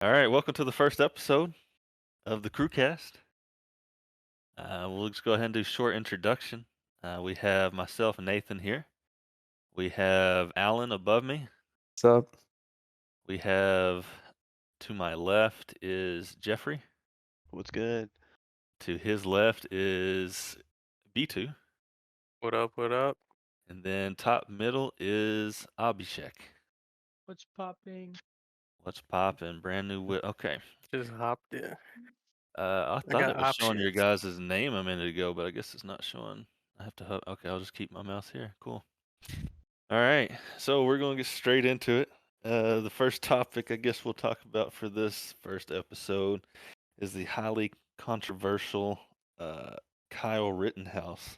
All right, welcome to the first episode of the Crewcast. We'll just go ahead and do a short introduction. We have myself and Nathan here. We have Alan above me. What's up? We have to my left is Jeffrey. What's good? To his left is Bitu. What up? What up? And then top middle is Abhishek. What's popping? What's poppin'? Brand new okay. Just hopped in. I I thought got it was showing your options. guys' name a minute ago, but I guess it's not showing. I have to. Okay, I'll just keep my mouse here. Cool. All right, so we're going to get straight into it. The first topic I guess we'll talk about for this first episode is the highly controversial Kyle Rittenhouse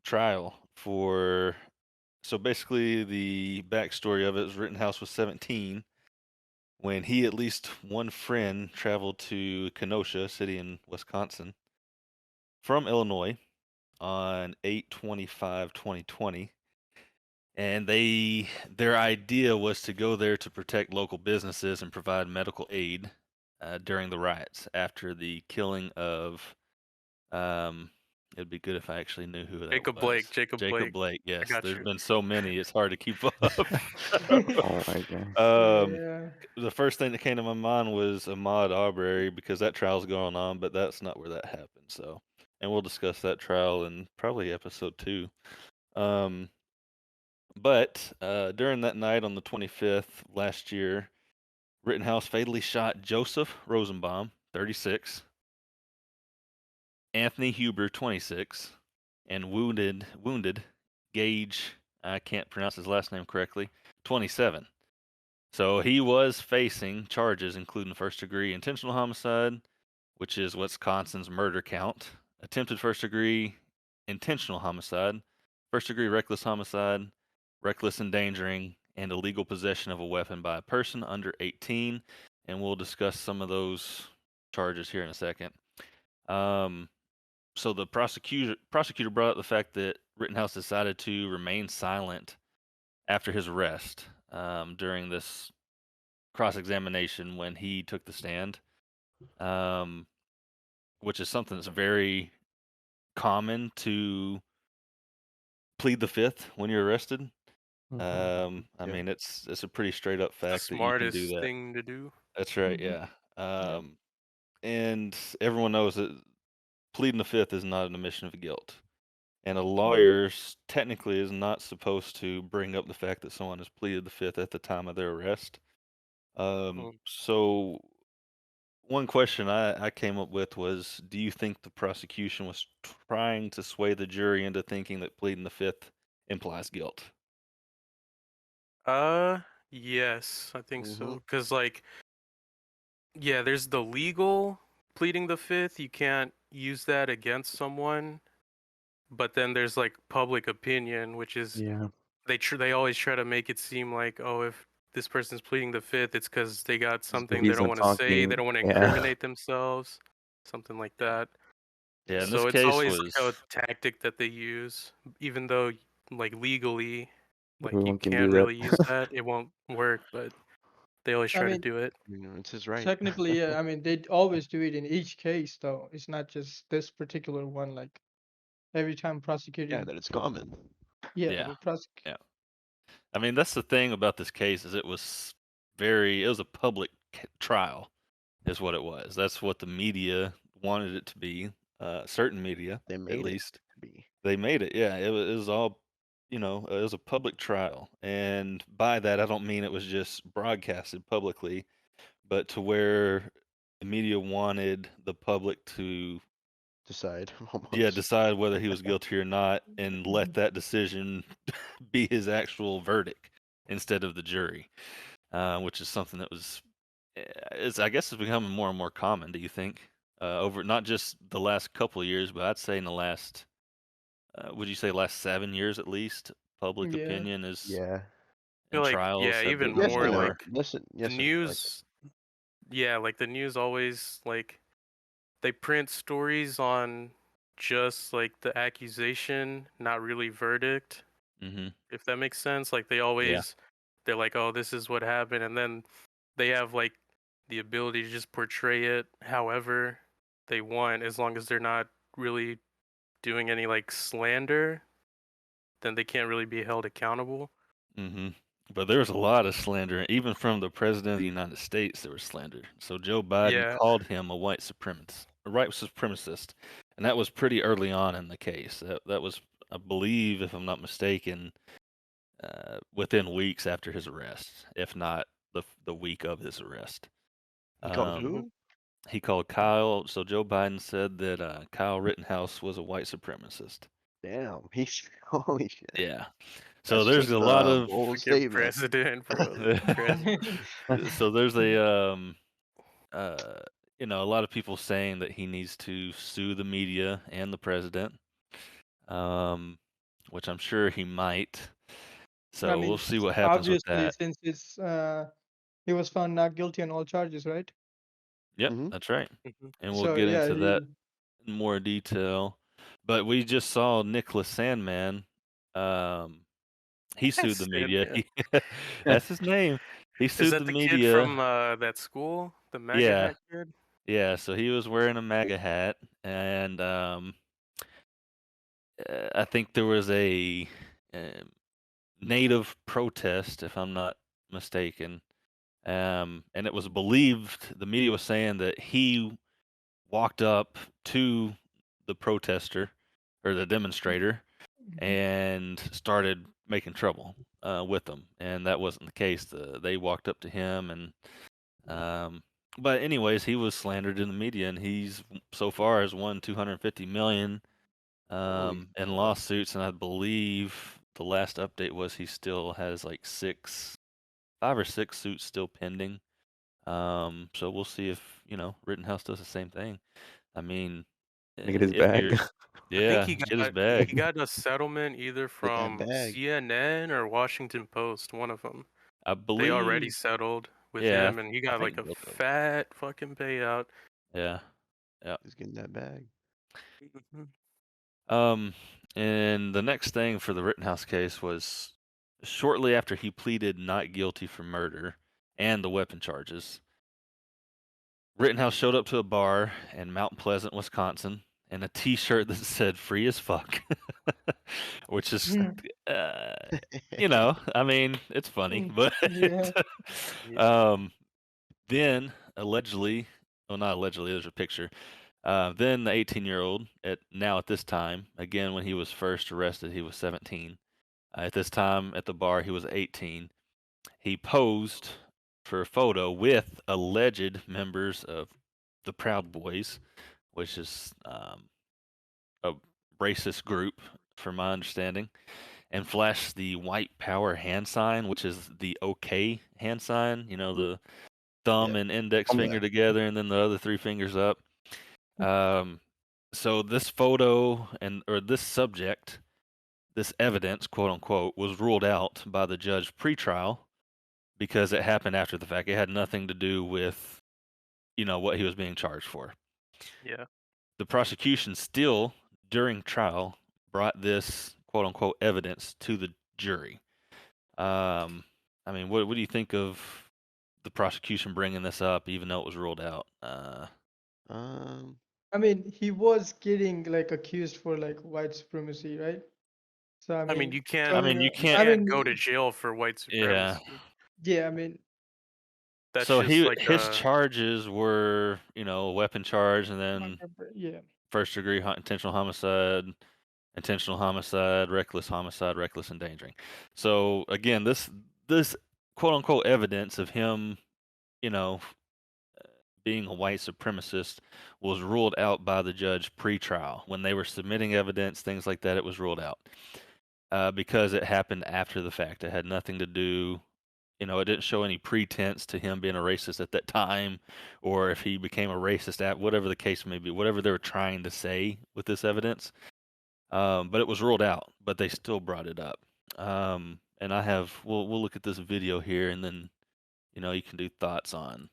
trial for. So basically, the backstory of it is Rittenhouse was 17 when he at least one friend traveled to Kenosha, a city in Wisconsin, from Illinois on 8/25/2020. And their idea was to go there to protect local businesses and provide medical aid during the riots after the killing of. It'd be good if I actually knew who that Jacob was. Blake. Jacob Jacob Blake. Blake. Yes, got there's you. been so many, it's hard to keep up. Oh my god. Yeah. The first thing that came to my mind was Ahmaud Arbery because that trial's going on, but that's not where that happened. So, and we'll discuss that trial in probably episode 2. But during that night on the 25th last year, Rittenhouse fatally shot Joseph Rosenbaum, 36, Anthony Huber, 26, and wounded Gage. I can't pronounce his last name correctly. 27. So he was facing charges including first-degree intentional homicide, which is Wisconsin's murder count, attempted first-degree intentional homicide, first-degree reckless homicide, reckless endangering, and illegal possession of a weapon by a person under 18. And we'll discuss some of those charges here in a second. So the prosecutor brought up the fact that Rittenhouse decided to remain silent after his arrest during this cross-examination when he took the stand, which is something that's very common to plead the fifth when you're arrested. I mean, it's a pretty straight up The fact that you can do smartest that. thing to do. That's right, Mhm. yeah. And everyone knows that pleading the fifth is not an admission of guilt. And a lawyer technically is not supposed to bring up the fact that someone has pleaded the fifth at the time of their arrest. Mm. So one question I came up with was, do you think the prosecution was trying to sway the jury into thinking that pleading the fifth implies guilt? Yes, I think so. Mhm. Cause yeah, there's the legal pleading the fifth. You can't use that against someone. But then there's public opinion, which is Yeah. they always try to make it seem like, oh, if this person's pleading the fifth, it's because they got The something they reason don't want to say, they talking. don't want to Yeah. incriminate themselves, something like that. Yeah, in this So it's case always was a tactic that they use, even though legally, you Everyone can do can't that. really use that. It won't work, but they always I try to mean, do it. It's his right. technically, yeah. I mean, they always do it in each case, though. It's not just this particular one. Like every time Yeah, prosecuting, that it's common. yeah, yeah, prosecute. yeah. I mean, that's the thing about this case is it was a public trial, is what it was. That's what the media wanted it to be. Certain media, They at made it least, to be. they made it. Yeah, it was all, it was a public trial, and by that I don't mean it was just broadcasted publicly, but to where the media wanted the public to Decide almost. decide whether he was guilty or not, and let that decision be his actual verdict instead of the jury, which is something that was, I guess, it's becoming more and more common. Do you think over not just the last couple of years, but I'd say in the last, would you say last 7 years at least, public Yeah. opinion is Yeah. I in feel trials have even become Yes more and no. more. Yes and the yes and no. news. Yeah, the news always they print stories on just the accusation, not really verdict. Mm-hmm. If that makes sense. Yeah. They're like, oh, this is what happened, and then they have like the ability to just portray it however they want, as long as they're not really doing any like slander, then they can't really be held accountable. Mm-hmm. But there was a lot of slander, even from the president of the United States. There was slander. So Joe Biden Yeah. called him a white supremacist, and that was pretty early on in the case. That was, I believe, if I'm not mistaken, within weeks after his arrest, if not the week of his arrest. He called Um, who? he called Kyle. So Joe Biden said that Kyle Rittenhouse was a white supremacist. Damn. He's holy shit. Yeah. So That's there's just a lot of bold Freaking statement. president, bro. The president. so there's a you know, a lot of people saying that he needs to sue the media and the president, which I'm sure he might. So I mean, we'll see what happens with obviously, that. since he was found not guilty on all charges, right? Yep, Mhm. that's right. Mhm. And we'll So get yeah, into that in more detail. But we just saw Nicholas Sandman. He sued the media. Sandman. That's his name. He Is sued that the the kid media. from that school, the MAGA Yeah, hat kid? yeah. So he was wearing a MAGA hat, and I think there was a native protest, if I'm not mistaken, and it was believed, the media was saying that he walked up to the protester or the demonstrator and started making trouble with them, and that wasn't the case. They walked up to him, and but anyways, he was slandered in the media, and he's so far has won 250 million Holy in fuck. lawsuits, and I believe the last update was he still has like 5 or 6 suits still pending. So we'll see if, you know, Rittenhouse does the same thing. I mean, Get his if you're, bag. I think yeah, he get his got bag. he got a settlement either Get that from bag. CNN or Washington Post, one of them. I They already believe, settled with yeah, him, and he I got like think a both of them. fat fucking payout. Yeah, yeah. He's getting that bag. Mhm. And the next thing for the Rittenhouse case was shortly after he pleaded not guilty for murder and the weapon charges. Rittenhouse showed up to a bar in Mount Pleasant, Wisconsin, in a T-shirt that said "Free as fuck," which is, uh, you know, I mean, it's funny, but Yeah. um, then allegedly, well, not allegedly, there's a picture. Then the 18-year-old, at this time, again when he was first arrested, he was 17. At this time at the bar, he was 18. He posed for a photo with alleged members of the Proud Boys, which is a racist group, from my understanding, and flashed the white power hand sign, which is the OK hand sign. You know, the thumb Yep. and index finger together, and then the other 3 fingers up. So this photo or this subject, this evidence, quote unquote, was ruled out by the judge pre-trial because it happened after the fact. It had nothing to do with, you know, what he was being charged for. Yeah. The prosecution still, during trial, brought this quote unquote evidence to the jury. I mean, what do you think of the prosecution bringing this up, even though it was ruled out? I mean, he was getting like accused for like white supremacy, right? So I I mean, mean, you can't. I mean, you You can't. I can't mean, go to jail for white Yeah. supremacy. yeah, I mean, That's So just like his charges were, you know, a weapon charge, and then yeah, first degree intentional homicide, reckless homicide, reckless endangering. So again, this quote unquote evidence of him, you know, being a white supremacist was ruled out by the judge pre-trial. When they were submitting evidence, things like that, it was ruled out because it happened after the fact. It had nothing to do, you know, it didn't show any pretense to him being a racist at that time, or if he became a racist at whatever the case may be, whatever they were trying to say with this evidence. But it was ruled out, but they still brought it up. And we'll look at this video here, and then, you know, you can do thoughts on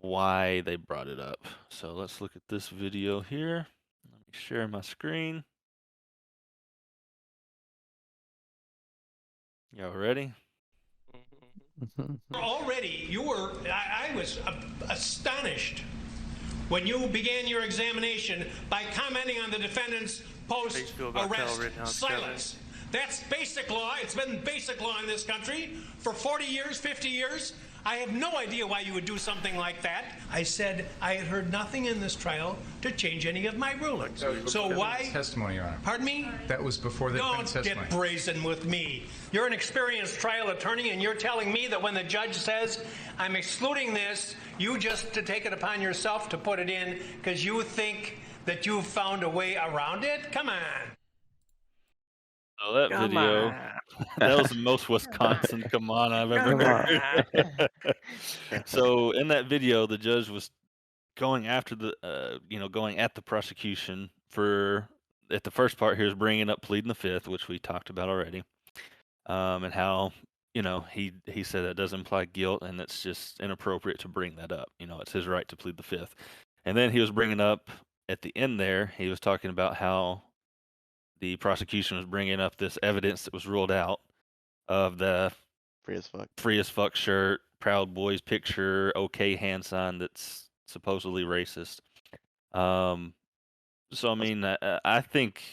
why they brought it up. So let's look at this video here. Let me share my screen. Y'all ready? Already, I was astonished when you began your examination by commenting on the defendant's How you feel about Kyle post-arrest Rittenhouse, silence. That's basic law. It's been basic law in this country for 40 years, 50 years. I have no idea why you would do something like that. I said I had heard nothing in this trial to change any of my rulings. So why? Testimony, Your Honor. Pardon me? That was before the defense Don't testimony. get brazen with me. You're an experienced trial attorney, and you're telling me that when the judge says, I'm excluding this, you just to take it upon yourself to put it in because you think that you've found a way around it? Come on. So that video, that was the most Wisconsin "come on" I've ever heard. So in that video, the judge was going after going at the prosecution for, at the first part, he was bringing up pleading the fifth, which we talked about already, and how, he said that does imply guilt and it's just inappropriate to bring that up. It's his right to plead the fifth. And then he was bringing up at the end there, he was talking about how the prosecution was bringing up this evidence that was ruled out of the free as fuck shirt, Proud Boys picture, okay hand sign that's supposedly racist. So I mean, I think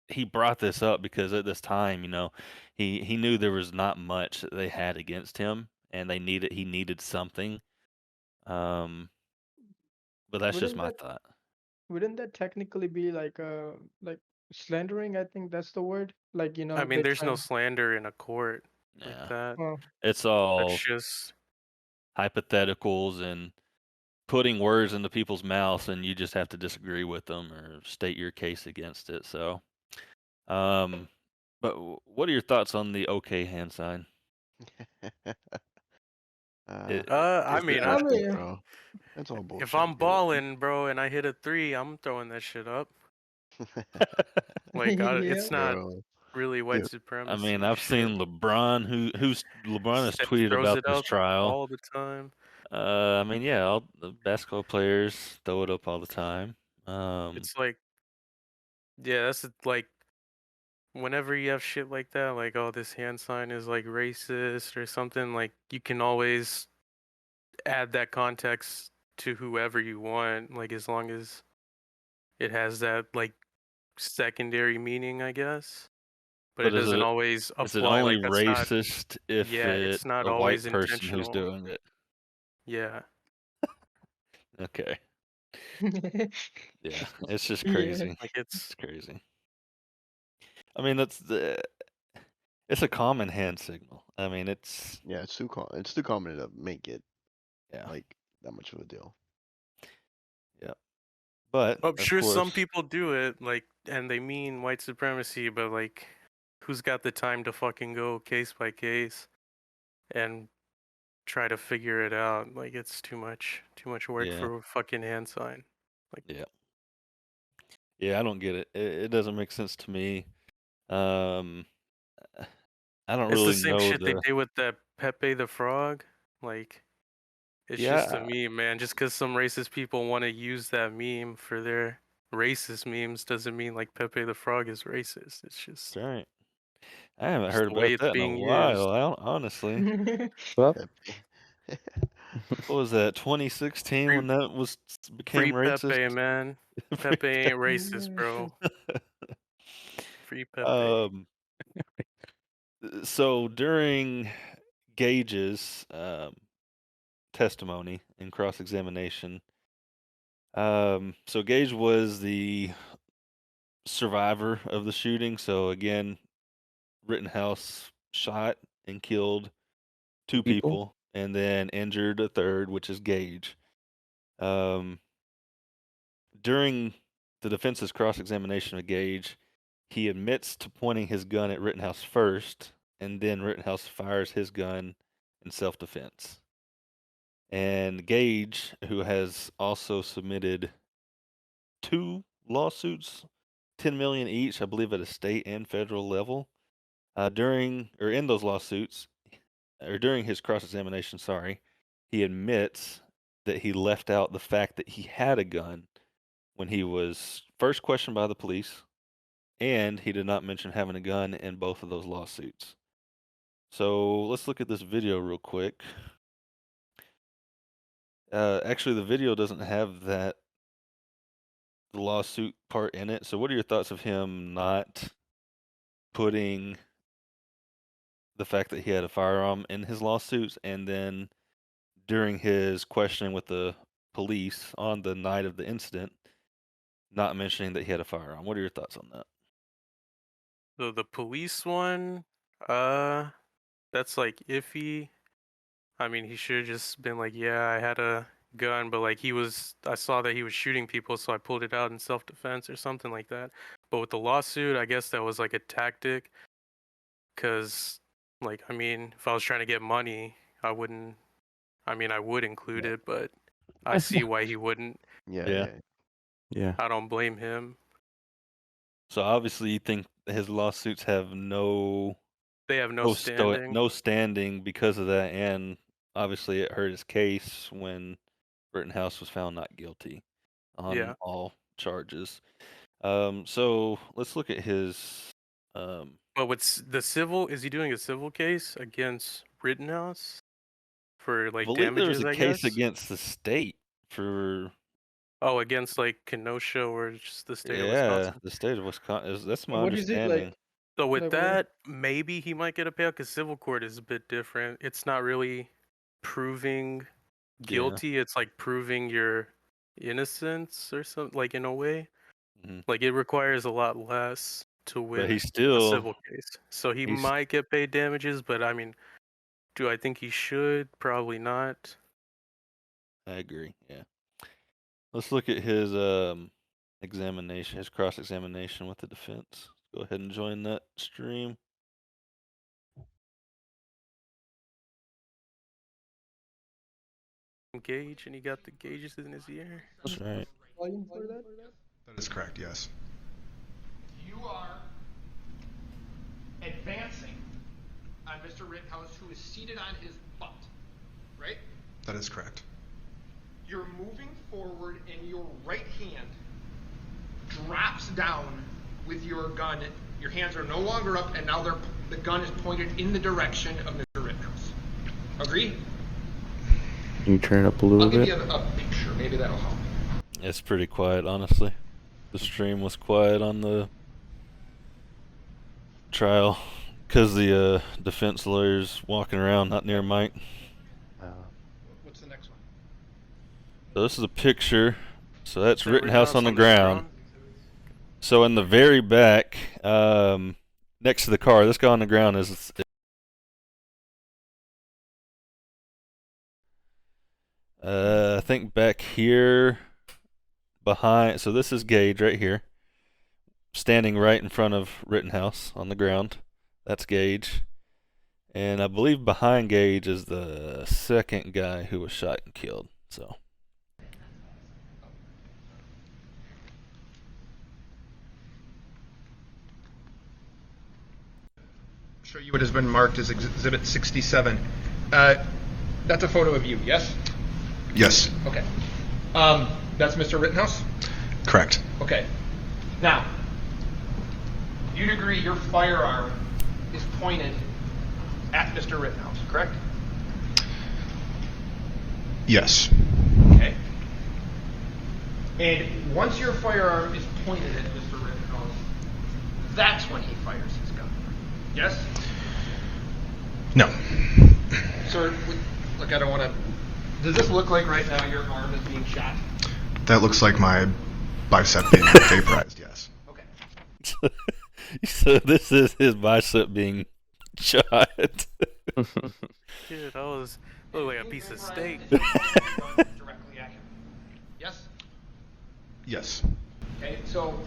he brought this up because at this time, he knew there was not much that they had against him, and he needed something. But that's just my thought. Wouldn't that technically be like slandering? I think that's the word. Like, I mean, there's no slander in a court like that. Oh. It's all That's just hypotheticals and putting words into people's mouths, and you just have to disagree with them or state your case against it. So, but what are your thoughts on the okay hand sign? I mean, bro. That's all bullshit. if I'm balling, bro, and I hit a 3, I'm throwing that shit up. Like, it's not really white supremacy. I mean, I've seen LeBron, LeBron has tweeted throws about it this up trial all the time. I mean, yeah, all the basketball players throw it up all the time. It's like, yeah, that's like, whenever you have shit like that, like, oh, this hand sign is like racist or something, like, you can always add that context to whoever you want, like, as long as it has that like secondary meaning, I guess. But it doesn't always apply. Is it only like, racist if it's not a always white person who's intentional. doing it? Yeah. Okay. Yeah, it's just crazy. Like, it's crazy. I mean, it's a common hand signal. I mean, it's too common. It's too common to make it like that much of a deal. Yeah, but I'm sure some people do it, like, and they mean white supremacy, but like, who's got the time to fucking go case by case and try to figure it out? Like, it's too much work for a fucking hand sign. Like, yeah, I don't get it. It doesn't make sense to me. I don't really know. It's the same shit they did with that Pepe the Frog. Like, it's just a meme, man. Just because some racist people want to use that meme for their racist memes doesn't mean like Pepe the Frog is racist. It's just right. I haven't heard about that in a while, honestly. What was that, 2016 when that became racist? Free Pepe, man. Pepe ain't racist, bro. Free Pepe. So during Gage's testimony and cross-examination, so Gage was the survivor of the shooting. So again, Rittenhouse shot and killed 2 people and then injured a third, which is Gage. During the defense's cross-examination of Gage, he admits to pointing his gun at Rittenhouse first, and then Rittenhouse fires his gun in self-defense. And Gage, who has also submitted 2 lawsuits, 10 million each, I believe at a state and federal level, in those lawsuits, or during his cross-examination, he admits that he left out the fact that he had a gun when he was first questioned by the police, and he did not mention having a gun in both of those lawsuits. So let's look at this video real quick. Actually, the video doesn't have the lawsuit part in it. So what are your thoughts of him not putting the fact that he had a firearm in his lawsuits, and then during his questioning with the police on the night of the incident, not mentioning that he had a firearm? What are your thoughts on that? So the police one, that's like iffy. I mean, he should have just been like, yeah, I had a gun, but like I saw that he was shooting people, so I pulled it out in self-defense or something like that. But with the lawsuit, I guess that was like a tactic, because, like, I mean, if I was trying to get money, I would include it, but I see why he wouldn't. Yeah. I don't blame him. So obviously you think his lawsuits have They have no standing. no standing because of that, and obviously it hurt his case when Rittenhouse was found not guilty on all charges. So let's look at his. But what's the civil? Is he doing a civil case against Rittenhouse for like I believe there was damages? a I case guess. against the state for. Oh, against like Kenosha or just the state of Yeah, Wisconsin. the state of Wisconsin. That's my What is it understanding. like? So with Like, that, maybe he might get a payout because civil court is a bit different. It's not really proving guilty. It's like proving your innocence or something, like in a way. Mhm. Like it requires a lot less to win But he's a still. civil case. So he might get paid damages, but I mean, do I think he should? Probably not. I agree. Yeah. Let's look at his examination, his cross-examination with the defense. Go ahead and join that stream. Gauge, and he got the gauges in his ear. That's right. volume for that? That is correct, yes. You are advancing on Mr. Rittenhouse, who is seated on his butt, right? That is correct. You're moving forward, and your right hand drops down with your gun. Your hands are no longer up, and now the gun is pointed in the direction of Mr. Rittenhouse. Agree? Can you turn it up a little I'll give bit? you a picture. Maybe that'll help. It's pretty quiet, honestly. The stream was quiet on the trial because the defense lawyer's walking around, not near Mike. What's the next one? So this is a picture. So that's Is that Rittenhouse on the ground. So in the very back, next to the car, this guy on the ground is. I think back here behind. So this is Gage right here, standing right in front of Rittenhouse on the ground. That's Gage. And I believe behind Gage is the second guy who was shot and killed. So. Show you what has been marked as Exhibit 67. That's a photo of you, yes? Yes. Okay. That's Mr. Rittenhouse? Correct. Okay. Now, you'd agree your firearm is pointed at Mr. Rittenhouse, correct? Yes. Okay. And once your firearm is pointed at Mr. Rittenhouse, that's when he fires his gun. Yes? No. Sir, look, I don't want to... Does this look like right now your arm is being shot? That looks like my bicep being vaporized, yes. Okay. So this is his bicep being shot. Dude, that was looked like a piece of steak. Directly at him. Yes? Yes. Okay, so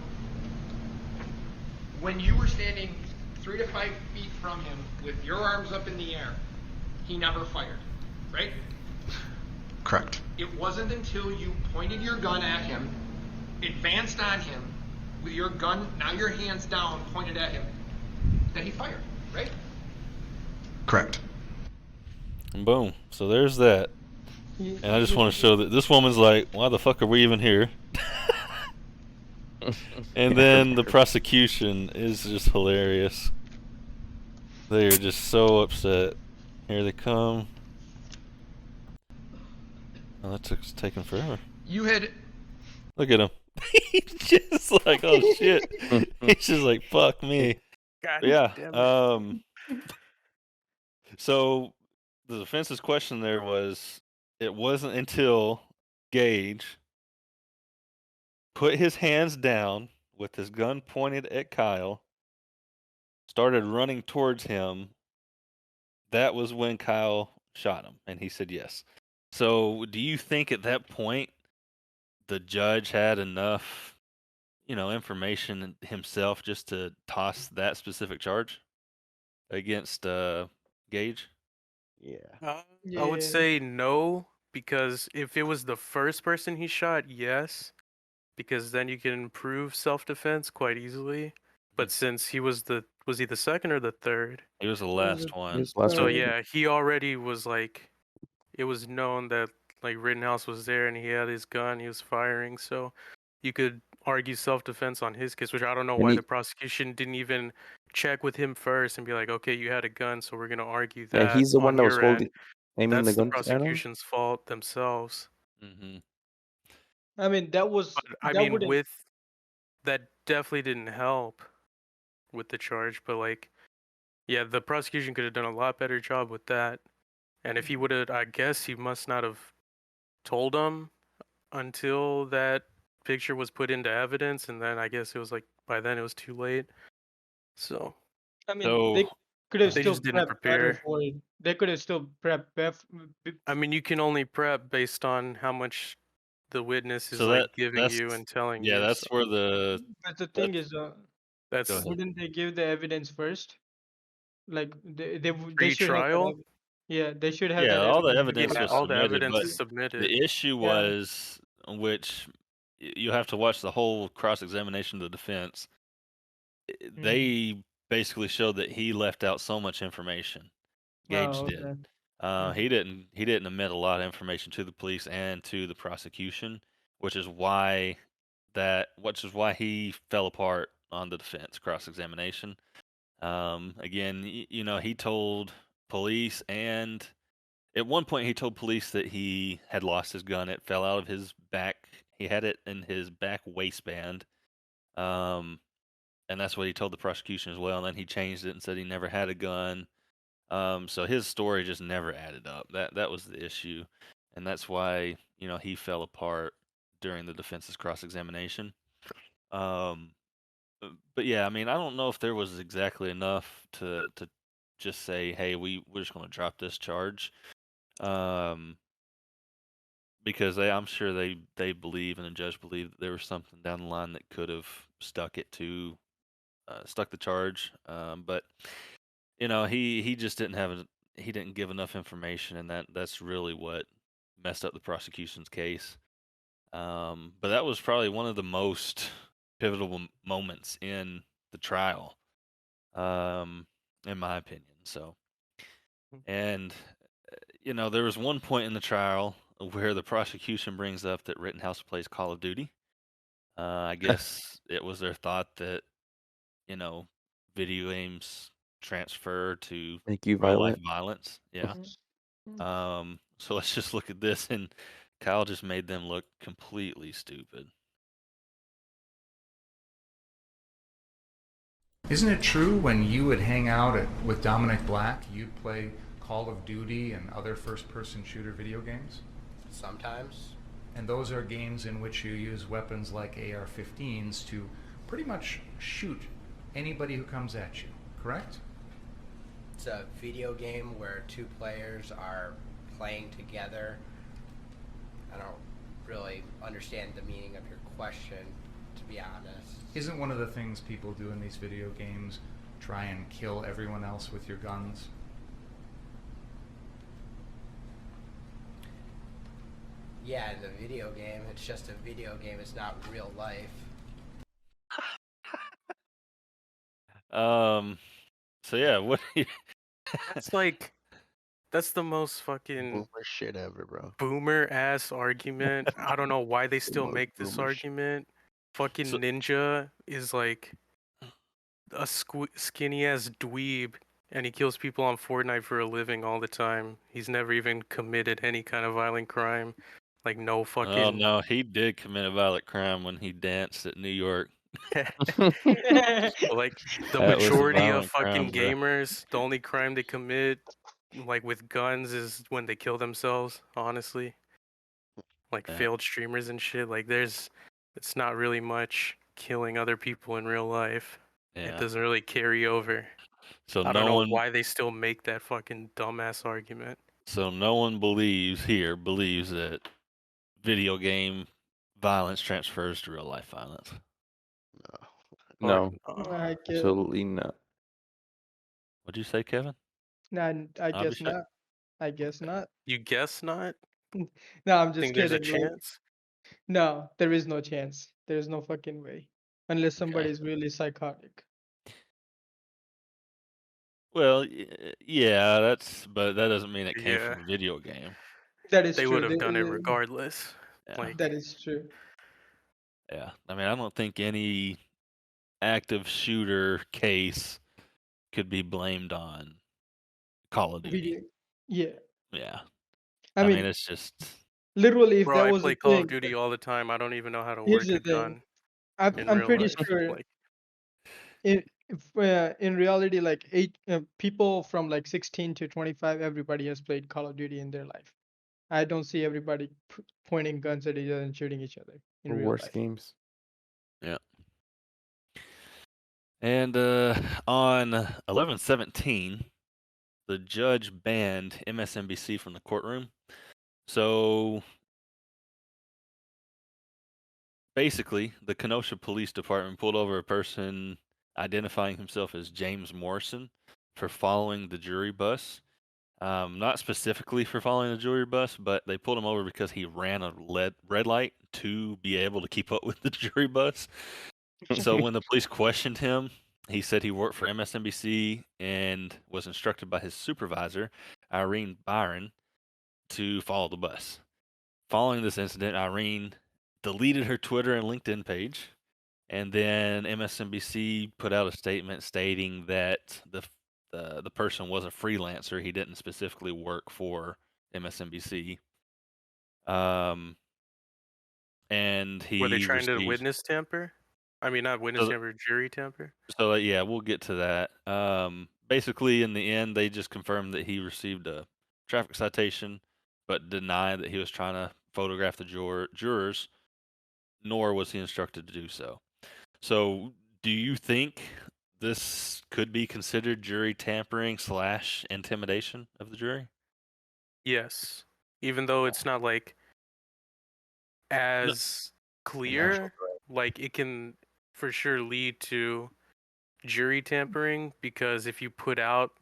when you were standing 3 to 5 feet from him with your arms up in the air, he never fired, right? Correct. It wasn't until you pointed your gun at him, advanced on him, with your gun, now your hands down, pointed at him, that he fired, right? Correct. And boom. So there's that. And I just want to show that this woman's like, why the fuck are we even here? And then the prosecution is just hilarious. They are just so upset. Here they come. Oh, it's taking forever. You had Look at him. He's just like, oh shit. He's just like, fuck me. God Yeah. damn it. So the defense's question there was, it wasn't until Gage put his hands down with his gun pointed at Kyle, started running towards him. That was when Kyle shot him, and he said yes. So do you think at that point the judge had enough, information himself just to toss that specific charge against Gage? Yeah. I would Yeah. say no, because if it was the first person he shot, yes, because then you can prove self-defense quite easily. But since he was he the second or the third? He was the last one. So yeah, he already was like, it was known that like Rittenhouse was there and he had his gun, he was firing, so you could argue self-defense on his case, which I don't know why the prosecution didn't even check with him first and be like, okay, you had a gun, so we're gonna argue that. Yeah, he's the one on that was your end. aiming the That's the guns at him. prosecution's fault themselves. Mm-hmm. I mean, that was. But, I that mean, wouldn't. that definitely didn't help with the charge, but like, yeah, the prosecution could have done a lot better job with that. And if he would have, I guess he must not have told them until that picture was put into evidence, and then I guess it was like by then it was too late. So I mean, they could have they still just didn't prepped better prepare. for it. They could have still prepped. I mean, you can only prep based on how much the witness is So like giving that's you and telling yeah, you. that's So where the But the thing is, that's wouldn't they give the evidence first? Like they should have that pre-trial. Yeah, they should have yeah, that all the evidence. evidence Yeah, was all the submitted, evidence but is submitted. the issue was, which you have to watch the whole cross-examination of the defense. They basically showed that he left out so much information. Gage Oh, did. okay. He didn't admit a lot of information to the police and to the prosecution, which is why he fell apart on the defense cross-examination. Again, he told police, and at one point he told police that he had lost his gun. It fell out of his back. He had it in his back waistband. And that's what he told the prosecution as well. And then he changed it and said he never had a gun. So his story just never added up. That was the issue, and that's why he fell apart during the defense's cross-examination. But yeah, I mean, I don't know if there was exactly enough to just say, hey, we're just going to drop this charge, because I'm sure they believe, and the judge believed that there was something down the line that could have stuck the charge. But he just didn't he didn't give enough information, and that's really what messed up the prosecution's case. But that was probably one of the most pivotal moments in the trial, in my opinion. So, and there was one point in the trial where the prosecution brings up that Rittenhouse plays Call of Duty. I guess it was their thought that video games transfer to Make you real life violent. violence. Yeah. So let's just look at this, and Kyle just made them look completely stupid. Isn't it true when you would hang out with Dominic Black, you'd play Call of Duty and other first-person shooter video games? Sometimes. And those are games in which you use weapons like AR-15s to pretty much shoot anybody who comes at you, correct? It's a video game where two players are playing together. I don't really understand the meaning of your question, to be honest. Isn't one of the things people do in these video games try and kill everyone else with your guns? Yeah, in the video game, it's just a video game, it's not real life. So yeah, what do you... That's the most fucking Boomer shit ever, bro. Boomer ass argument. I don't know why they still make this argument. Fucking Ninja is like a skinny ass dweeb and he kills people on Fortnite for a living all the time. He's never even committed any kind of violent crime. Like no Oh fucking no, he did commit a violent crime when he danced at New York. like the That was a majority of violent fucking crime, bro. gamers, the only crime they commit like with guns is when they kill themselves, honestly. Like Yeah. failed streamers and shit. Like it's not really much killing other people in real life. It Yeah. doesn't really carry over. So I no don't know one, why they still make that fucking dumbass argument. so no one believes that video game violence transfers to real life violence. No, I guess, absolutely not. What'd you say, Kevin? nah, I guess Abhishek? not. I guess not. You guess not? No, I'm just Think there's a kidding. Like, chance? no, there is no chance. There is no fucking way. Unless somebody Okay. is really psychotic. Well, yeah, but that doesn't mean it came Yeah. from a video game. That is They true. would have done it regardless. Yeah. Like That is true. Yeah. I mean, I don't think any active shooter case could be blamed on Call of Duty. Video. Yeah. Yeah. I I mean, mean, it's just literally, if bro, that I was a play Call of thing, Duty all the time. I don't even know how to here's work the a thing. gun in I'm real pretty life. sure Like in reality, like people from like 16 to 25, everybody has played Call of Duty in their life. I don't see everybody pointing guns at each other and shooting each other in Or real worse life. games. yeah. And on 11/17, the judge banned MSNBC from the courtroom. So basically, the Kenosha Police Department pulled over a person identifying himself as James Morrison for following the jury bus. Not specifically for following the jury bus, but they pulled him over because he ran a red light to be able to keep up with the jury bus. So when the police questioned him, he said he worked for MSNBC and was instructed by his supervisor, Irene Byron, to follow the bus. Following this incident, Irene deleted her Twitter and LinkedIn page, and then MSNBC put out a statement stating that the person was a freelancer. He didn't specifically work for MSNBC. And were they he trying to received. witness tamper? I mean, not witness tamper, jury tamper. So yeah, we'll get to that. Basically, in the end, they just confirmed that he received a traffic citation, but denied that he was trying to photograph the jurors, nor was he instructed to do so. So, do you think this could be considered jury tampering / intimidation of the jury? Yes, even though it's not like as clear, like it can for sure lead to jury tampering, because if you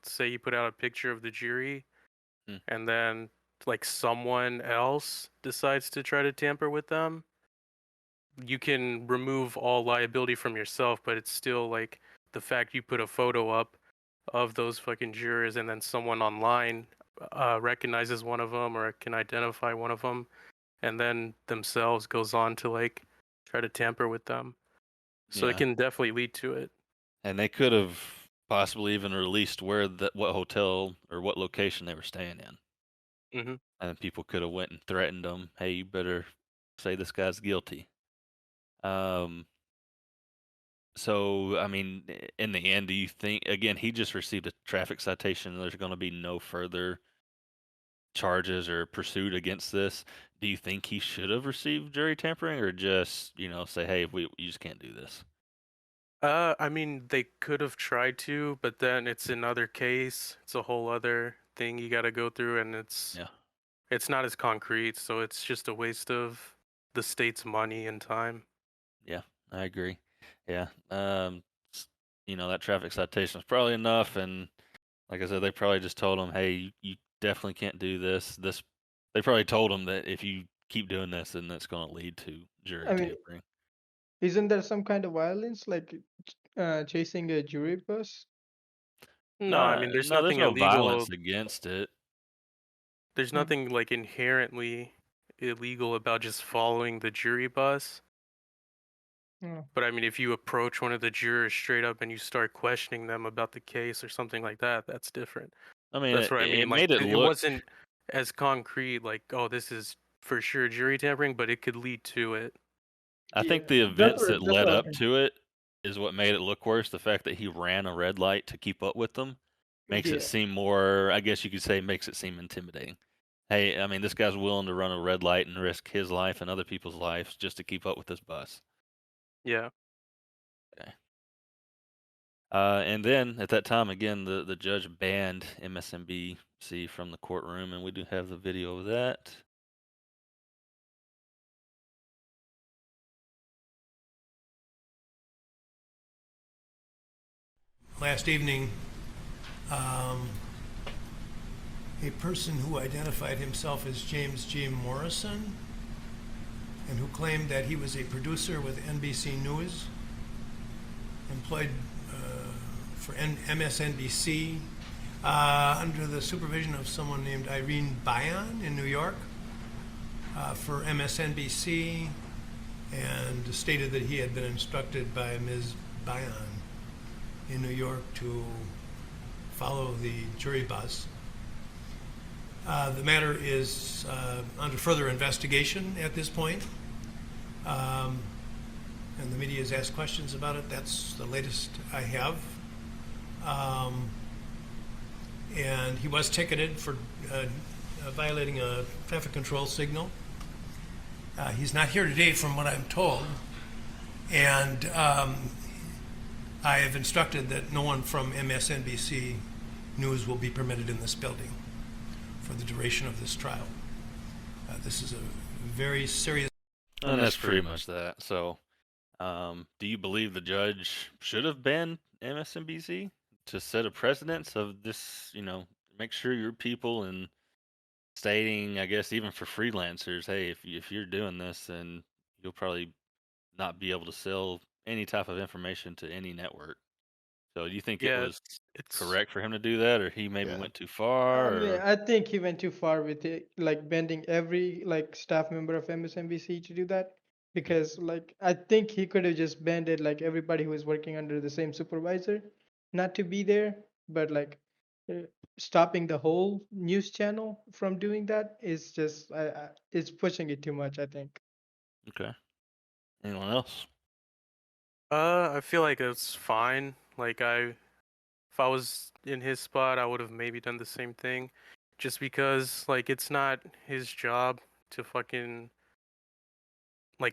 say you put out a picture of the jury and then like someone else decides to try to tamper with them, you can remove all liability from yourself, but it's still like the fact you put a photo up of those fucking jurors and then someone online recognizes one of them or can identify one of them and then themselves goes on to like try to tamper with them. So Yeah. it can definitely lead to it. And they could have possibly even released what hotel or what location they were staying in. Mm-hmm. And people could have went and threatened them, hey, you better say this guy's guilty. So, I mean, in the end, do you think, again, he just received a traffic citation, there's going to be no further charges or pursuit against this? Do you think he should have received jury tampering, or just, say, hey, you just can't do this? I mean, they could have tried to, but then it's another case. It's a whole other thing you got to go through, and it's not as concrete, so it's just a waste of the state's money and time. Yeah, I agree. Yeah. That traffic citation is probably enough, and like I said, they probably just told him, hey, you definitely can't do this. They probably told him that if you keep doing this, then that's going to lead to jury I mean, tampering. isn't there some kind of violence like chasing a jury bus? No, I mean, there's nothing no illegal. violence against it. There's nothing like inherently illegal about just following the jury bus. But I mean, if you approach one of the jurors straight up and you start questioning them about the case or something like that, that's different. I mean, That's what I mean. it Like, made it it look. wasn't as concrete, like, oh, this is for sure jury tampering, but it could lead to it. I think the events that led up to it is what made it look worse. The fact that he ran a red light to keep up with them makes it seem more, I guess you could say, makes it seem intimidating. Hey, I mean, this guy's willing to run a red light and risk his life and other people's lives just to keep up with this bus. Yeah. Okay. And then at that time, again, the judge banned MSNBC from the courtroom, and we do have the video of that. Last evening, a person who identified himself as James G. Morrison and who claimed that he was a producer with NBC News, employed for MSNBC under the supervision of someone named Irene Bayan in New York for MSNBC, and stated that he had been instructed by Ms. Bayan in New York to follow the jury bus. The matter is under further investigation at this point, and the media has asked questions about it. That's the latest I have. And he was ticketed for violating a traffic control signal. He's not here today from what I'm told, and I have instructed that no one from MSNBC News will be permitted in this building for the duration of this trial. This is a very serious... And that's pretty much that. So, do you believe the judge should have banned MSNBC to set a precedence of this, make sure your people and stating, I guess, even for freelancers, hey, if you're doing this, then you'll probably not be able to sell any type of information to any network. So do you think it was correct for him to do that, or he maybe went too far? Or... I think he went too far with it, like bending every staff member of MSNBC to do that. Because I think he could have just banned like everybody who is working under the same supervisor, not to be there. But stopping the whole news channel from doing that is just it's pushing it too much, I think. Okay. Anyone else? I feel like it's fine. If I was in his spot, I would have maybe done the same thing, just because it's not his job to fucking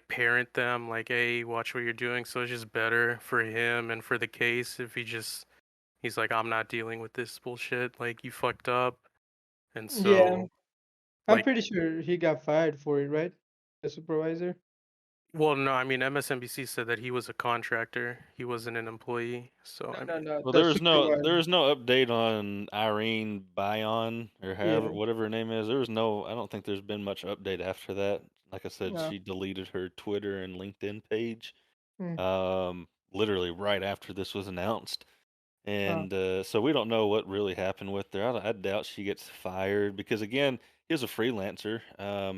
parent them, hey, watch what you're doing. So it's just better for him and for the case if he's like, I'm not dealing with this bullshit. You fucked up, and so Yeah, I'm pretty sure he got fired for it, right? The supervisor. Well, no, I mean MSNBC said that he was a contractor. He wasn't an employee. So No. Well, there was no update on Irene Bayan or whatever her name is. There was no. I don't think there's been much update after that. Like I said, she deleted her Twitter and LinkedIn page, literally right after this was announced. And so we don't know what really happened with her. I doubt she gets fired because, again, he was a freelancer.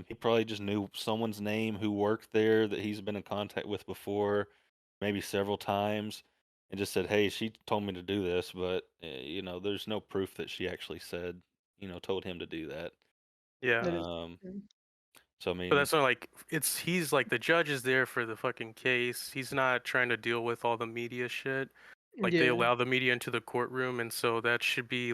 He probably just knew someone's name who worked there that he's been in contact with before, maybe several times, and just said, hey, she told me to do this, but, there's no proof that she actually said, told him to do that. Yeah. So, I mean, but that's not he's the judge is there for the fucking case. He's not trying to deal with all the media shit. They allow the media into the courtroom, and so that should be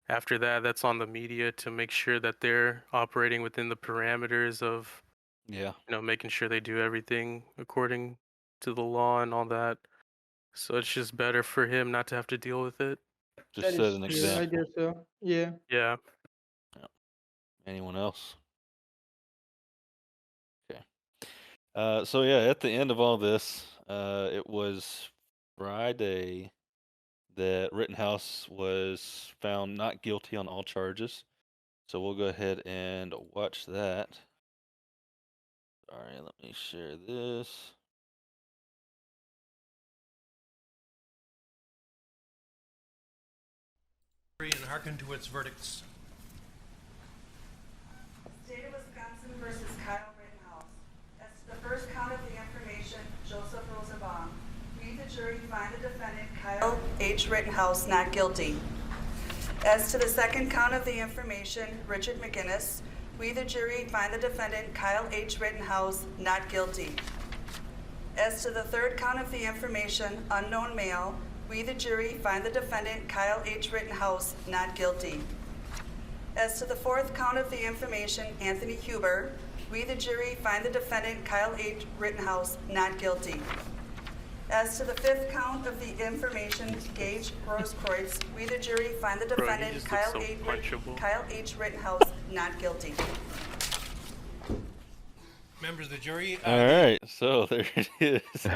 after that, that's on the media to make sure that they're operating within the parameters of, making sure they do everything according to the law and all that. So it's just better for him not to have to deal with it. Just set an example. I guess so. Yeah. Yeah. Anyone else? Okay. So yeah, at the end of all this, it was Friday that Rittenhouse was found not guilty on all charges. So we'll go ahead and watch that. Sorry, let me share this. And hearken to its verdicts. State of Wisconsin versus Kyle Rittenhouse. As to the first count of the information, Joseph jury find the defendant Kyle H. Rittenhouse not guilty. As to the second count of the information, Richard McGinnis, we the jury find the defendant Kyle H. Rittenhouse not guilty. As to the third count of the information, unknown male, we the jury find the defendant Kyle H. Rittenhouse not guilty. As to the fourth count of the information, Anthony Huber, we the jury find the defendant Kyle H. Rittenhouse not guilty. As to the fifth count of the information, Gage Grosskreutz, we the jury find the defendant Kyle H. Rittenhouse not guilty. Members of the jury. All right, so there it is.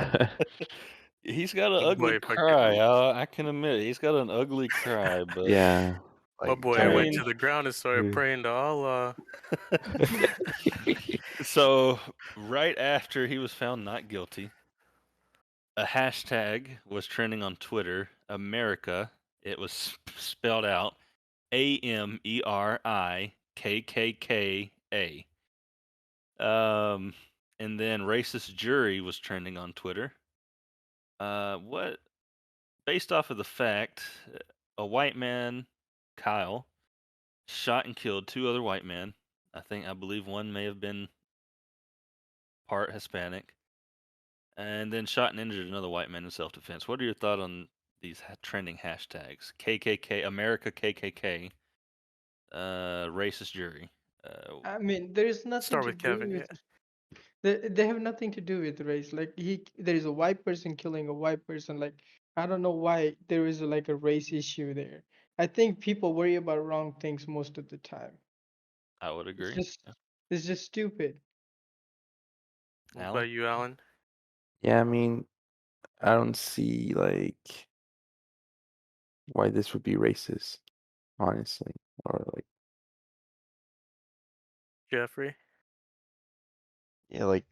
He's got an ugly cry. I can admit he's got an ugly cry, but Yeah. My boy went to the ground and started praying to Allah. So right after he was found not guilty, a hashtag was trending on Twitter. America. It was spelled out AMERIKKKA. And then racist jury was trending on Twitter. What? Based off of the fact, a white man, Kyle, shot and killed two other white men. I believe one may have been part Hispanic, and then shot and injured another white man in self-defense. What are your thoughts on these trending hashtags? KKK, America, KKK, racist jury. I mean, there is nothing Start to with do Kevin. with. They have nothing to do with race. Like there is a white person killing a white person. Like I don't know why there is like a race issue there. I think people worry about wrong things most of the time. I would agree. It's just stupid. What about you, Alan? Yeah, I mean, I don't see like why this would be racist, honestly, or like. Jeffrey? Yeah, like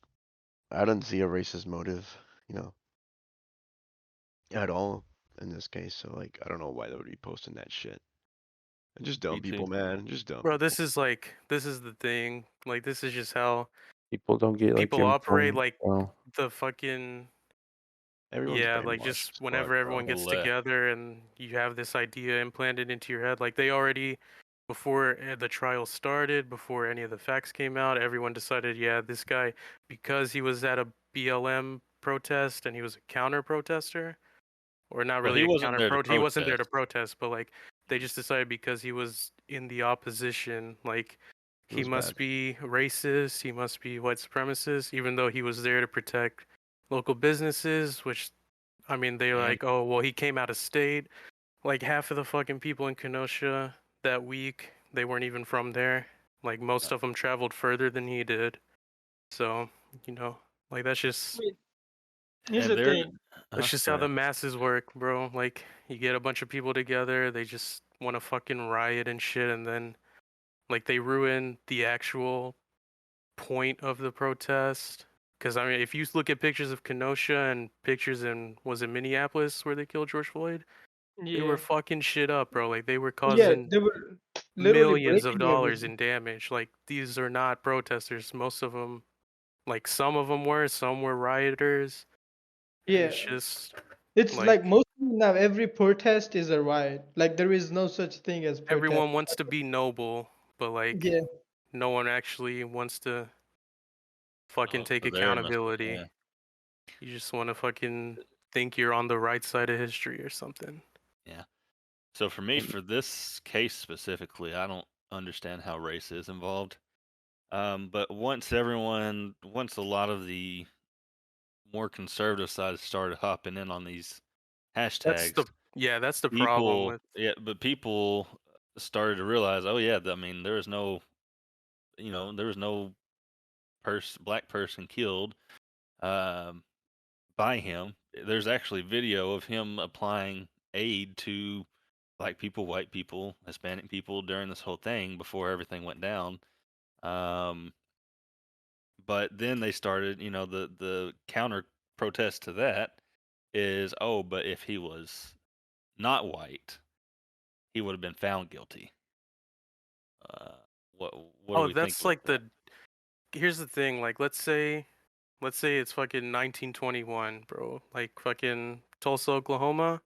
I don't see a racist motive, at all in this case. So like I don't know why they would be posting that shit. And just dumb people, man. Just dumb. Bro, this is the thing. Like this is just how People don't get like people operate. informed, Like well. the fucking Everyone's like brainwashed just as whenever fuck, everyone bro. gets together and you have this idea implanted into your head, like they already before the trial started, before any of the facts came out, everyone decided, yeah, this guy, because he was at a BLM protest and he was a counter protester, or not Well, really he a wasn't counter there to protest. He wasn't there to protest. protest, but like they just decided because he was in the opposition, like It he was must bad. be racist, he must be white supremacist, even though he was there to protect local businesses, which I mean, they're like, oh, well, he came out of state. Like half of the fucking people in Kenosha that week, they weren't even from there. Like most of them traveled further than he did. So, like that's just Here's the thing. that's just how the masses work, bro. Like you get a bunch of people together, they just want to fucking riot and shit, and then like they ruin the actual point of the protest. Because I mean, if you look at pictures of Kenosha and pictures in was it Minneapolis where they killed George Floyd, they were fucking shit up, bro. Like they were causing they were literally millions of breaking dollars everything. in damage. Like these are not protesters. Most of them, like some of them were, some were rioters. Yeah. It's just It's like most now every protest is a riot. Like there is no such thing as protest. Everyone wants to be noble, but like Yeah. no one actually wants to fucking take so there it must be, accountability. yeah. You just want to fucking think you're on the right side of history or something. Yeah. So for me, for this case specifically, I don't understand how race is involved. But once a lot of the more conservative side started hopping in on these hashtags, that's the problem with. Yeah, but people started to realize, oh yeah, I mean, there was no black person killed by him. There's actually video of him applying aid to black people, white people, Hispanic people during this whole thing before everything went down. But then they started, the counter protest to that is, oh, but if he was not white, he would have been found guilty. What do we think That's about like that? here's the thing, like let's say it's fucking 1921, bro. Like fucking Tulsa, Oklahoma,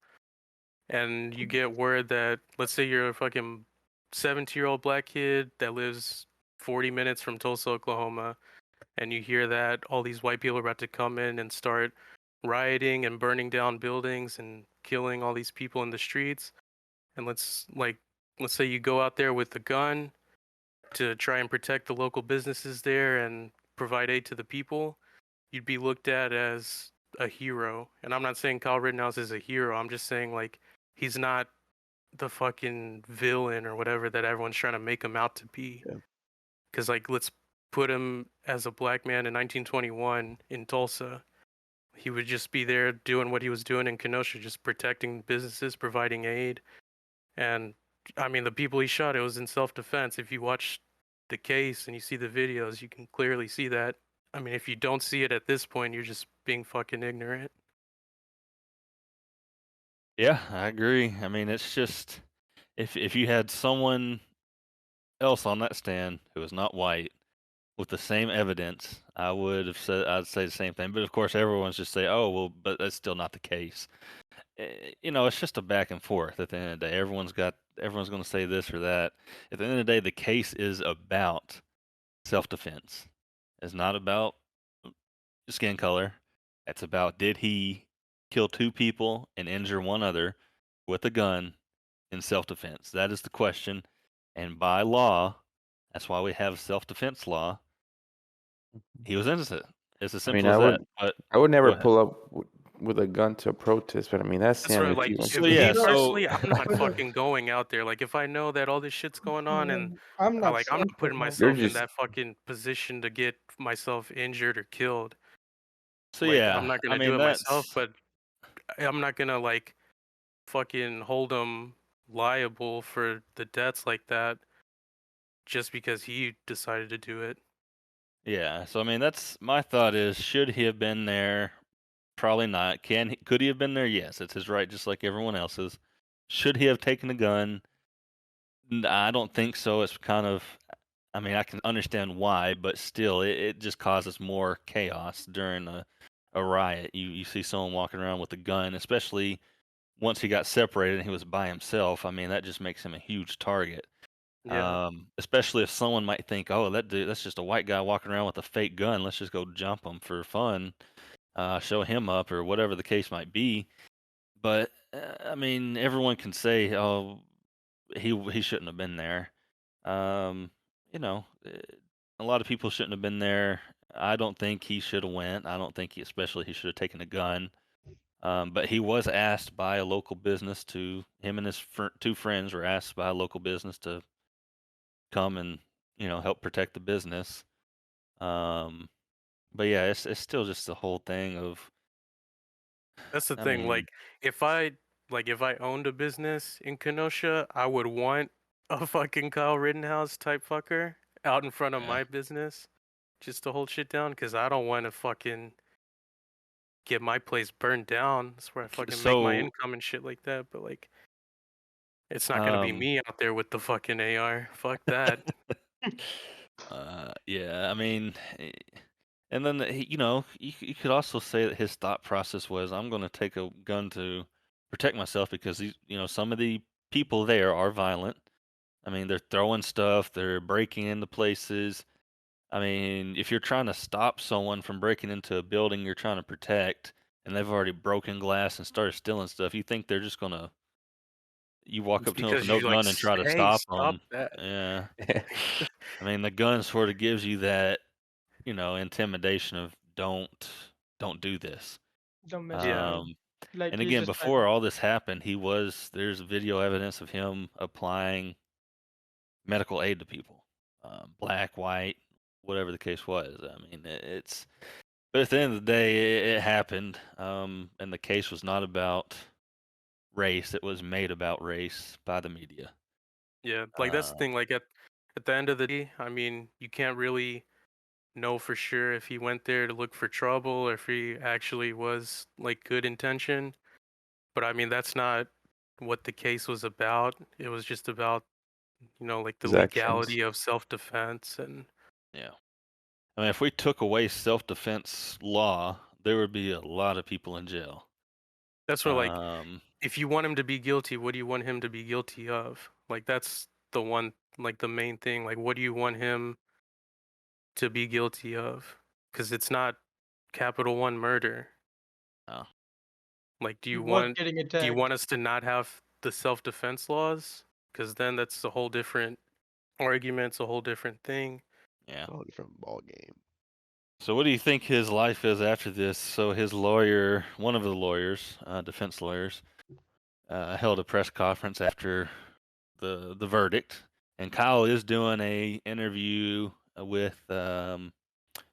and you get word that, let's say you're a fucking 17-year-old black kid that lives 40 minutes from Tulsa, Oklahoma, and you hear that all these white people are about to come in and start rioting and burning down buildings and killing all these people in the streets. And let's say you go out there with a gun to try and protect the local businesses there and provide aid to the people, you'd be looked at as a hero. And I'm not saying Kyle Rittenhouse is a hero. I'm just saying, like, he's not the fucking villain or whatever that everyone's trying to make him out to be. Yeah. Because, like, let's put him as a black man in 1921 in Tulsa. He would just be there doing what he was doing in Kenosha, just protecting businesses, providing aid. And I mean, the people he shot, it was in self-defense. If you watch the case and you see the videos, you can clearly see that. I mean, if you don't see it at this point, you're just being fucking ignorant. Yeah, I agree. I mean, it's just if you had someone else on that stand who was not white with the same evidence, I'd say the same thing. But of course, everyone's just say, "Oh, well," but that's still not the case. It's just a back and forth. At the end of the day, everyone's going to say this or that. At the end of the day, the case is about self-defense. It's not about skin color. It's about, did he kill 2 people and injure 1 other with a gun in self-defense? That is the question. And by law, that's why we have self-defense law. He was innocent. It's as I mean, simple as that. But I would go never ahead. pull up with a gun to a protest, but I mean, that's That's saying right. if Like, you. if So, yeah, me so- personally, I'm not fucking going out there. Like, if I know that all this shit's going on, and I'm not. I'm not putting saying myself in just- that fucking position to get myself injured or killed. So Like, yeah, I'm not I gonna mean, do it myself, that's but I'm not gonna, like, fucking hold him liable for the deaths like that just because he decided to do it. yeah. So I mean, that's my thought is, should he have been there? Probably not. Could he have been there? Yes, it's his right, just like everyone else's. Should he have taken a gun? I don't think so. It's kind of, I mean, I can understand why, but still, it just causes more chaos during a riot. You see someone walking around with a gun, especially once he got separated and he was by himself. I mean, that just makes him a huge target. Yeah. Especially if someone might think, oh, that's just a white guy walking around with a fake gun. Let's just go jump him for fun, show him up, or whatever the case might be. But I mean, everyone can say, oh, he shouldn't have been there. You know, a lot of people shouldn't have been there. I don't think he should have went. I don't think especially he should have taken a gun. But he was asked by a local business him and his 2 friends were asked by a local business to come and, help protect the business. But yeah, it's still just the whole thing of, That's the I thing. mean, Like, if I owned a business in Kenosha, I would want a fucking Kyle Rittenhouse type fucker out in front of Yeah. my business just to hold shit down, because I don't want to fucking get my place burned down. That's where I fucking make my So, income and shit like that. But, like, it's not gonna be me out there with the fucking AR. Fuck that. yeah, I mean, and then you could also say that his thought process was, I'm going to take a gun to protect myself because some of the people there are violent. I mean, they're throwing stuff, they're breaking into places. I mean, if you're trying to stop someone from breaking into a building you're trying to protect, and they've already broken glass and started stealing stuff, you think they're just gonna you walk It's up to them with because no you like, gun and try to hey, stop stop them? that. Yeah. I mean, the gun sort of gives you that, intimidation of don't do this. Don't mess Yeah. with him. Like, And he's again, just before all this happened, there's video evidence of him applying medical aid to people, black, white, whatever the case was. I mean, but at the end of the day, it happened, and the case was not about race. It was made about race by the media. Yeah, like, that's the thing. Like, at the end of the day, I mean, you can't really know for sure if he went there to look for trouble or if he actually was, like, good intention. But I mean, that's not what the case was about. It was just about, like, the His actions. legality of self-defense. And Yeah. I mean, if we took away self-defense law, there would be a lot of people in jail. That's what, like, Um, if you want him to be guilty, what do you want him to be guilty of? Like, that's the one, like, the main thing. Like, what do you want him to be guilty of? Because it's not Capital One murder. oh. Like, He was getting do you attacked. want us to not have the self-defense laws? Because then that's a whole different argument. It's a whole different thing. Yeah. It's a whole different ball game. So what do you think his life is after this? So his lawyer, one of the lawyers, defense lawyers, held a press conference after the verdict, and Kyle is doing a interview with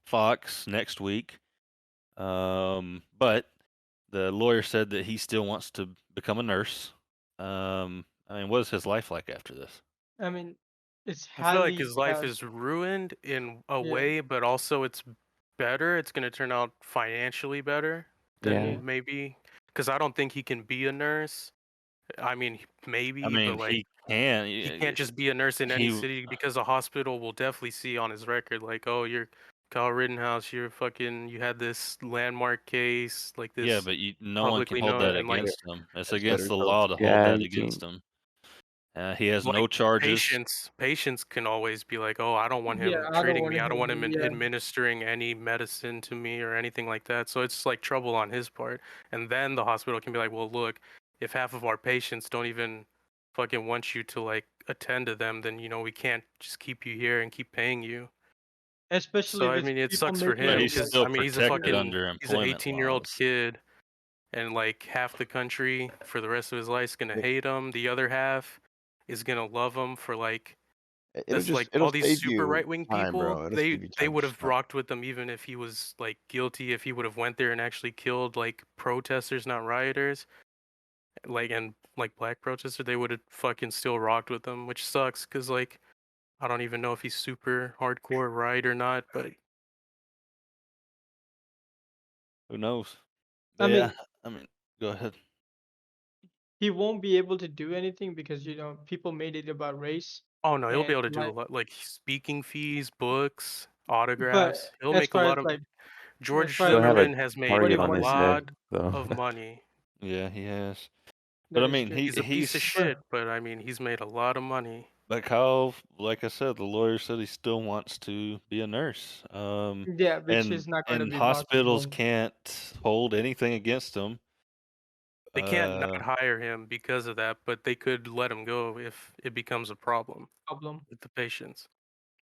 Fox next week. But the lawyer said that he still wants to become a nurse. I mean, what is his life like after this? I mean, it's I feel like highly his life is ruined in a Yeah. way, but also it's better. It's gonna turn out financially better than Yeah. maybe, because I don't think he can be a nurse. I mean, maybe, I mean, but like he can. he can't just be a nurse in any He city because a hospital will definitely see on his record like, oh, you're Kyle Rittenhouse, you had this landmark case, like yeah, this but no one can publicly hold known, that and like against him. It's It's against better the so law to hold Yeah, that you against can. him. He has no like charges. patients can always be like, oh, I don't want him Yeah, I don't treating want me, I don't want him. him Yeah. administering any medicine to me or anything like that. So it's like trouble on his part. And then the hospital can be like, well, look, if half of our patients don't even fucking want you to like attend to them, then we can't just keep you here and keep paying you. Especially So I with mean, it people sucks for making But him it he's like because still I mean, protected under he's an employment 18-year-old laws. kid, and like half the country for the rest of his life is gonna hate him. The other half is gonna love him for like that's like It'll all these save super you right-wing time, people. bro. It'll They save you they time. would Just have rocked with him even if he was like guilty. If he would have went there and actually killed like protesters, not rioters, like and like black protesters, they would have fucking still rocked with him, which sucks because like I don't even know if he's super hardcore right or not, but Who knows? I But yeah, mean, I mean, go ahead. he won't be able to do anything because people made it about race. oh no, he'll be And able to do a like, lot, like speaking fees, books, but autographs. He'll as make a far as lot of. like, as George far as He'll have a like Zimmerman has made what he target a on his wants to head, lot though. of money. Yeah, he has. But that I is mean, true. He's a piece of he's. shit, but I mean, he's made a lot of money. But Kyle, like I said, the lawyer said he still wants to be a nurse. Yeah, which And is not going to be hospitals possible. can't hold anything against him. They can't not hire him because of that, but they could let him go if it becomes a problem with the patients.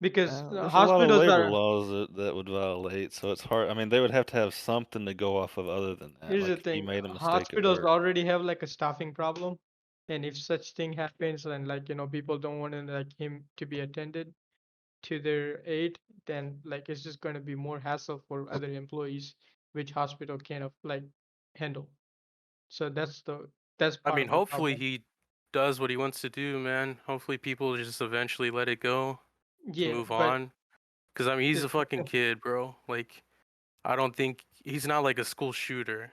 Because There's a lot of hospitals labor are. laws that would violate, so it's hard. I mean, they would have to have something to go off of other than that. Here's the Like if he thing: made a mistake at hospitals work. already have like a staffing problem, and if such thing happens, and like people don't want like him to be attended to their aid, then like it's just going to be more hassle for other employees, which hospital can't like handle. So that's I part mean, of the hopefully problem. he does what he wants to do, man. Hopefully people just eventually let it go to Yeah, move but on. Because I mean, he's a fucking kid, bro. Like, I don't think he's not like a school shooter.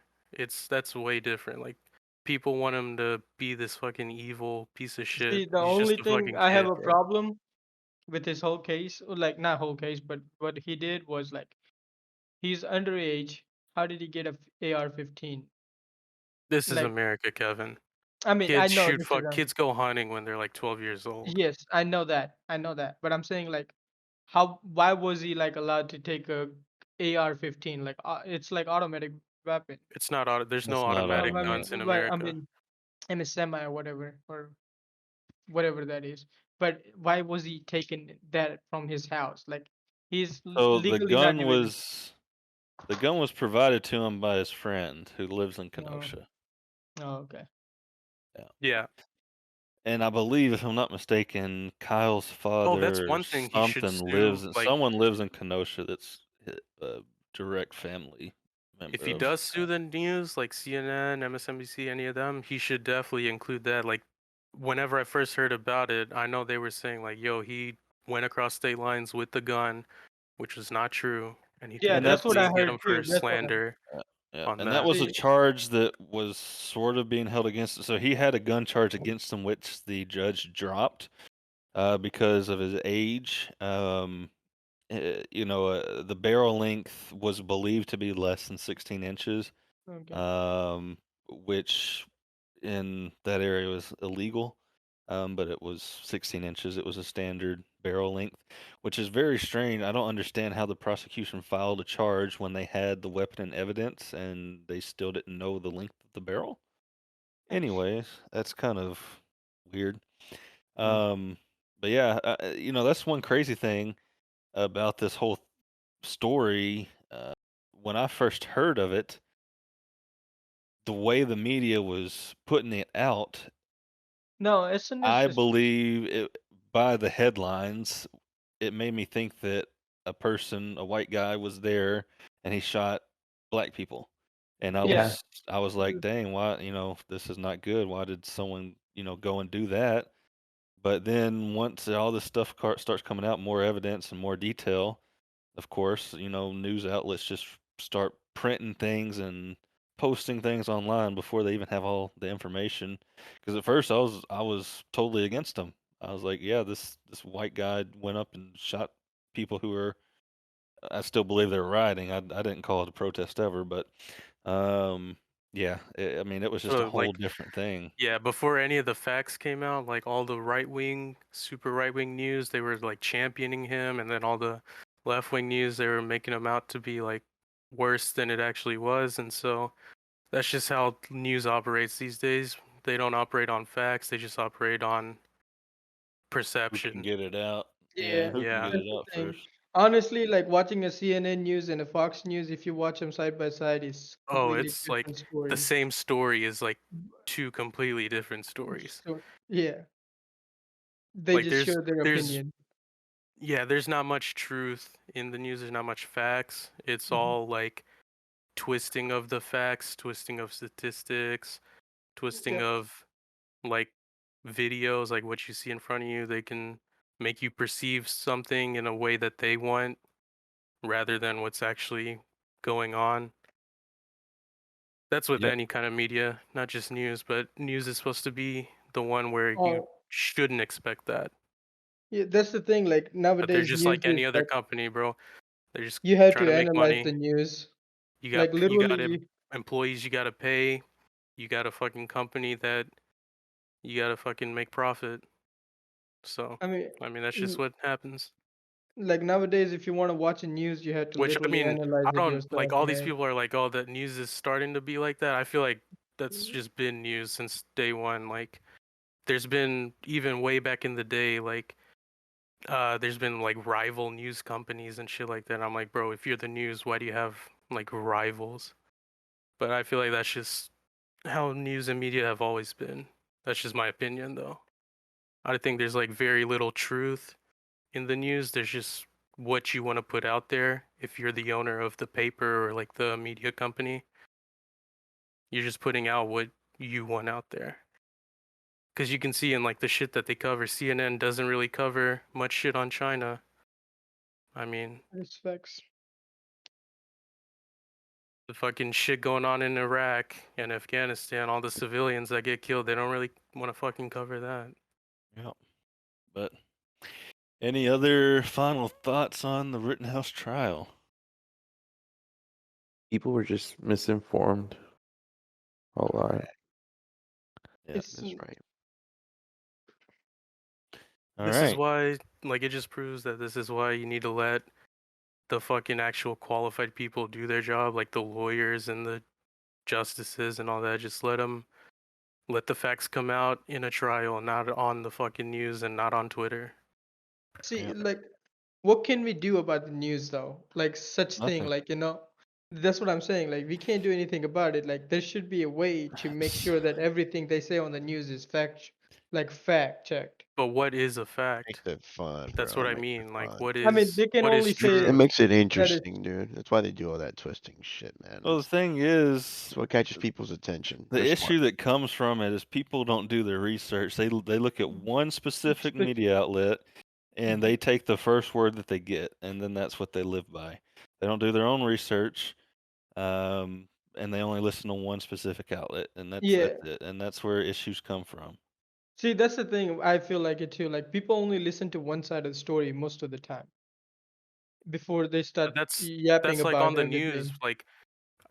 That's way different. Like, people want him to be this fucking evil piece of shit. see, the He's only just a thing fucking I have kid, a bro. problem with his whole case, or like not whole case, but what he did was like he's underage. How did he get a AR-15? This is Like, America, Kevin. I mean, I Kids know shoot this is fuck. Kids go hunting when they're like 12 years old. yes, I know that. I know that. But I'm saying like why was he like allowed to take a AR-15? Like it's like automatic weapon. It's not auto. There's no It's not automatic I automatic. mean, guns in but I America. mean in a semi or whatever that is. But why was he taking that from his house? Like he's So legally not even. the gun was provided to him by his friend who lives in Oh, Kenosha. okay. Yeah. And I believe, if I'm not mistaken, Kyle's Oh, that's father or one thing he should something do. Like, someone lives in Kenosha that's a direct family if member he of. does sue the news, like CNN, MSNBC, any of them, he should definitely include that. Like, whenever I first heard about it, I know they were saying like, "Yo, he went across state lines with the gun," which was not true, and he Yeah, can And that's what I definitely that's get heard him too. for That's what I heard. slander yeah, on and that that. was a See, charge that was sort of being held against. So he had a gun charge against him, which the judge dropped because of his age. The barrel length was believed to be less than 16 inches. okay. which in that area was illegal. But it was 16 inches. It was a standard barrel length, which is very strange. I don't understand how the prosecution filed a charge when they had the weapon and evidence and they still didn't know the length of the barrel. Anyways, that's kind of weird. But yeah, that's one crazy thing about this whole story. When I first heard of it, the way the media was putting it out, No, SNS I is believe it by the headlines, it made me think that a white guy was there and he shot black people. And I yeah. was like, dang, why, this is not good. Why did someone, go and do that? But then once all this stuff starts coming out, more evidence and more detail, of course, news outlets just start printing things and posting things online before they even have all the information. Because at first I was totally against them. I was like, yeah, this white guy went up and shot people who were. I still believe they were rioting. I didn't call it a protest ever, but yeah, I mean, it was just a So, whole different thing. yeah, before any of the facts came out, like all the super right wing news, they were like championing him, and then all the left wing news, they were making him out to be like worse than it actually was. And so that's just how news operates these days. They don't operate on facts, they just operate on Who perception. can get it out? Yeah, Who can Yeah. get that's it the out thing. first? Honestly, like watching a CNN news and a Fox News, if you watch them side by side, is Oh, completely it's like different the story. same story is like two completely different stories. So yeah, they Like just show their there's opinion. yeah, there's not much truth in the news, there's not much facts. It's Mhm. all like twisting of the facts, twisting of statistics, twisting Yep. of like videos, like what you see in front of you. They can make you perceive something in a way that they want rather than what's actually going on. That's with Yep. any kind of media, not just news, but news is supposed to be the one where you Oh, shouldn't expect that. yeah, that's the thing. Like But they're nowadays, just news like is any other like company, bro. They're just you have trying to to make analyze money. the news. You Like got literally, employees you got to pay. You got a fucking company that you got to fucking make profit. So, I mean, I mean that's just mm, what happens. like nowadays, if you want to watch a news, you have to Which I literally mean, I analyze it don't like yourself, all these man. people are like, "Oh, that news is starting to be like that." I feel like that's Mm, just been news since day one. Like there's been even way back in the day like there's been like rival news companies and shit like that. I'm like, "Bro, if you're the news, why do you have like rivals?" But I feel like that's just how news and media have always been. That's just my opinion though. I think there's like very little truth in the news. There's just what you want to put out there if you're the owner of the paper or like the media company. You're just putting out what you want out there. Because you can see in like the shit that they cover, CNN doesn't really cover much shit on China. I mean, It's facts. the fucking shit going on in Iraq and Afghanistan, all the civilians that get killed, they don't really want to fucking cover that. Yep. But any other final thoughts on the Rittenhouse trial? People were just misinformed a lot. Correct. Yeah. It's That's right. All This is right. why, like, it just proves that this is why you need to let the fucking actual qualified people do their job, like the lawyers and the justices and all that. Just let the facts come out in a trial, not on the fucking news and not on Twitter. see, Yep. like, what can we do about the news though? Like such thing, Nothing. like that's what I'm saying. Like we can't do anything about it. Like there should be a way to make sure that everything they say on the news is fact checked. But what is a Makes fact? it fun, That's bro. what It I makes it mean. Like, fun. I mean, they can what is only It say true? makes it that is interesting, dude. That's why they do all that twisting shit, man. Well, the thing is, It's what catches people's attention. the They're issue smart. that comes from it is people don't do their research. They look at one specific spec- media outlet and they take the first word that they get, and then that's what they live by. They don't do their own research, and they only listen to one specific outlet, and that's yeah. it. And that's where issues come from. See, that's the thing. I feel like it too. Like people only listen to one side of the story most of the time before they start But that's yapping like about on the news. everything. Like,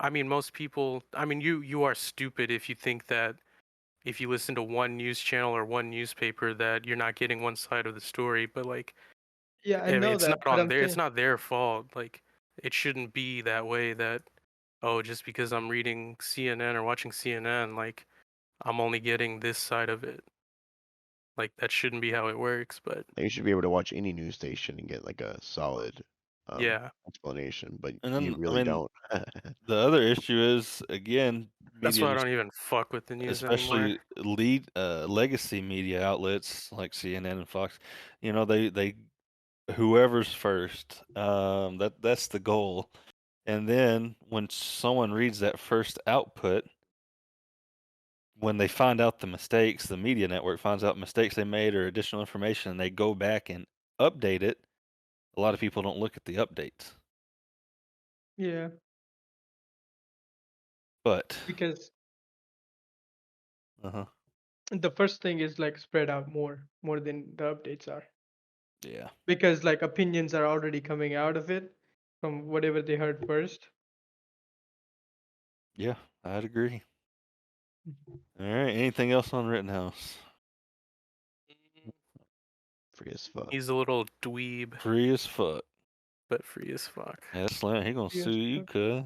I mean, most people. I mean, you are stupid if you think that if you listen to one news channel or one newspaper that you're not getting one side of the story. But like, Yeah, I know it's that, not but on I'm their. It's saying, not their fault. Like, it shouldn't be that way. That oh, just because I'm reading CNN or watching CNN, like I'm only getting this side of it. Like that shouldn't be how it works. But You should be able to watch any news station and get like a solid yeah, explanation, but And you then, I really mean, don't. the other issue is, again, that's media, why I don't even fuck with the news anymore. especially legacy media outlets like CNN and Fox, they whoever's first, that's the goal. And then when someone reads that first output, when they find out the mistakes, the media network finds out mistakes they made or additional information, and they go back and update it. A lot of people don't look at the updates. yeah, But because uh-huh. the first thing is like spread out more than the updates are. Yeah. Because like opinions are already coming out of it from whatever they heard first. Yeah, I'd agree. All right. Anything else on Rittenhouse? Free as fuck. He's a little dweeb, Free as fuck. but free as fuck. Yeah, Slam, he gonna Yes, sue you, fuck. cuz.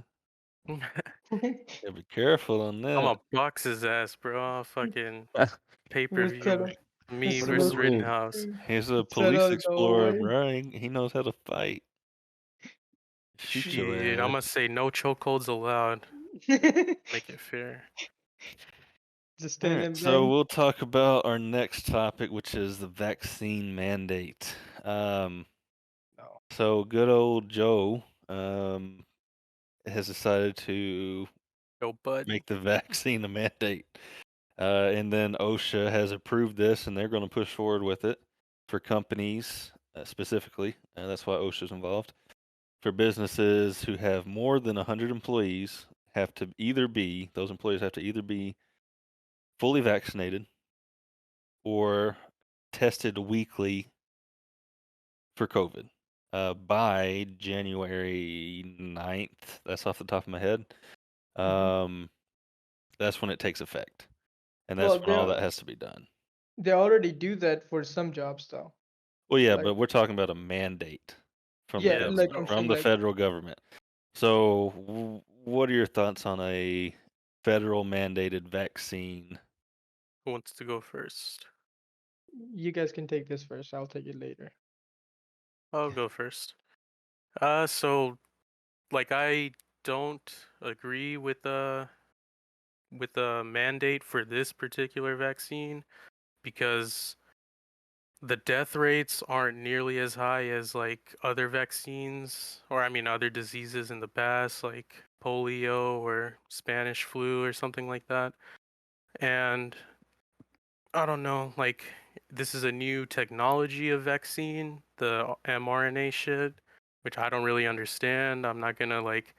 Yeah, be careful on I'm that. gonna box his ass, bro. I'll fucking We'll pay-per-view settle, me What does versus that settle, mean? Rittenhouse. He's a police settle the explorer, way. bro. He knows how to fight. Shoot your Shit, I'm ass. gonna say no chokeholds allowed. Make it fair. Just All stand right, and so bang. we'll talk about our next topic, which is the vaccine mandate. No. So good old Joe has decided to Yo, bud. make the vaccine a mandate. And then OSHA has approved this, and they're going to push forward with it for companies specifically. That's why OSHA's involved. For businesses who have more than 100 employees, those employees have to either be fully vaccinated or tested weekly for COVID by January 9th. That's off the top of my head. That's when it takes effect. And that's Well, when all that has to be done. they already do that for some jobs though. Well, yeah, Like, but we're talking about a mandate from the yeah, Yeah, like government, I'm so from saying, the like federal government. So, what are your thoughts on a federal mandated vaccine? who wants to go first? you guys can take this first. I'll take it later. I'll go first. So like I don't agree with the mandate for this particular vaccine because the death rates aren't nearly as high as like other vaccines or I mean other diseases in the past like polio or Spanish flu or something like that. And I don't know, like this is a new technology of vaccine, the mRNA shit, which I don't really understand. I'm not gonna like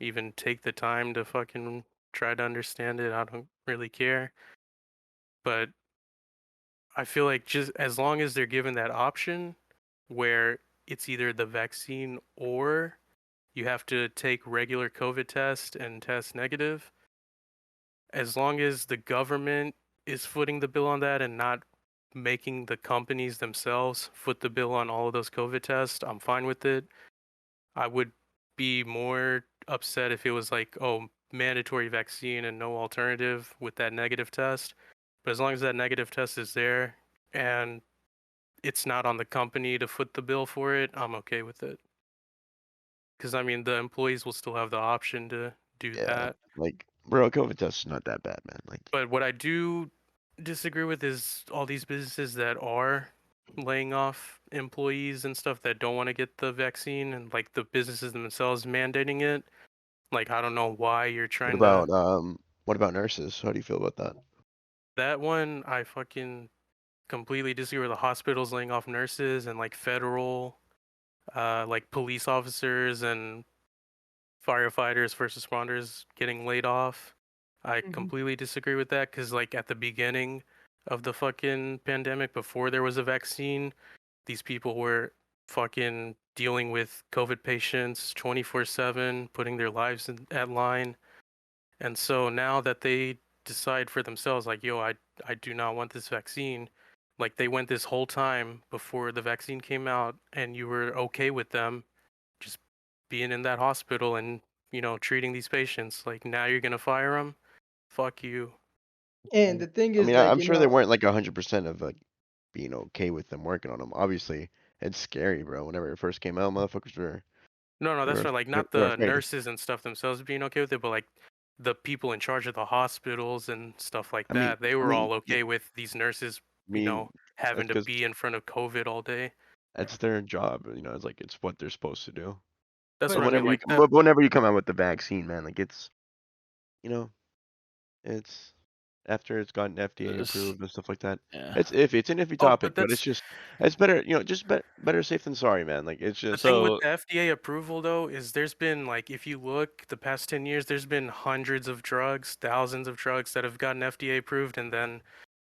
even take the time to fucking try to understand it. I don't really care. But I feel like just as long as they're given that option where it's either the vaccine or you have to take regular COVID test and test negative, as long as the government is footing the bill on that and not making the companies themselves foot the bill on all of those COVID tests, I'm fine with it. I would be more upset if it was like, oh, mandatory vaccine and no alternative with that negative test. But as long as that negative test is there and it's not on the company to foot the bill for it, I'm okay with it. Because I mean, the employees will still have the option to do Yeah, that. like bro, COVID test is not that bad, man. Like But what I do disagree with is all these businesses that are laying off employees and stuff that don't want to get the vaccine and like the businesses themselves mandating it. Like I don't know why you're trying to what about nurses? How do you feel about that? that one I fucking completely disagree with the hospitals laying off nurses and like federal like police officers and firefighters, first responders getting laid off. I completely disagree with that because, like, at the beginning of the fucking pandemic, before there was a vaccine, these people were fucking dealing with COVID patients 24/7, putting their lives at line. And so now that they decide for themselves, like, yo, I do not want this vaccine, like they went this whole time before the vaccine came out, and you were okay with them just being in that hospital and, treating these patients. Like, now you're gonna fire them? Fuck you. And the thing I is, mean, like, I'm sure they weren't like 100% of like being okay with them working on them. Obviously, it's scary, bro. Whenever it first came out, motherfuckers No, that's right. Like, not were the afraid. nurses and stuff themselves being okay with it, but like the people in charge of the hospitals and stuff like I mean, that. They were all okay with these nurses, having that's to 'cause be in front of COVID all day. that's their job. It's like it's what they're supposed to do. That's But what I mean. Like that. whenever you come out with the vaccine, man, like it's, you know, it's after it's gotten FDA approved and stuff like that. Yeah. It's iffy. It's an iffy Oh, topic, but it's better, just better safe than sorry, man. Like it's the just thing with the FDA approval, though, is there's been, like, if you look the past 10 years, there's been hundreds of drugs, thousands of drugs that have gotten FDA approved, and then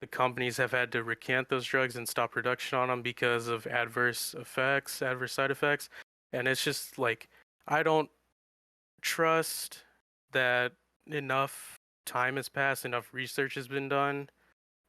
the companies have had to recant those drugs and stop production on them because of adverse side effects. And it's just like, I don't trust that enough time has passed, enough research has been done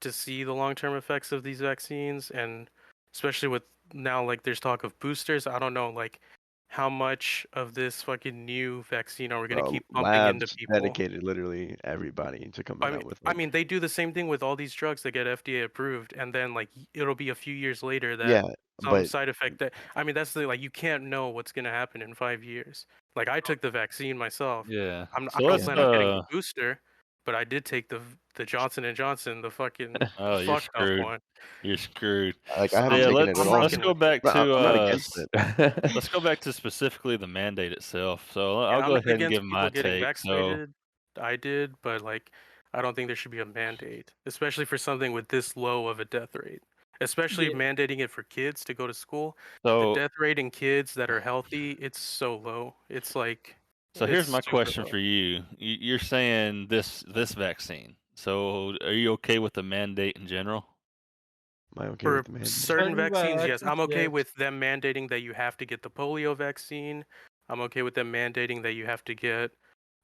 to see the long-term effects of these vaccines. And especially with now, like, there's talk of boosters. I don't know, like, how much of this fucking new vaccine are we going to keep pumping into labs people? dedicated literally everybody to coming out with I like mean, they do the same thing with all these drugs that get FDA approved, and then, like, it'll be a few years later that yeah, some but side effect that, I mean, that's the, like, you can't know what's gonna happen in 5 years. Like, I took the vaccine myself. Yeah. I So don't let's plan on getting the booster, but I did take the Johnson & Johnson, the fucking oh, you're fucked up screwed. one. You're screwed. like I So haven't Yeah, taken it at I'm all. let's rocking go with it. back But to I'm not against it. let's go back to specifically the mandate itself. So I'll Yeah, I'm go not ahead and against give people my getting take. So vaccinated. I did, but, like, I don't think there should be a mandate, especially for something with this low of a death rate. Especially Yeah. mandating it for kids to go to school. The so death rate in kids that are healthy, it's so low. It's like, so here's it's my super question low. for you. You're saying this vaccine. So are you okay with the mandate in general? Am I okay For with the mandate? certain vaccines, yes. I'm okay yes. with them mandating that you have to get the polio vaccine. I'm okay with them mandating that you have to get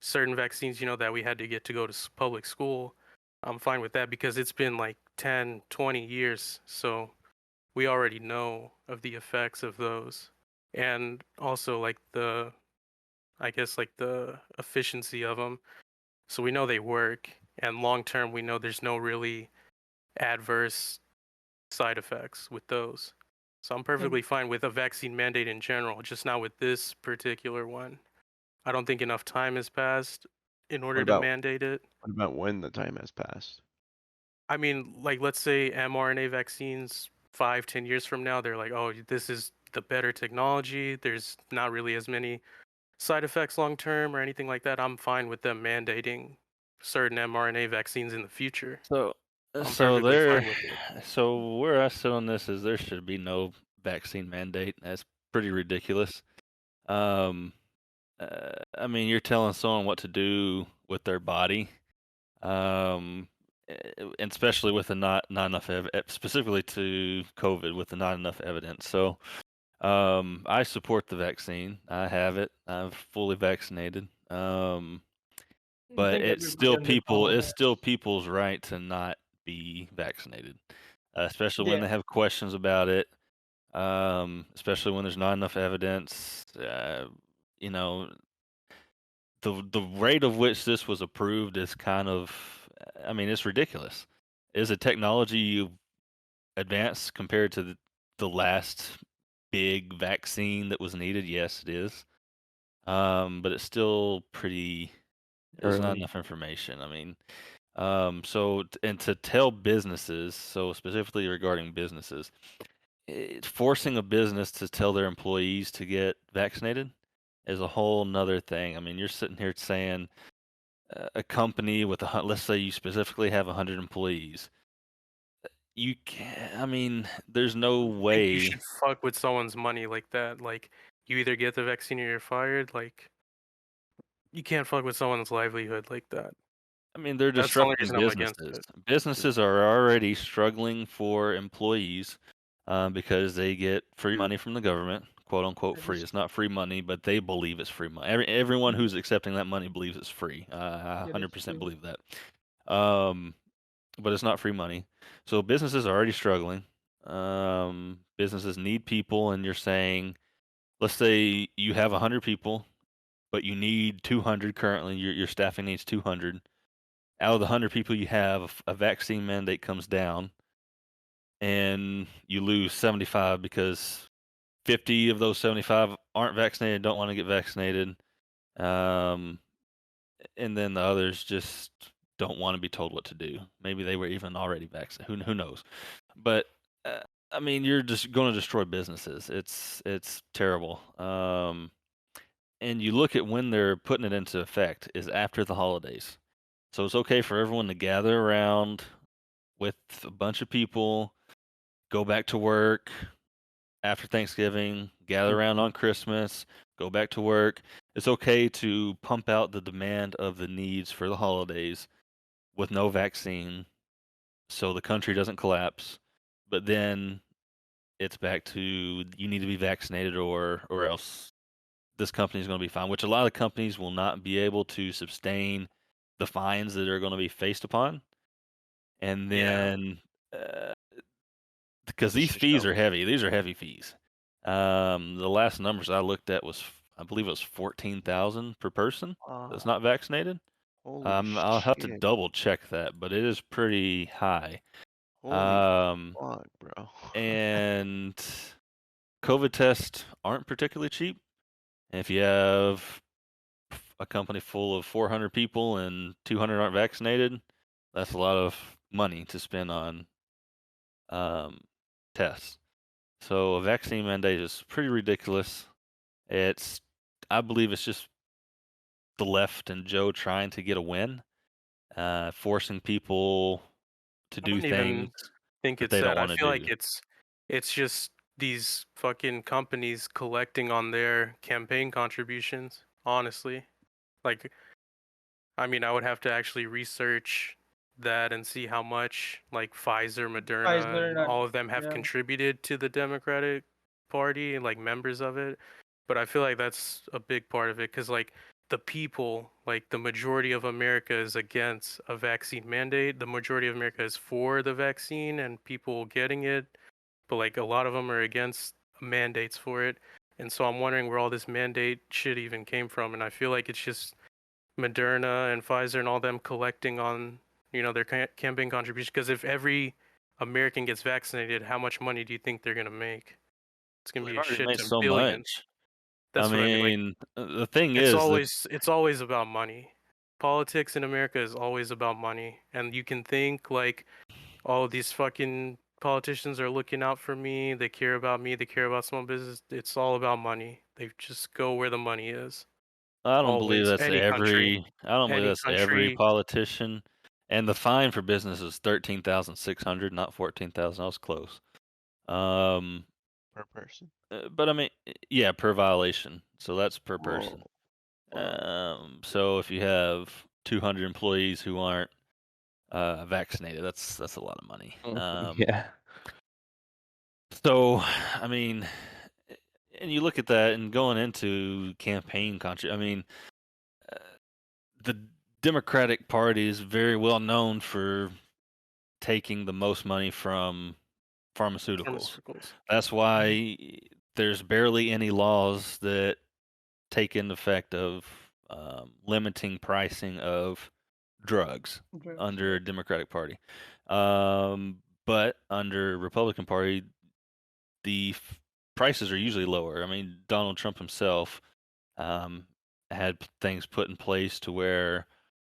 certain vaccines, that we had to get to go to public school. I'm fine with that because it's been like 10, 20 years. So we already know of the effects of those. And also, like, I guess, like, the efficiency of them. So we know they work. And long term, we know there's no really adverse side effects with those. So I'm perfectly fine with a vaccine mandate in general, just not with this particular one. I don't think enough time has passed in order to mandate it. What about when the time has passed? I mean, like, let's say mRNA vaccines 5, 10 years from now, they're like, oh, this is the better technology. There's not really as many side effects long term or anything like that. I'm fine with them mandating certain mRNA vaccines in the future. So I'm perfectly fine with it. so where I sit on this is there should be no vaccine mandate. That's pretty ridiculous. I mean, you're telling someone what to do with their body, and especially with the not enough specifically to COVID with the not enough evidence. So, I support the vaccine. I have it. I'm fully vaccinated. But think it's everybody still on the call it's has. still people's right to not be vaccinated, especially when Yeah. they have questions about it. Especially when there's not enough evidence. You know, the rate of which this was approved is kind of, I mean, it's ridiculous. Is a technology advanced compared to the last big vaccine that was needed? Yes, it is. But it's still pretty. There's not Early. enough information. I mean, and to tell businesses, so specifically regarding businesses, forcing a business to tell their employees to get vaccinated is a whole nother thing. I mean, you're sitting here saying a company with let's say you specifically have 100 employees. You can't. I mean, there's no I think you way. should fuck with someone's money like that. Like, you either get the vaccine or you're fired. Like, you can't fuck with someone's livelihood like that. I mean, they're That's the only disrupting reason I'm against businesses. it. Businesses are already struggling for employees. because they get free money from the government, quote unquote free. It's not free money, but they believe it's free money. Everyone who's accepting that money believes it's free. I Yeah, that's 100% true. believe that. But it's not free money. So businesses are already struggling. Businesses need people, and you're saying, let's say you have 100 people, but you need 200 currently. Your staffing needs 200. Out of the 100 people you have, a vaccine mandate comes down, and you lose 75 because 50 of those 75 aren't vaccinated, don't want to get vaccinated. And then the others just don't want to be told what to do. Maybe they were even already vaccinated. Who knows? But I mean, you're just going to destroy businesses. It's terrible. And you look at when they're putting it into effect is after the holidays. So it's okay for everyone to gather around with a bunch of people, go back to work after Thanksgiving, gather around on Christmas, go back to work. It's okay to pump out the demand of the needs for the holidays with no vaccine so the country doesn't collapse. But then it's back to you need to be vaccinated or else this company is going to be fine, which a lot of companies will not be able to sustain the fines that are going to be faced upon. And then because these fees are heavy, these are heavy fees. The last numbers I looked at was I believe it was 14,000 per person that's not vaccinated. Holy I'll have to shit. double check that, but it is pretty high. Holy fuck, bro. And COVID tests aren't particularly cheap. And if you have a company full of 400 people and 200 aren't vaccinated, that's a lot of money to spend on tests. So a vaccine mandate is pretty ridiculous. I believe it's just the left and Joe trying to get a win, forcing people to I do don't even things think that it's they don't that. I want to feel like do. it's just these fucking companies collecting on their campaign contributions, honestly. Like, I mean, I would have to actually research that and see how much like Pfizer, Moderna, Pfizer, and all of them have yeah. contributed to the Democratic Party, like members of it. But I feel like that's a big part of it because like the people, like the majority of America is against a vaccine mandate. The majority of America is for the vaccine and people getting it, but like a lot of them are against mandates for it. And so I'm wondering where all this mandate shit even came from. And I feel like it's just Moderna and Pfizer and all them collecting on, you know, their campaign contribution. Because if every American gets vaccinated, how much money do you think they're gonna make? It's gonna They've be a already shit made ton, so billions. much. I That's what I mean. Like mean, the thing is that it's always about money. Politics in America is always about money, and you can think like, oh, these fucking politicians are looking out for me. They care about me. They care about small business. It's all about money. They just go where the money is. I don't believe Always. that's every. I don't believe Any that's every country. politician. And the fine for business is 13,600, not 14,000. I was close. Per person? But I mean, yeah, per violation. So that's per Whoa. person. Wow. So if you have 200 employees who aren't vaccinated, that's a lot of money. Yeah. So I mean, and you look at that and going into campaign country. I mean, the Democratic Party is very well known for taking the most money from pharmaceuticals. Pharmaceuticals. That's why there's barely any laws that take into effect of limiting pricing of drugs Drugs, under yeah. a Democratic Party. But under Republican Party, the prices are usually lower. I mean, Donald Trump himself had things put in place to where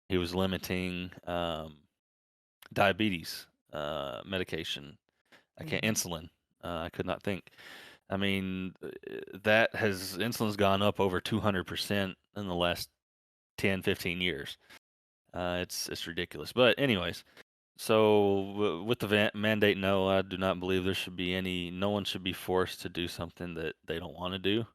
he was limiting diabetes medication. I can't insulin. I could not think. I mean, insulin's gone up over 200% in the last 10, 15 years. It's ridiculous. But anyways, so with the mandate, no, I do not believe there should be any. No one should be forced to do something that they don't want to do.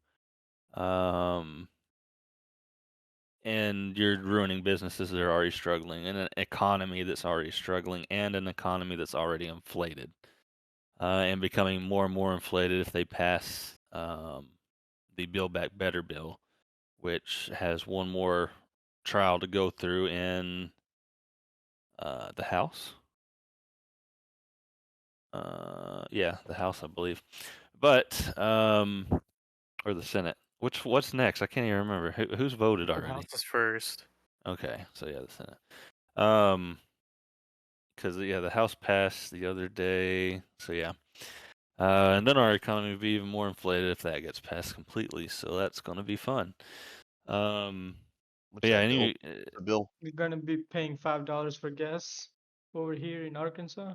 And you're ruining businesses that are already struggling, and an economy that's already struggling, and an economy that's already inflated. and becoming more and more inflated if they pass the Build Back Better bill, which has one more trial to go through in the House. Yeah, the House, I believe, but or the Senate. What's next? I can't even remember. Who's voted The already? House is first. Okay, so yeah, the Senate. Because yeah, the House passed the other day. So yeah, and then our economy will be even more inflated if that gets passed completely. So that's going to be fun. What's But yeah, that bill? any, The bill? We're gonna be paying $5 for gas over here in Arkansas.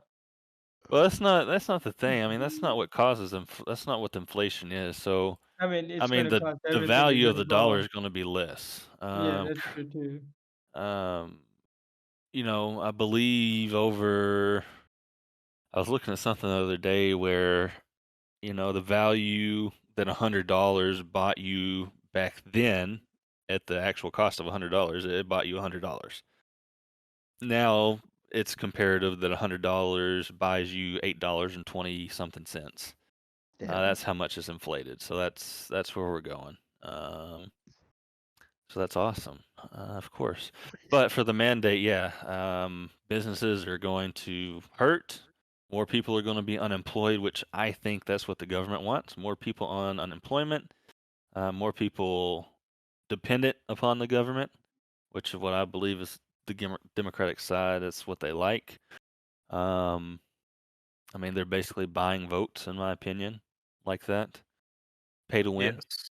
well, that's not the thing. I mean, that's not what causes that's not what the inflation is. So I mean, I it's mean, gonna cost the everything is value of gonna the go dollar up. is going to be less. Yeah, that's true too. You know, I believe over. I was looking at something the other day where, you know, the value that $100 bought you back then at the actual cost of $100, it bought you $100. Now it's comparative that $100 buys you $8.20 something cents. Damn. That's how much is inflated. So that's where we're going. So that's awesome, of course. But for the mandate, yeah, businesses are going to hurt. More people are going to be unemployed, which I think that's what the government wants. More people on unemployment, more people dependent upon the government, which is what I believe is the Democratic side. That's what they like. I mean, they're basically buying votes, in my opinion, like that. Pay to win. Yes.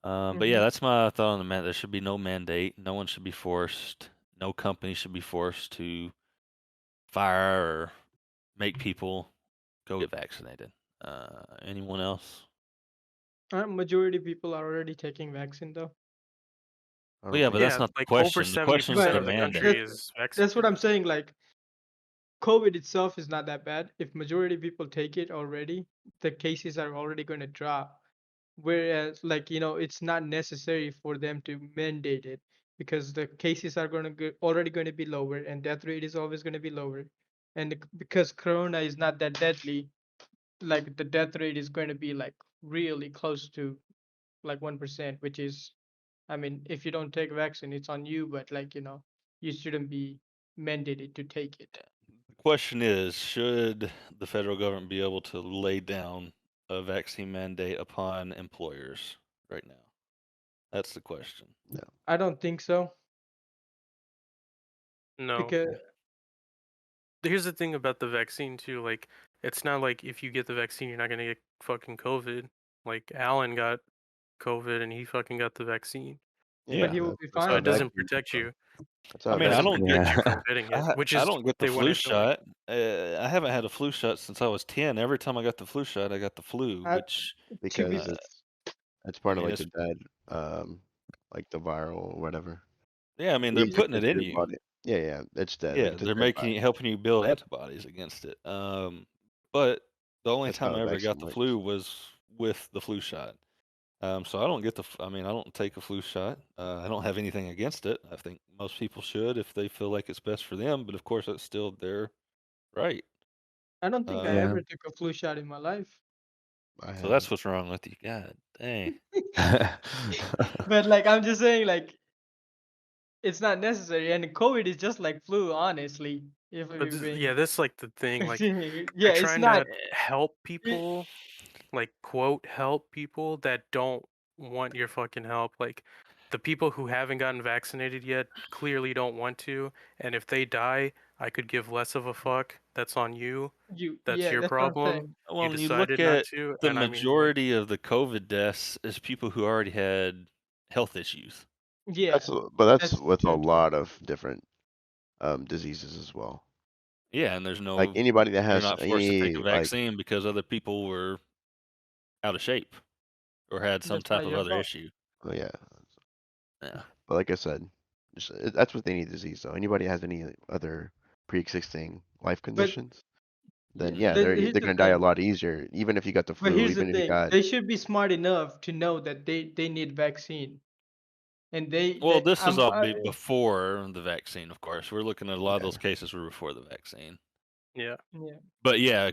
But yeah, that's my thought on the mandate. There should be no mandate. No one should be forced. No company should be forced to fire or make people go get vaccinated. Anyone else? Majority of people are already taking vaccine though. I Well, don't yeah, think but that's Yeah, not the like over question. The question is 70% the of the country mandate. is That's vaccinated. what I'm saying. Like, COVID itself is not that bad. If majority of people take it already, the cases are already going to drop. Whereas, like, it's not necessary for them to mandate it because the cases are going to already going to be lower and death rate is always going to be lower. And because corona is not that deadly, like the death rate is going to be like really close to like 1%, which is, I mean, if you don't take vaccine, it's on you, but like, you shouldn't be mandated to take it. The question is, should the federal government be able to lay down a vaccine mandate upon employers right now? That's the question. No. I don't think so No. because Here's the thing about the vaccine too. Like, it's not like if you get the vaccine, you're not gonna get fucking COVID. Like Alan got COVID and he fucking got the vaccine. Yeah, but he will be that's So how it fine though. doesn't vaccines protect are. you. That's I how mean, It I doesn't don't vaccines. protect you Yeah. from getting it, which I is don't what get the they went flu into. Like, shot. I haven't had a flu shot since I was 10. Every time I got the flu shot, I got the flu, I, which to be Because uh, it's I part of mean, like it's the dead, like the viral or whatever. yeah. I mean, they're You to, take putting it it to in your you. body. Yeah, yeah, it's dead. Yeah, It's a they're dead making virus. you, helping you build antibodies against it. But the only That's time how I a ever got vaccine the works. flu was with the flu shot. So I don't get I mean, I don't take a flu shot. I don't have anything against it. I think most people should if they feel like it's best for them. But of course, that's still their right. I don't think I Yeah. ever took a flu shot in my life. I So have. that's what's wrong with you. God dang. But like, I'm just saying, like, it's not necessary, and COVID is just like flu, honestly. If but we're being, that's like the thing. Like, yeah, they're it's trying not. to help people, like quote help people that don't want your fucking help. Like, the people who haven't gotten vaccinated yet clearly don't want to, and if they die, I could give less of a fuck. That's on you. That's Yeah, your that's what I'm problem. saying. Well, You when you look decided not at to, the and I mean, like, majority of the COVID deaths is people who already had health issues. Yeah, But that's that's with a true too. lot of different diseases as well. Yeah, and Like anybody that you're has not forced to take a any like vaccine because other people were out of shape or had some That's type not of your other fault. issue. oh yeah. Yeah. But like I said, that's with any disease though. Anybody that has any other pre-existing life But conditions, then yeah, yeah, here's they're the gonna die a thing. lot easier. Even if you got the But flu, here's the even if you thing. got They should be smart enough to know that they need vaccine, and Well, this is all I, before the vaccine, of course. We're looking at a lot of yeah. those cases were before the vaccine. Yeah. Yeah. But yeah,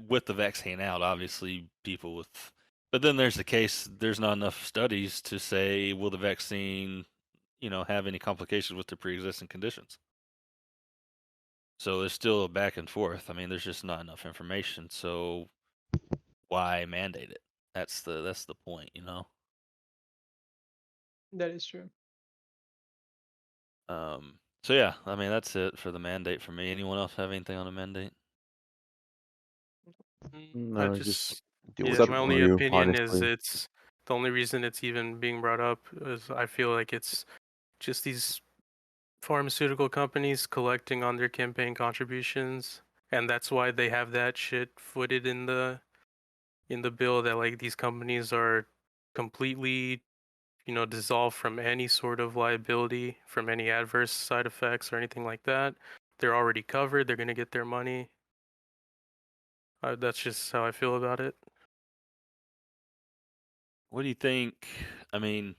with the vaccine out, obviously people with. But then there's the case. There's not enough studies to say will the vaccine, have any complications with the pre-existing conditions. So there's still a back and forth. I mean, there's just not enough information. So why mandate it? That's the point, That is true. So yeah, I mean that's it for the mandate for me. Anyone else have anything on the mandate? No, I it's just just Do it's what yeah, up you my to only want. you, opinion is honestly. it's the only reason it's even being brought up is I feel like it's just these pharmaceutical companies collecting on their campaign contributions, and that's why they have that shit footed in the bill that like these companies are completely dissolved from any sort of liability from any adverse side effects or anything like that. They're already covered. They're gonna get their money. That's just how I feel about it. What do you think? I mean,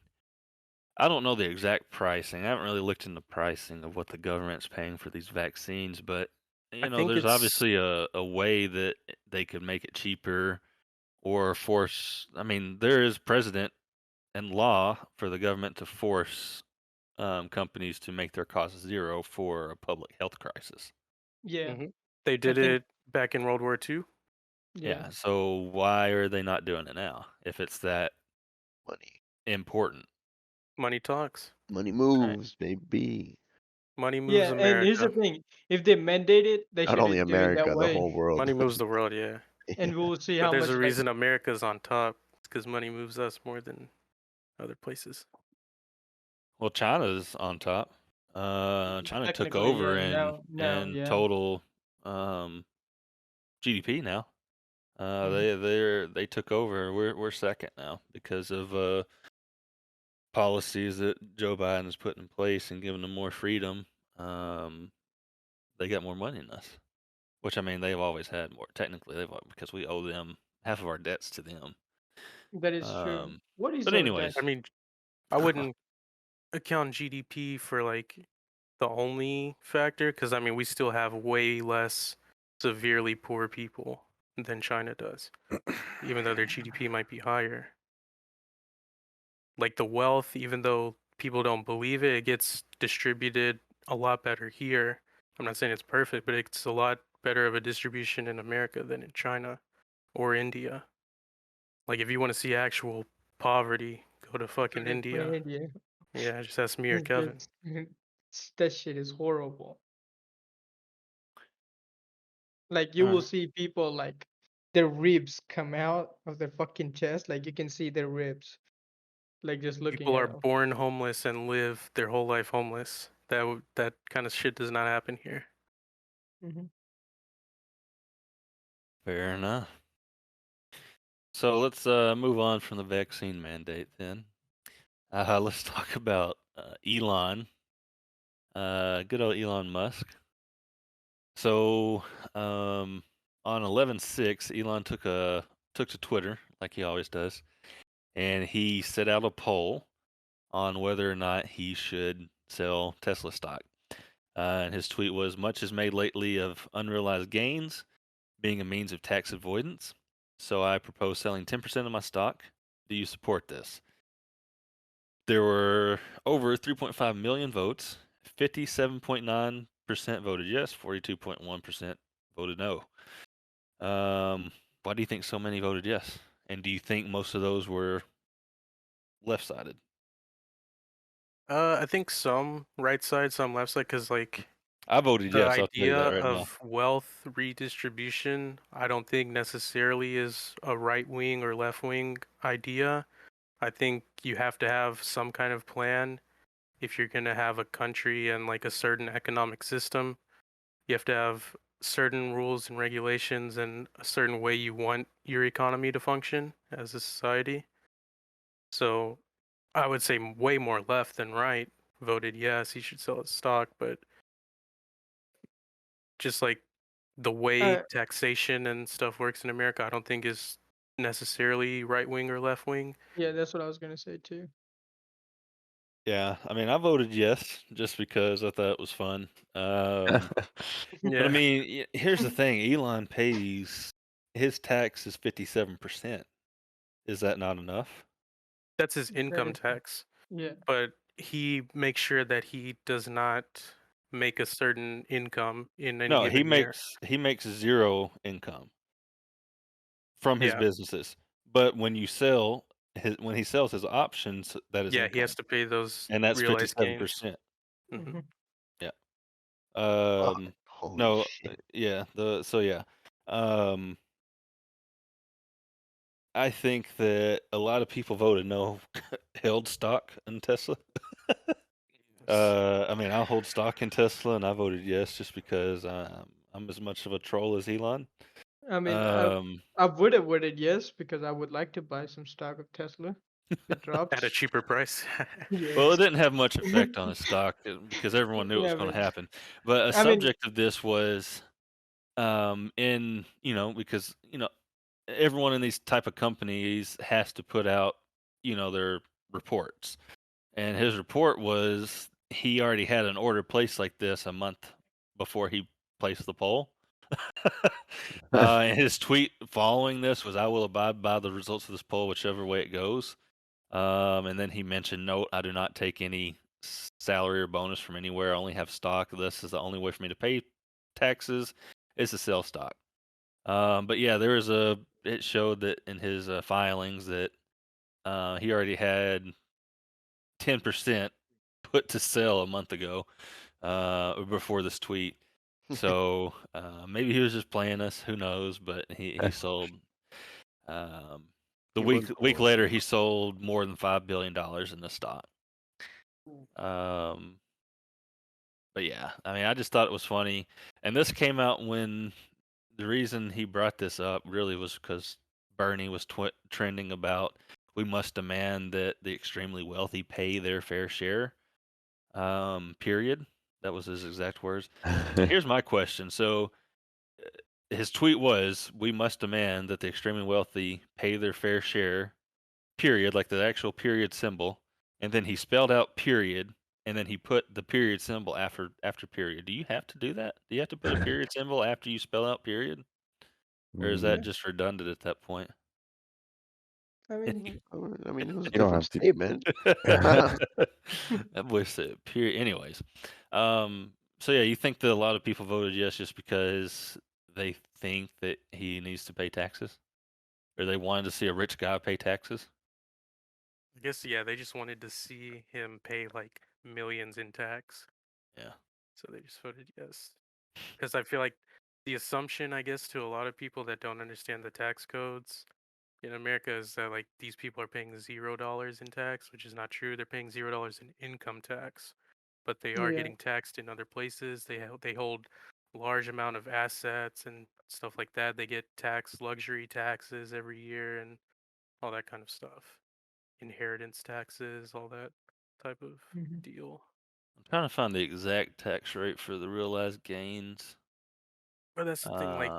I don't know the exact pricing. I haven't really looked into pricing of what the government's paying for these vaccines, but I think there's it's obviously a way that they could make it cheaper or force. I mean, there is precedent and law for the government to force companies to make their cost zero for a public health crisis. Yeah. they I did think. it back in World War II. Yeah. Yeah. So why are they not doing it now if it's that Money. important? Money talks. Money Right. moves, baby. Money moves Yeah, and here's the America. thing: if they mandate it, they Not should only do it that America, the way, whole world. Money moves the world, yeah. and we will see But how there's much a like. reason America's on top. It's because money moves us more than other places. Well, China's on top. China took Technically, over yeah. in Now, yeah. total GDP now. Mhm. They took over. We're second now because of policies that Joe Biden has put in place and giving them more freedom. They got more money than us, which I mean they've always had more. Technically, because we owe them half of our debts to them. That is true. What is But our debt? I anyways, mean, I wouldn't account GDP for like the only factor because I mean we still have way less severely poor people than China does, even though their GDP might be higher. Like the wealth, even though people don't believe it, it gets distributed a lot better here. I'm not saying it's perfect, but it's a lot better of a distribution in America than in China or India. Like if you want to see actual poverty, go to fucking India. India. Yeah, just ask me or Kevin. That shit is horrible. Like you uh, will see people like their ribs come out of their fucking chest. Like you can see their ribs. Like just looking People at are them. born homeless and live their whole life homeless. That kind of shit does not happen here. Hmm. fair enough. So let's move on from the vaccine mandate then. Let's talk about Elon. Good old Elon Musk. So on 11/6, Elon took to Twitter like he always does, and he set out a poll on whether or not he should sell Tesla stock. And his tweet was, "Much is made lately of unrealized gains being a means of tax avoidance. So I propose selling 10% of my stock. Do you support this?" There were over 3.5 million votes. 57.9% voted yes, 42.1% voted no. Why do you think so many voted yes? And do you think most of those were left-sided? I think some right side, some left side, because like I voted the yes. I'll tell you idea that right now. of wealth redistribution, I don't think necessarily is a right wing or left wing idea. I think you have to have some kind of plan if you're going to have a country and like a certain economic system. You have to have certain rules and regulations and a certain way you want your economy to function as a society. So I would say way more left than right voted yes, he should sell his stock, but just like the way Uh, taxation and stuff works in America, I don't think is necessarily right wing or left wing. yeah, that's what I was gonna say too. Yeah, I mean, I voted yes just because I thought it was fun. But I Yeah, mean, here's the thing: Elon pays his tax is 57%. Is that not enough? that's his That income is, tax, yeah. but he makes sure that he does not make a certain income in any No, given year. he makes zero income from his Yeah, businesses. But when you sell when he sells his options, that is yeah, he has income, to pay those and that's realized gains. 57%. Hmm. Mhm. Yeah. Fuck. Holy No, shit. yeah. Yeah. Um, I think that a lot of people voted no, held stock in Tesla. Yes. I mean, I hold stock in Tesla, and I voted yes just because I'm as much of a troll as Elon. I mean, Um, I would have voted yes because I would like to buy some stock of Tesla if it At a drops. cheaper price. well, it Yes. didn't have much effect on his stock because everyone knew it was Yeah, going to but happen. But a I mean, subject of this was, because everyone in these type of companies has to put out, their reports. And his report was he already had an order placed like this a month before he placed the poll. And his tweet following this was, "I will abide by the results of this poll, whichever way it goes." And then he mentioned, "Note, I do not take any salary or bonus from anywhere. I only have stock. This is the only way for me to pay taxes is to sell stock." But yeah, it showed that in his filings that he already had 10% put to sell a month ago, before this tweet. So maybe he was just playing us. Who knows? But he sold. Um, the He was week cool. later, he sold more than $5 billion in the stock. Um, but yeah, I mean, I just thought it was funny, and this came out when the reason he brought this up really was because Bernie was trending about we must demand that the extremely wealthy pay their fair share. Period. That was his exact words. So here's my question. So his tweet was, "We must demand that the extremely wealthy pay their fair share." Period, like the actual period symbol, and then he spelled out period, and then he put the period symbol after period. Do you have to do that? Do you have to put a period symbol after you spell out period, or is that yeah. Mm, just redundant at that point? I mean, I mean, it was a you don't different have to. statement. I wish that period. Anyways, so yeah, you think that a lot of people voted yes just because they think that he needs to pay taxes, or they wanted to see a rich guy pay taxes? I guess yeah, they just wanted to see him pay like millions in tax, Yeah. so they just voted yes. Because I feel like the assumption, I guess, to a lot of people that don't understand the tax codes in America is that like these people are paying $0 in tax, which is not true. They're paying $0 in income tax, but they are yeah. getting taxed in other places. They hold large amount of assets and stuff like that. They get taxed luxury taxes every year and all that kind of stuff. Inheritance taxes, all that type of Mhm. deal. I'm trying to find the exact tax rate for the realized gains. But that's the thing, like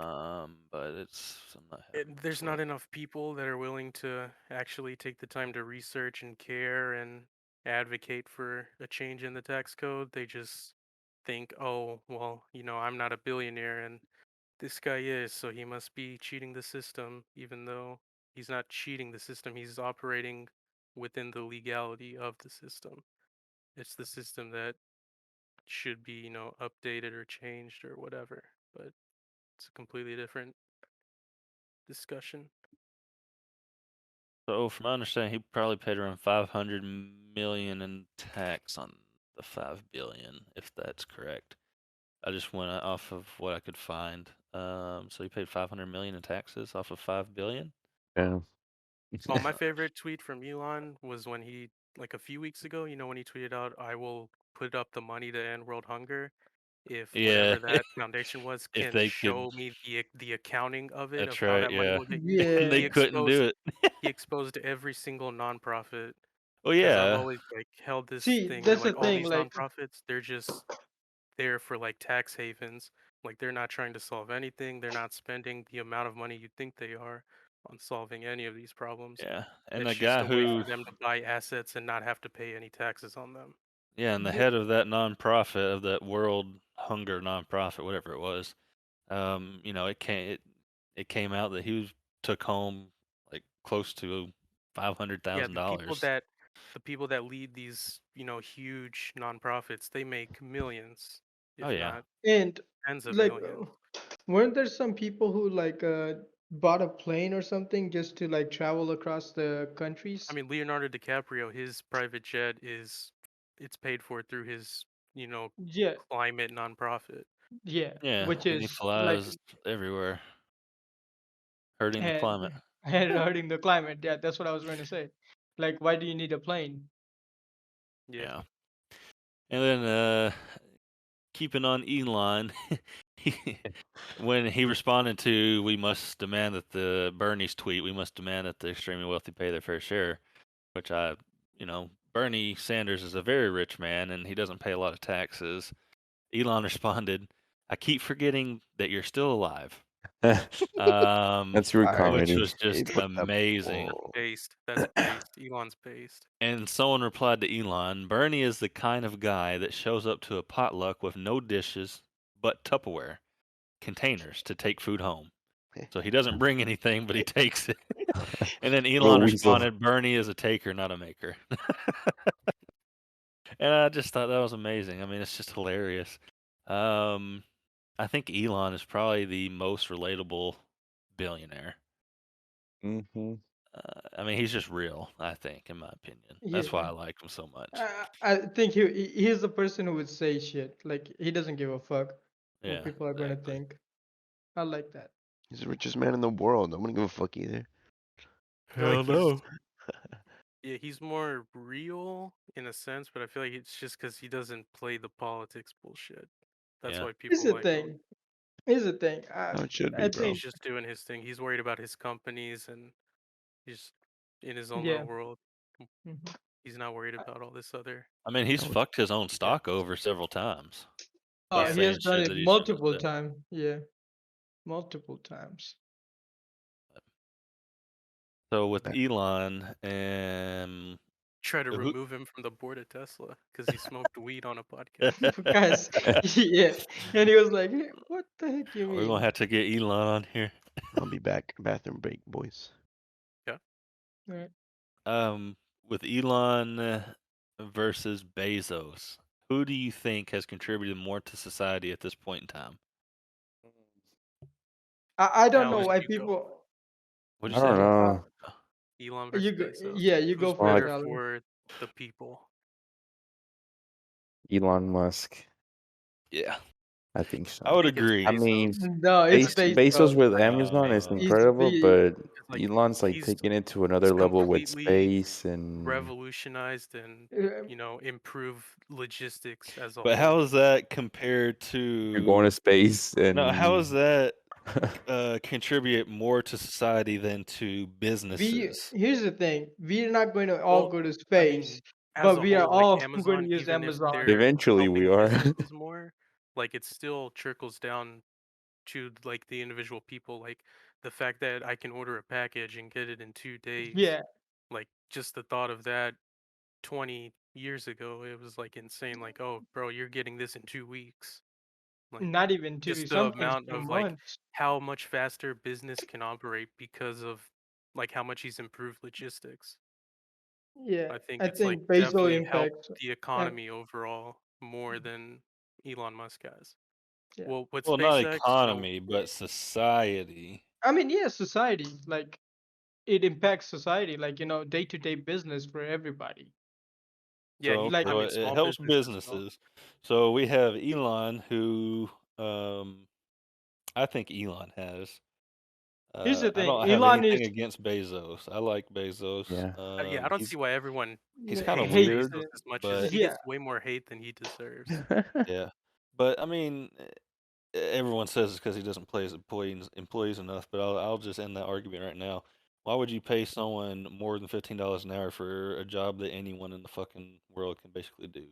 But I'm not having it there's for not it. enough people that are willing to actually take the time to research and care and advocate for a change in the tax code. They just think, oh, well, I'm not a billionaire and this guy is, so he must be cheating the system, even though he's not cheating the system. He's operating within the legality of the system. It's the system that should be, updated or changed or whatever. But it's a completely different discussion. So, from my understanding, he probably paid around 500 million in tax on the 5 billion, if that's correct. I just went off of what I could find. So he paid 500 million in taxes off of 5 billion. Yeah. Oh, my favorite tweet from Elon was when he, like a few weeks ago, when he tweeted out, "I will put up the money to end world hunger if Yeah, whatever that foundation was if can they could. show me the accounting of it of That's how right. that money Yeah, will get." and they He Yeah. couldn't do exposed it. he exposed every single nonprofit Well, because I've yeah. always like held this See, thing that that's the like all thing. these Like, nonprofits, they're just there for like tax havens. Like they're not trying to solve anything. They're not spending the amount of money you think they are. on solving any of these problems. Yeah, and It's the just guy a way who, for them to buy assets and not have to pay any taxes on them. yeah, and the Yeah. head of that nonprofit, of that World Hunger nonprofit, whatever it was, it came out that took home like close to Yeah, $500,000. the people that lead these, huge nonprofits, they make millions, Oh if yeah, not And tens of like, millions. weren't there some people who like bought a plane or something just to like travel across the countries? I mean, Leonardo DiCaprio, his private jet it's paid for through his, Yeah, climate nonprofit. yeah, yeah, which and he is like flies everywhere, hurting the and climate. and hurting the climate. Yeah, that's what I was going to say. Like, why do you need a plane? Yeah. Yeah, and then keeping on Elon, when he responded to, we must demand that Bernie's tweet, we must demand that the extremely wealthy pay their fair share, which Bernie Sanders is a very rich man and he doesn't pay a lot of taxes. Elon responded, I keep forgetting that you're still alive. That's your Fire. Which comedy. was He just put that. amazing. Whoa. That's based. Elon's based. And someone replied to Elon, Bernie is the kind of guy that shows up to a potluck with no dishes but Tupperware containers to take food home. So he doesn't bring anything, but he takes it. And then Little Elon weasel. responded, Bernie is a taker, not a maker. And I just thought that was amazing. I mean, it's just hilarious. I think Elon is probably the most relatable billionaire. Hmm. I mean, he's just real, I think, in my opinion. That's why I Yeah, like him so much. I think he's the person who would say shit. Like, he doesn't give a fuck Yeah, what people are going to exactly. think. I like that. He's the richest man in the world. I wouldn't give a fuck either. I feel like Hell he's more real in a sense, but I feel like it's just because he doesn't play the politics bullshit. That's Yeah. why Here's people the like him. thing. Here's the thing. How it should I be, bro. think, He's just doing his thing. He's worried about his companies and he's in his own yeah. little world. Mhm. He's not worried about all this other. I mean, he's How it- fucked his own stock over several times by Yeah. He has saying done shit it that he shouldn't multiple have said. times. Yeah, multiple times. So with that- Elon, Try to who? remove him from the board of Tesla because he smoked weed on a podcast. Guys, yeah. And he was like, "Hey, what the heck you We're mean?" gonna have to get Elon on here. I'll be back. Bathroom break, boys. Yeah. Right. With Elon versus Bezos, who do you think has contributed more to society at this point in time? I don't know Alex, why you go. people. What'd I you don't say? know. Elon You versus go, Bezos. yeah, you go Who's for it, better Alan. for the people? Elon Musk. Yeah, I think so. I would think it's agree. I mean, Bezos. No, it's Bezos with No, Amazon is no. He's incredible, but It's like Elon's like he's taking it to another level with completely space and revolutionized and uh, improve logistics as a But whole. how is that compared you're going to to? space No, how and is that contribute more to society than to we. businesses? Here's the thing: we're not going to all Well, go to I space, mean, as but a we are whole, like all going Amazon, to use even if Amazon. they're eventually we helping are. businesses more, like it still trickles down to like the individual people. Like the fact that I can order a package and get it in 2 days, Yeah, like just the thought of that 20 years ago, it was like insane. Like, oh, bro, you're getting this in 2 weeks. Like, not even just the sometimes amount of like 2 months. how much faster business can operate because of like how much he's improved logistics. Yeah, I think I it's like think Bezos definitely helped impacts. the Um, economy overall more than Elon Musk has. yeah, Well, with Well, not SpaceX, economy, but society. I mean, yeah, society, like it impacts society, like day-to-day business for everybody. yeah, Like, I So mean, it small helps business as well. businesses. So we have Elon, who I think Elon has. here's the I thing: don't have Elon is anything against Bezos. I like Bezos. Yeah. Yeah, I don't see why everyone He's kind of hates hates weird, Bezos it. as much as but he Yeah, gets way more hate than he deserves. yeah. But I mean, everyone says it's because he doesn't pay his employees enough. But I'll just end that argument right now. Why would you pay someone more than $15 an hour for a job that anyone in the fucking world can basically do?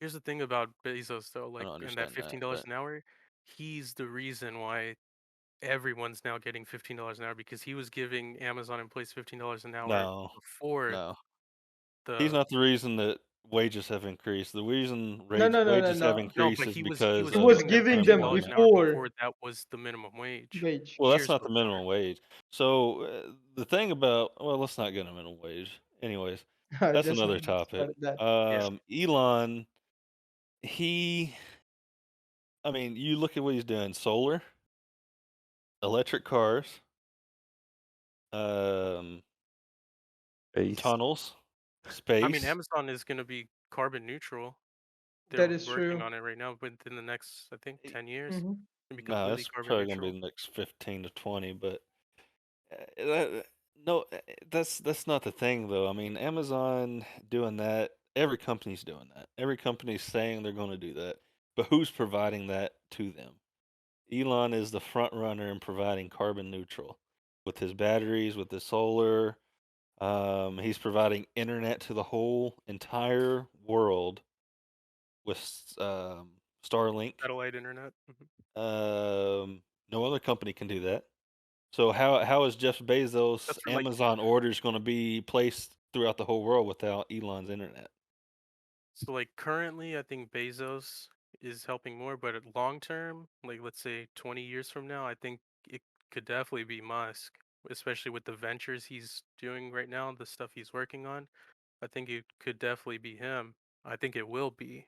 Here's the thing about Bezos though, I like don't in that understand that. $15 But an hour, he's the reason why everyone's now getting $15 an hour because he was giving Amazon employees $15 an hour No, before no. He's the not the reason that wages have increased. The reason wages have No. no, increased but is he because was He was of giving them giving them $15 an hour unemployment. before before that was the minimum wage. wage. Well, that's Years not the before. minimum wage. So the thing about let's not get into minimum wage. Anyways, I that's just another topic. started that. Elon, he, I mean, you look at what he's doing: solar, electric cars, um, Base. tunnels, I space. mean, Amazon is going to be carbon neutral. That They're is working true. on it right now, but within the next, I think, 10 years, Hmm. it'll be No, completely that's carbon probably gonna be neutral. the next 15 to 20, but no, that's not the thing though. I mean, Amazon doing that, every company's doing that. Every company's saying they're going to do that, but who's providing that to them? Elon is the front runner in providing carbon neutral with his batteries, with his solar. He's providing internet to the whole entire world with Starlink. Satellite internet. No other company can do that. So how is Jeff Bezos' That's for like, Amazon orders going to be placed throughout the whole world without Elon's internet? so like currently, I think Bezos is helping more, but at long term, like let's say 20 years from now, I think it could definitely be Musk, especially with the ventures he's doing right now, the stuff he's working on. I think it could definitely be him. I think it will be,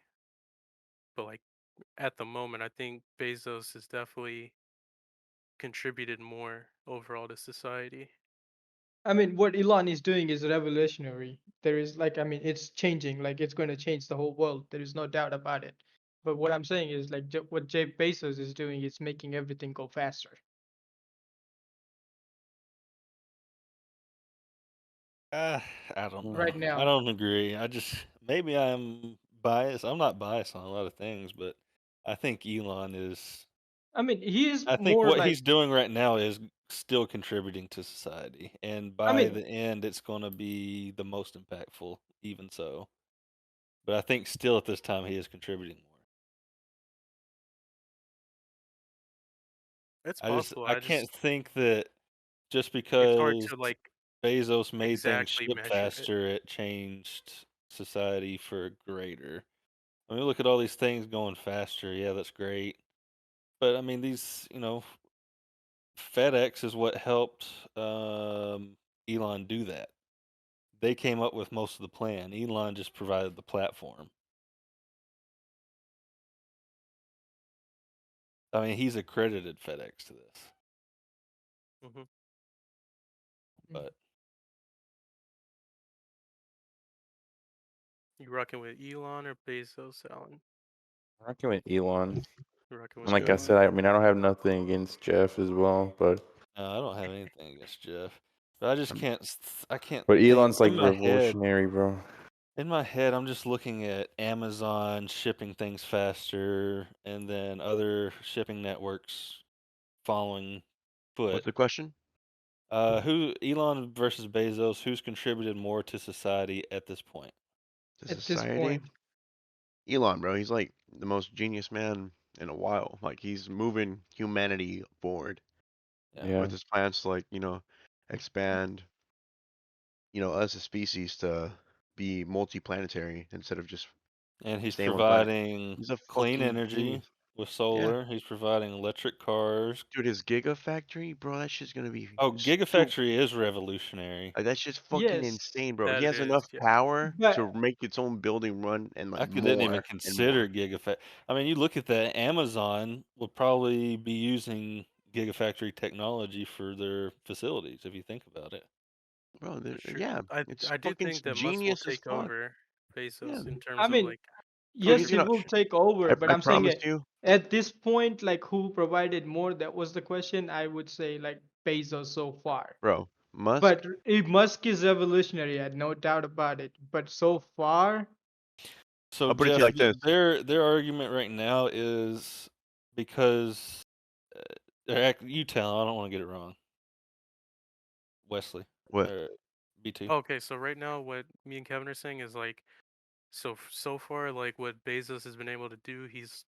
but like at the moment, I think Bezos has definitely contributed more overall to society. I mean, what Elon is doing is revolutionary. There is like, I mean, it's changing. Like, it's going to change the whole world. There is no doubt about it. But what I'm saying is like what Jeff Bezos is doing is making everything go faster. I don't know. Right I now. don't agree. Maybe I'm biased. I'm not biased on a lot of things, but I think Elon is. I mean, he is I think more what like, he's doing right now is still contributing to society, and I by mean, the end, it's going to be the most impactful. Even so, but I think still at this time he is contributing more. It's possible. I I just can't think that just it's hard because to like Bezos made things exactly ship measure it. faster, it changed society for greater. I mean, look at all these things going faster. Yeah, that's great. But I mean, FedEx is what helped Elon do that. They came up with most of the plan. Elon just provided the platform. I mean, he's accredited FedEx to this. Hmm. But You rocking with Elon or Bezos, Alan? I'm rocking with Elon. You rocking And with like I good. said, Elon? I mean, I don't have nothing against Jeff as well, but no, I don't have anything against Jeff. But I just um, can't. I can't but think Elon's like in my head. revolutionary, bro. In my head, I'm just looking at Amazon shipping things faster, and then other shipping networks following What's foot. the question? Who Elon versus Bezos? Who's contributed more to society at this point? To at this society? point. Elon, bro, he's like the most genius man in a while. Like he's moving humanity forward Yeah, Yeah. with his plans to expand, us as species to be multiplanetary instead of just and he's staying one planet. providing He's a clean fucking energy genius. with Yeah. solar. He's providing electric cars. Dude, his Gigafactory, bro, that shit's gonna be Oh, stupid. Gigafactory is revolutionary. Like that's just fucking Yes, insane, bro. He That it has is, enough yeah. power but to make its own building run and I like didn't even more and consider more. Gigafactory. I mean, you look at that. Amazon would probably be using Gigafactory technology for their facilities, if you think about it. Bro, For sure. yeah, I it's I do fucking think that Musk will genius as take fuck. over Yeah, Bezos in I terms of mean, like dude, yes, he's he gonna. will production. take over, but I I'm saying promise it you, at this point, like who provided more, that was the question. I would say like Bezos so far. bro. Musk, But Musk is revolutionary, I had no doubt about it. But so far, So I'll put it to you Jeff, like this. their argument right now is because you tell. I don't want to get it wrong. Wesley What? or B2. Okay, so right now what me and Kevin are saying is like so far like what Bezos has been able to do, he's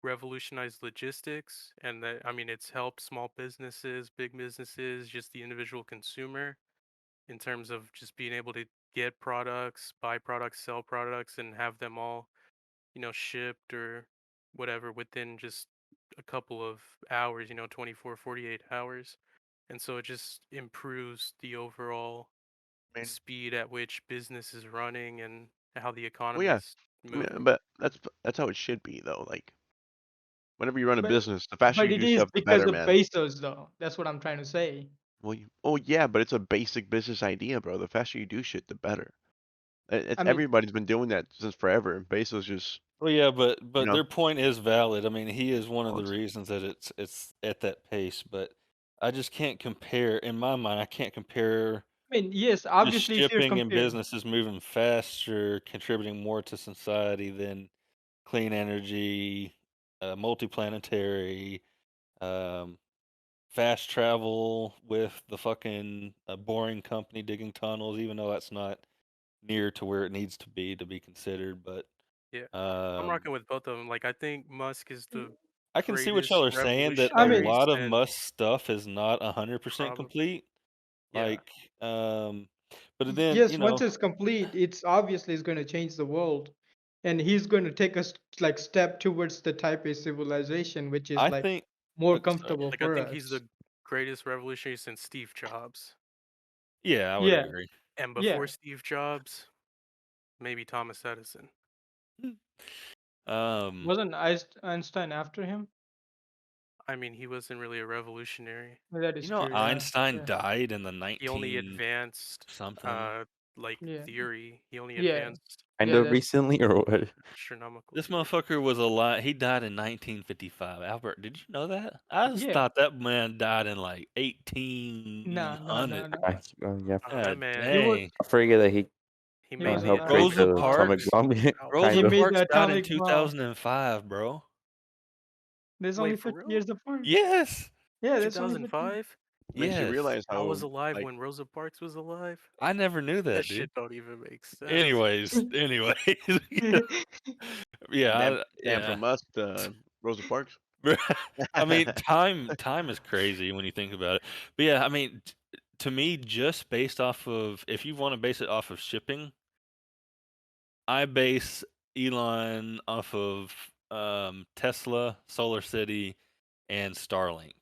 revolutionized logistics, and that I mean it's helped small businesses, big businesses, just the individual consumer in terms of just being able to get products, buy products, sell products, and have them all, shipped or whatever within just a couple of hours, 24, 48 hours. And so it just improves the overall I mean, speed at which business is running and how the well, economy yeah, is moving. but that's how it should be though. Like whenever you run a But business, the faster but you it do is stuff, the because better, of man. Bezos, though. That's what I'm trying to say. Well, oh yeah, but it's a basic business idea, bro. The faster you do shit, the better. It's I mean, everybody's been doing that since forever. Bezos just, Well, yeah, but you know, their point is valid. I mean, he is one of well, the reasons that it's at that pace. But I just can't compare. In my mind, I can't compare yes, just obviously, if you're shipping and comparing, businesses moving faster, contributing more to society than clean energy, multiplanetary, um, fast travel with the fucking boring company digging tunnels, even though that's not near to where it needs to be considered. But Yeah, I'm um, rocking with both of them. Like I think Musk is the I can see what greatest y'all are saying that I a mean, revolutionary lot of since Musk's stuff is not 100% probably. complete. Yeah, Like, but then yes, once it's complete, it's obviously is going to change the world, and he's going to take us like step towards the Type A civilization, which is I like think. more Sorry. comfortable like I for think he's us. the greatest revolutionary since Steve Jobs. Yeah, I would Yeah, agree. And yeah. before Steve Jobs, maybe Thomas Edison. Um, Wasn't Einstein after him? I mean, he wasn't really a revolutionary. That is true. Yeah, Einstein yeah, died in the He only 19 advanced something. like yeah, theory. He only yeah, advanced Kind yeah. of That's recently, or what? astronomical This theory. motherfucker was alive. He died in 1955. Albert, did you know that? I just yeah. thought that man died in like No, no, 1800. no, no. Yeah, That God man, He was dang. I forget that he he he made was the helped alive. create Rosa the atomic bomb atomic Parks. and bomb. out. Rosa Kind He of. made the Parks died in atomic bomb. 2005, bro. There's only Wait, for 50 real? years apart. Yes. Yeah, that's only 50. 2005? makes you Yes. realize I was how alive like when Rosa Parks was alive. I never knew That that, dude. shit don't even make sense. Anyways. damn Yeah, damn yeah. from Musk to Rosa Parks. I mean, time is crazy when you think about it. But yeah, I mean, to me, just based off of if you want to base it off of shipping, I base Elon off of Tesla, Solar City, and Starlink.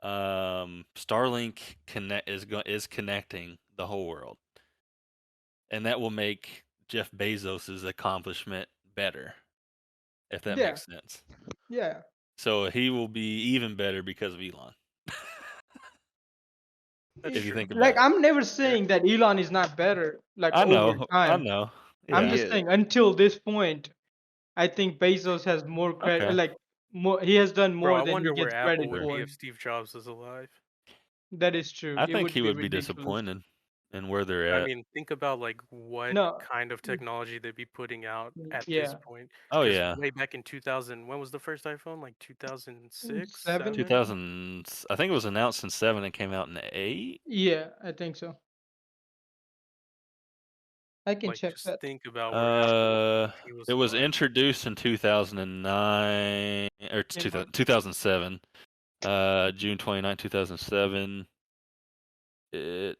Starlink is connecting the whole world, and that will make Jeff Bezos's accomplishment better, if that Yeah, makes sense. yeah. So he will be even better because of Elon. That's If you true. think about Like it. I'm never Yeah. saying that Elon is not better, like I over know, I time. know. I'm Yeah. He just is. saying until this point, I think Bezos has more credit, Okay. like more. He has done Bro, more I than he wonder where gets Apple credit would be for. if Steve Jobs was alive. That is true. I It think would he be would be ridiculous. disappointed in where they're I at. mean, think about like what No, kind of technology they'd be putting out at this yeah, point. Oh Because yeah. way back in 2000, when was the first iPhone? Like 2006, 7. 7? 2000. I think it was announced in 7 and came out in 8. Yeah, I think so. I can Like, check just that. think about where Apple would be if he It was was alive. introduced in 2009 or it's Yeah. 2007. June 29, 2007. It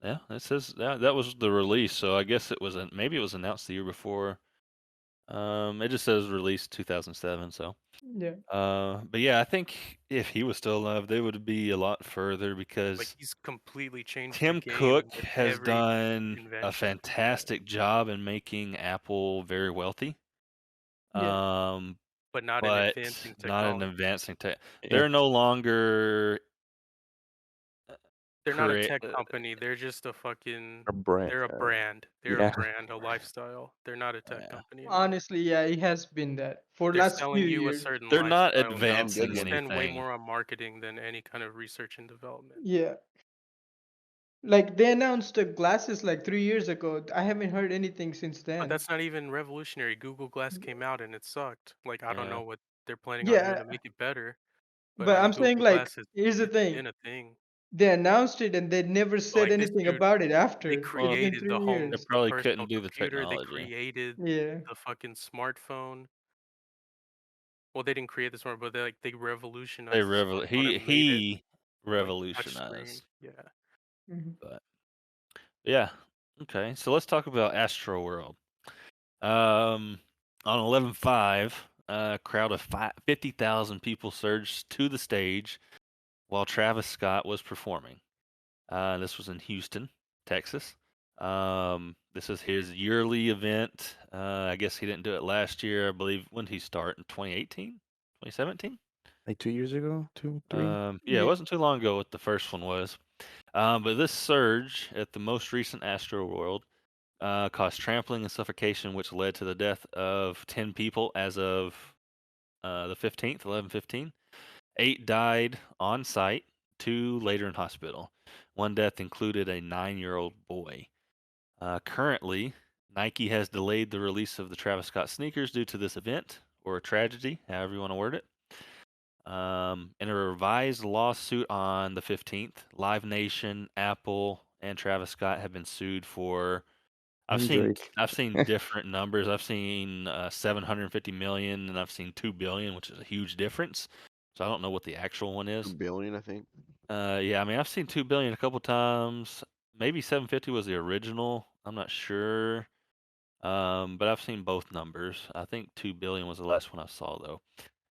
Yeah, it says that was the release, so I guess maybe it was announced the year before. It just says released 2007, so. Yeah. But yeah, I think if he was still alive, they would be a lot further Like, because he's completely changed the Tim game Cook with has every done a invention. Yeah. fantastic job in making Apple very wealthy. Yeah. But not in But advancing not in technology. advancing tech. Yeah. They're no longer They're not a create. tech company. They're just a fucking. A brand. They're a brand. They're Yeah. a brand, a lifestyle. They're not a tech Yeah. company anymore. Honestly, yeah, it has been that for They're last selling few you a years. certain They're not lifestyle. Damn good advancing They one. spend way anything. more on marketing than any kind of research and development. Yeah. Like they announced the glasses like 3 years ago. I haven't heard anything since But then. that's not even revolutionary. Google Glass came out and it sucked. Like, I don't Yeah. know what they're planning on doing Yeah, to make it better. But but I mean, I'm saying Google like Glass has here's the it's thing. been a thing. They announced it and they never said Like this anything dude, about it they after. It's been created the 3 home, They years. the probably personal couldn't do the computer. They technology. created Yeah. the fucking smartphone. Well, they didn't create this one, but they revolutionized They this one when it made it he like touchscreen. revolutionized. Yeah. Mhm. But yeah, okay. So let's talk about Astroworld. On 11/5, a crowd of 50,000 people surged to the stage while Travis Scott was performing. This was in Houston, Texas. This is his yearly event. I guess he didn't do it last year. I believe when did he start in 2018, 2017? Like 2 years ago, 3. Yeah, it Yeah. wasn't too long ago what the first one was. But this surge at the most recent Astroworld caused trampling and suffocation, which led to the death of 10 people as of the 15th, 11/15. 8 died on site, 2 later in hospital. One death included a 9-year-old boy. Currently, Nike has delayed the release of the Travis Scott sneakers due to this event or tragedy, however you want to word it. In a revised lawsuit on the 15th, Live Nation, Apple, and Travis Scott have been sued for. I've And seen Drake. I've seen different numbers. I've seen 750 million, and I've seen 2 billion, which is a huge difference. So I don't know what the actual one 2 is. billion, I think. Yeah, I mean I've seen 2 billion a couple times. Maybe 750 was the original. I'm not sure. But I've seen both numbers. I think 2 billion was the last one I saw though.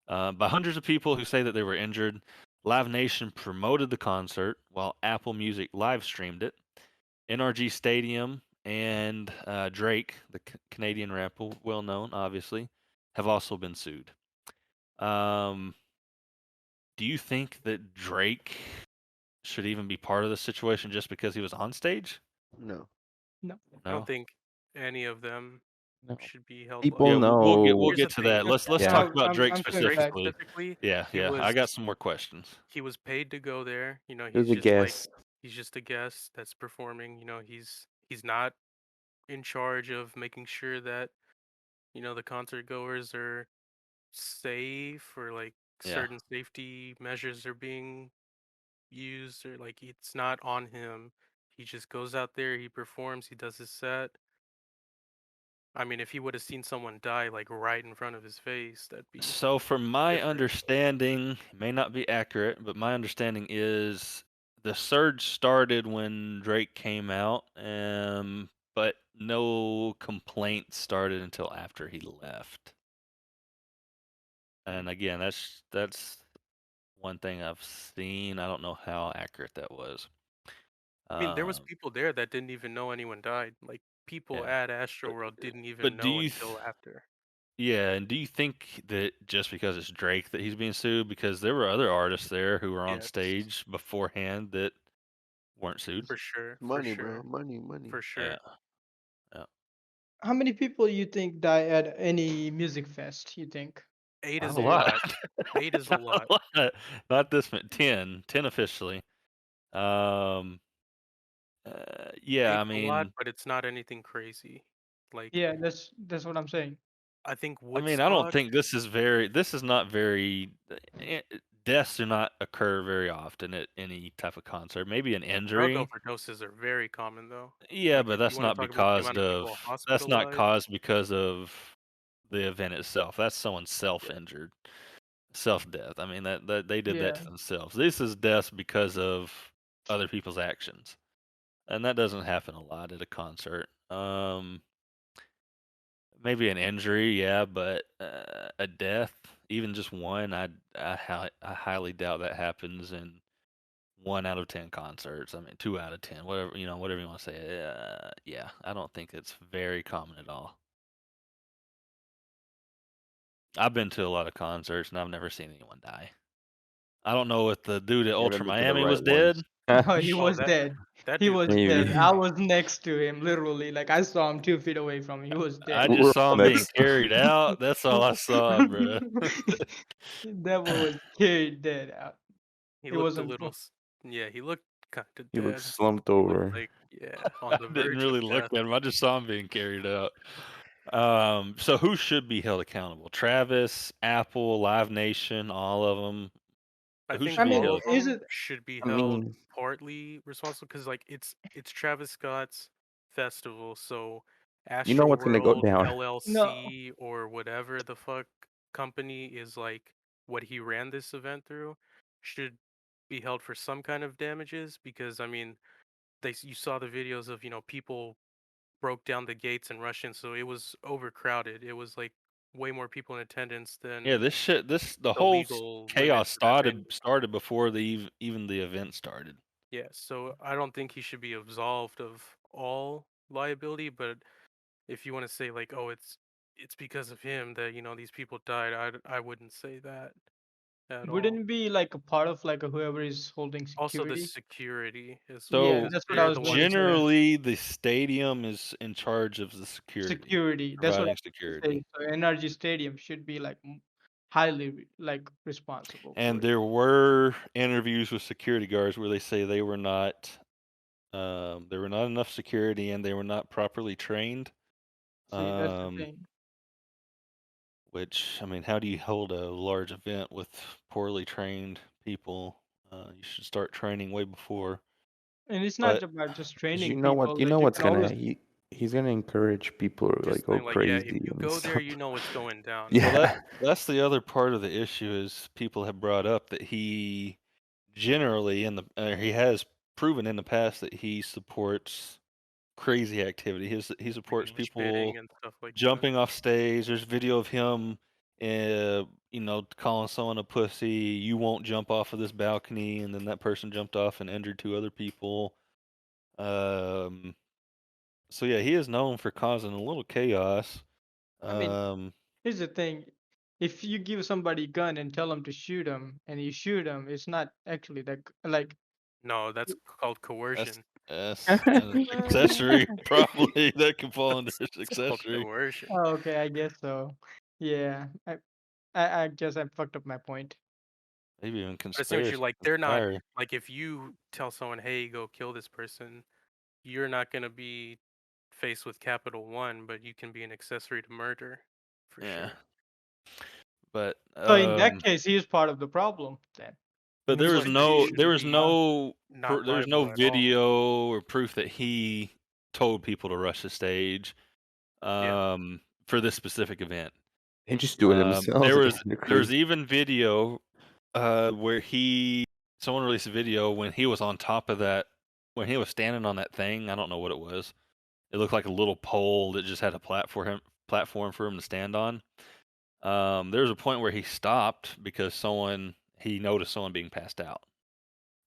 By hundreds of people who say that they were injured. Live Nation promoted the concert while Apple Music live streamed it. NRG Stadium and Drake, the Canadian rapper, well known, obviously, have also been sued. Do you think that Drake should even be part of the situation just because he was on stage? No. No. I No. don't think any of them No. should be held People Yeah, liable. know. we'll Here's get the to thing. that. Let's Yeah. talk about Drake I'm coming Drake back. specifically. specifically, Yeah, he yeah. I was got some more questions. he was paid to go there. You know, It was he's a just like guess. he's just a guest that's performing. You know, he's not in charge of making sure that the concert goers are safe or like Yeah. certain safety measures are being used or like it's not on him. He just goes out there, he performs, he does his set. I mean, if he would have seen someone die like right in front of his face, that'd be So, from my different. understanding, it may not be accurate, but my understanding is the surge started when Drake came out, but no complaints started until after he left. And again, that's one thing I've seen. I don't know how accurate that was. I mean, there was Um, people there that didn't even know anyone died. Like people yeah, at but Astroworld didn't even but do know you? until after. Yeah, and do you think that just because it's Drake that he's being sued? Because there were other artists there who were on Yes, stage beforehand that weren't sued. for sure, for Money, bro. sure, Money. for Yeah, sure. yeah. How many people you think die at any music fest? You think? 8 Not is a a lot. lot. 8 is a Not lot. a lot. Not this many. 10 officially. Um, yeah, I 8's a lot, mean, but it's not anything crazy. Like Yeah, that's what I'm saying. I think I don't Woodstock. think this is not very. Deaths do not occur very often at any type of concert. Maybe an Drug injury. overdoses are very common though. Yeah, Like but if you that's want to not talk about the amount because of of people that's not hospitalized, caused because of the event itself. That's someone yeah, self-injured, self-death. I mean that they did that Yeah. to themselves. This is deaths because of other people's actions, and that doesn't happen a lot at a concert. Maybe an injury, yeah, but a death, even just one, I highly doubt that happens in 1 out of 10 concerts. I mean, 2 out of 10, whatever whatever you want to say. Yeah, I don't think it's very common at all. I've been to a lot of concerts and I've never seen anyone die. I don't know if the dude at You haven't Ultra been to the Miami was right ones. dead. No, he Oh, was dead. that He dude was was dead. Maybe. I dead. was next to him, literally. Like I saw him 2 feet away from him. He was I dead. We're just saw all him being next. carried out. That's all I saw, bro. That boy was carried dead out. He It looked a wasn't. little, yeah, he looked kind of He looks dead. slumped He looked over. like, yeah, on the Didn't verge of really look death. at him. I just saw him being carried out. So who should be held accountable? Travis, Apple, Live Nation, all of them. I Who think should I be mean, all held? of is them it? should be I held mean, partly responsible because like it's Travis Scott's festival, so you know what's gonna go Astroworld down. No. LLC or whatever the fuck company is like what he ran this event through should be held for some kind of damages, because I mean you saw the videos of people broke down the gates and rushed in, so it was overcrowded. It was like way more people in attendance Yeah, than the the whole legal limit chaos for that venue. started before even the event started. Yeah, so I don't think he should be absolved of all liability, but if you want to say like, oh, it's because of him that these people died, I wouldn't say that at Wouldn't all. it be like a part of like whoever is holding Also, the security? security as well, Yeah, So because that's what I they're was the going to ones say. that. generally, the stadium is in charge of the security, Security. That's what I providing was going to security. say. So NRG Stadium should be like highly like responsible for And it. there were interviews with security guards where they say there were not enough security and they were not properly trained. See, that's the Um, thing. which, I mean, how do you hold a large event with poorly trained people? You should start training way before. And it's not But about just 'Cause training you know what? people. You Like know you what's can always he's gonna encourage people to Here's like the go thing, like, yeah, if crazy you and go there, stuff. you know what's going down. well, Yeah. that's the other part of the issue is people have brought up that he generally he has proven in the past that he supports crazy activity. He Like supports mosh pitting people and stuff like that. jumping off stage. There's video of him, calling someone a pussy. You won't jump off of this balcony, and then that person jumped off and injured two other people. Um, so yeah, he is known for causing a little chaos. I mean, Um, here's the thing. If you give somebody a gun and tell them to shoot them and you shoot them, it's not actually that like No, that's called that's coercion. that's an accessory, probably that can fall under his It's called accessory. coercion. Oh, okay, I guess so. Yeah. I guess I fucked up my point. Maybe even But essentially, conspiracy. like, they're not Conspire. like, if you tell someone, "Hey, go kill this person," you're not gonna be faced with capital 1, but you can be an accessory to murder, for Yeah, sure. but So in that case, he is part of the problem then. But Most So then he there shouldn't was be not there was no liable at all. video or proof that he told people to rush the stage Yeah. for this specific event. They just do it themselves. There Again. was They're there was crazy. even video where someone released a video when he was on top of that, when he was standing on that thing. I don't know what it was. It looked like a little pole that just had a platform for him to stand on. There was a point where he stopped because he noticed someone being passed out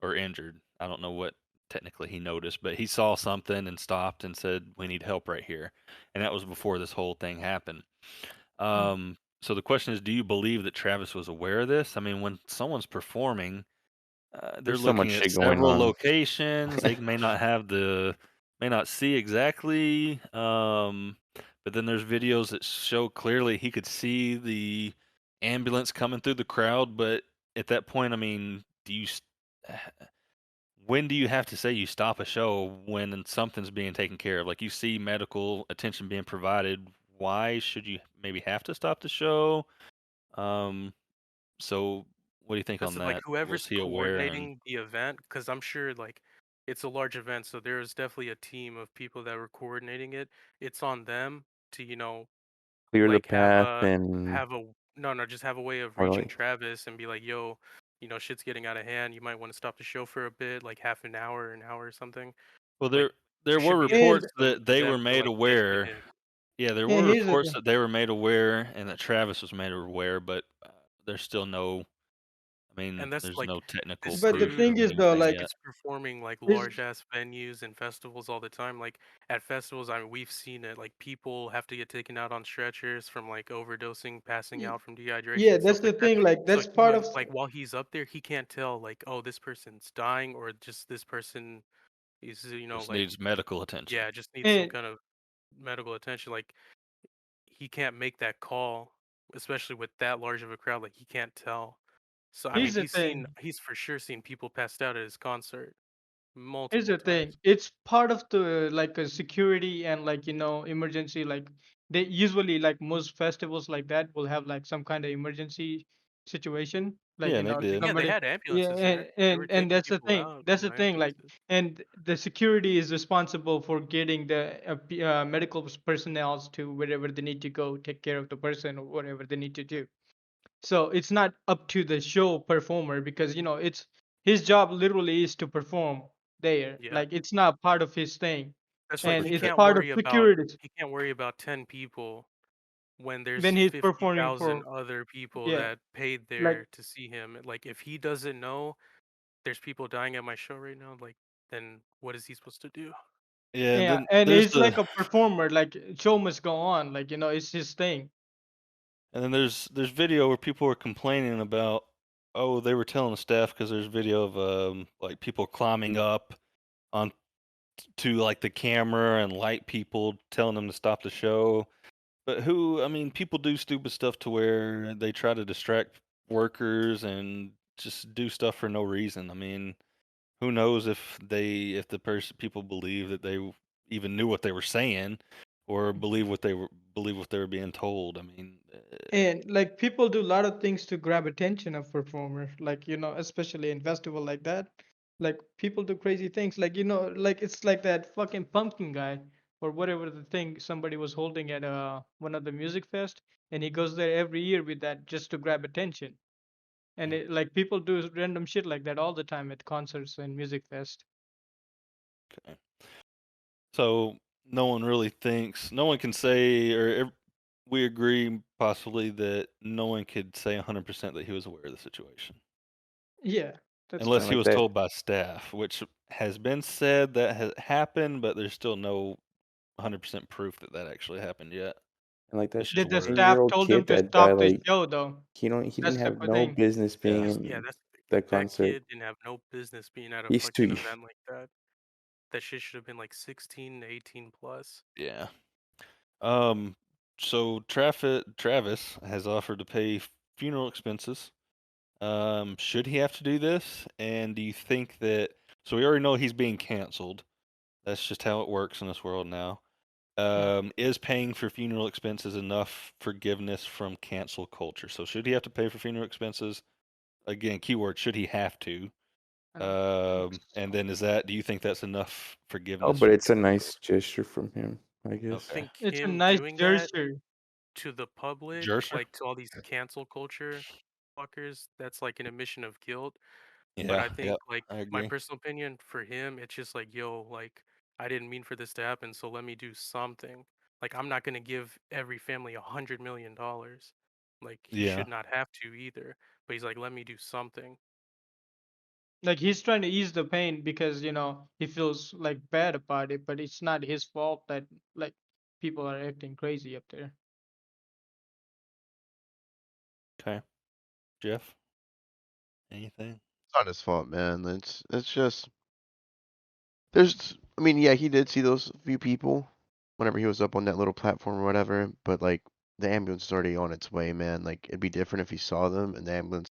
or injured. I don't know what technically he noticed, but he saw something and stopped and said, "We need help right here." And that was before this whole thing happened. So the question is, do you believe that Travis was aware of this? I mean, when someone's performing, they're There's so much looking at shit going several on. locations. They may not see exactly. But then there's videos that show clearly he could see the ambulance coming through the crowd. But at that point, I mean, when do you have to say you stop a show when something's being taken care of? Like you see medical attention being provided. Why should you maybe have to stop the show? Um, so what do you think That's on like that? Was whoever's he aware? And coordinating the event, because I'm sure like it's a large event, so there's definitely a team of people that were coordinating it. It's on them to, Clear the like path and just have a way of or reaching like Travis and be like, yo, shit's getting out of hand. You might want to stop the show for a bit, like half an hour or something. well, Like there there were should be a And reports system that for they were them to made like get aware. in. Yeah, there and were here's the reports thing. that they were made aware and that Travis was made aware, but there's still no. I mean, And that's there's like no technical this But the proof dude thing of is though, anything like yet. is performing like here's large ass venues and festivals all the time. Like at festivals, I mean, we've seen it. Like people have to get taken out on stretchers from like overdosing, passing y- out from dehydration yeah, and stuff that's the like that. thing. Like So that's part he of like while he's up there, he can't tell like, oh, this person's dying or just this person is Just like, needs medical attention. yeah, just needs some and kind of medical attention. Like he can't make that call, especially with that large of a crowd. Like he can't tell. So I mean, here's the thing. he's for sure seen people passed out at his concert Here's multiple the thing. times. It's part of the like a security and like emergency. Like they usually like most festivals like that will have like some kind of emergency situation. Like Yeah, and they did. Yeah, they somebody. had Yeah, ambulances and there. They were and taking that's the people thing. out That's from the the thing. Like ambulances. and the security is responsible for getting the medical personnel to wherever they need to go, take care of the person or whatever they need to do. So it's not up to the show performer because it's his job literally is to perform there. Yeah. Like it's not part of his thing, That's and like he it's can't part of worry about security he can't worry about 10 people when there's when he's performing 50,000 for other people yeah, that paid like there to see him. Like if he doesn't know there's people dying at my show right now, like then what is he supposed to do? Yeah, and yeah, then and there's he's like the a performer. Like show must go on. Like it's his thing. and then there's video where people are complaining about, oh, they were telling the staff because there's video of like people climbing up on to like the camera and light people telling them to stop the show. But I mean, people do stupid stuff to where they try to distract workers and just do stuff for no reason. I mean, who knows if the people believe that they even knew what they were saying or believe what they were being told. I mean, And like people do a lot of things to grab attention of performers, like especially in festival like that. Like people do crazy things, like like it's like that fucking pumpkin guy or whatever the thing somebody was holding at one of the music fest, and he goes there every year with that just to grab attention. And like people do random shit like that all the time at concerts and music fest. okay. So no one really thinks, no one can say, we agree possibly that no one could say 100% that he was aware of the situation. Yeah, that's Unless And he like was that, told by staff, which has been said that has happened, but there's still no 100% proof that that actually happened yet. and like that It's just did the word. staff 16-year-old told him kid to that died, stop the like show though. he didn't That's the have no thing. business being Yeah. in That's that that concert. kid didn't have no business being at a He's too fucking young. event like that. That shit should have been like 16 to 18 plus. Yeah. So Travis has offered to pay funeral expenses. Should he have to do this? And do you think that? So we already know he's being canceled. That's just how it works in this world now. Is paying for funeral expenses enough forgiveness from cancel culture? So should he have to pay for funeral expenses? Again, keyword, should he have to? I don't think And so. then do you think that's enough Oh, forgiveness but from it's a cancel nice culture? gesture from him, I I guess. Okay. think It's a him nice doing that gesture. to the public, Jersey? like to all these cancel culture fuckers, that's like an admission of guilt. But Yeah, I think, yep, like, I my agree. personal opinion for him, it's just like, yo, like, I didn't mean for this to happen, so let me do something. Like, I'm not gonna give every family $100 million. Like, he Yeah, should not have to either. But he's like, let me do something. Like he's trying to ease the pain because he feels like bad about it, but it's not his fault that like people are acting crazy up there. okay. Jeff, anything? It's not his fault, man. It's just there's. I mean, yeah, he did see those few people whenever he was up on that little platform or whatever. But like, the ambulance is already on its way, man. Like, it'd be different if he saw them and the ambulance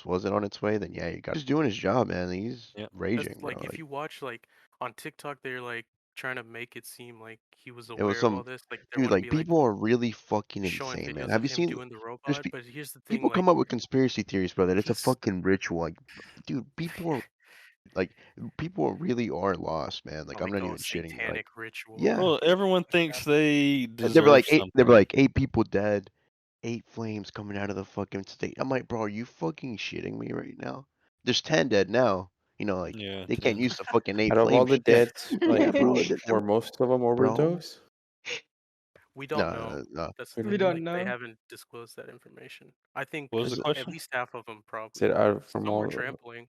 wasn't on its way, then yeah, you got. He's doing his job, man. He's Yep. That's raging, bro. like, if Like, you watch, like, on TikTok, they're like trying to make it seem like he was it was aware of all some this. Like, there dude. wouldn't Like, be like people are really fucking showing insane, man. videos Have of you him seen? doing the There's robot. But here's the thing, people like, come up with conspiracy theories, bro. That it's a he's fucking ritual. Like, dude, like people really are lost, man. Like, I'm like not a even shitting you. Like, satanic ritual yeah, or Well, something everyone like that. thinks they they were deserve like eight. They were something. like 8 people dead, 8 flames coming out of the fucking state. I'm like, bro, are you fucking shitting me right now? There's 10 dead now. Like Yeah, they can't 10. use the fucking eight Out of all flames the shit. deaths, like Yeah, bro. were most of them Bro, overdose? We don't know. no, no. That's the We We don't thing. know. don't Like, they know. haven't disclosed that information. I think What was the Cause at question? least half of them Said probably. out from Some were all the trampling.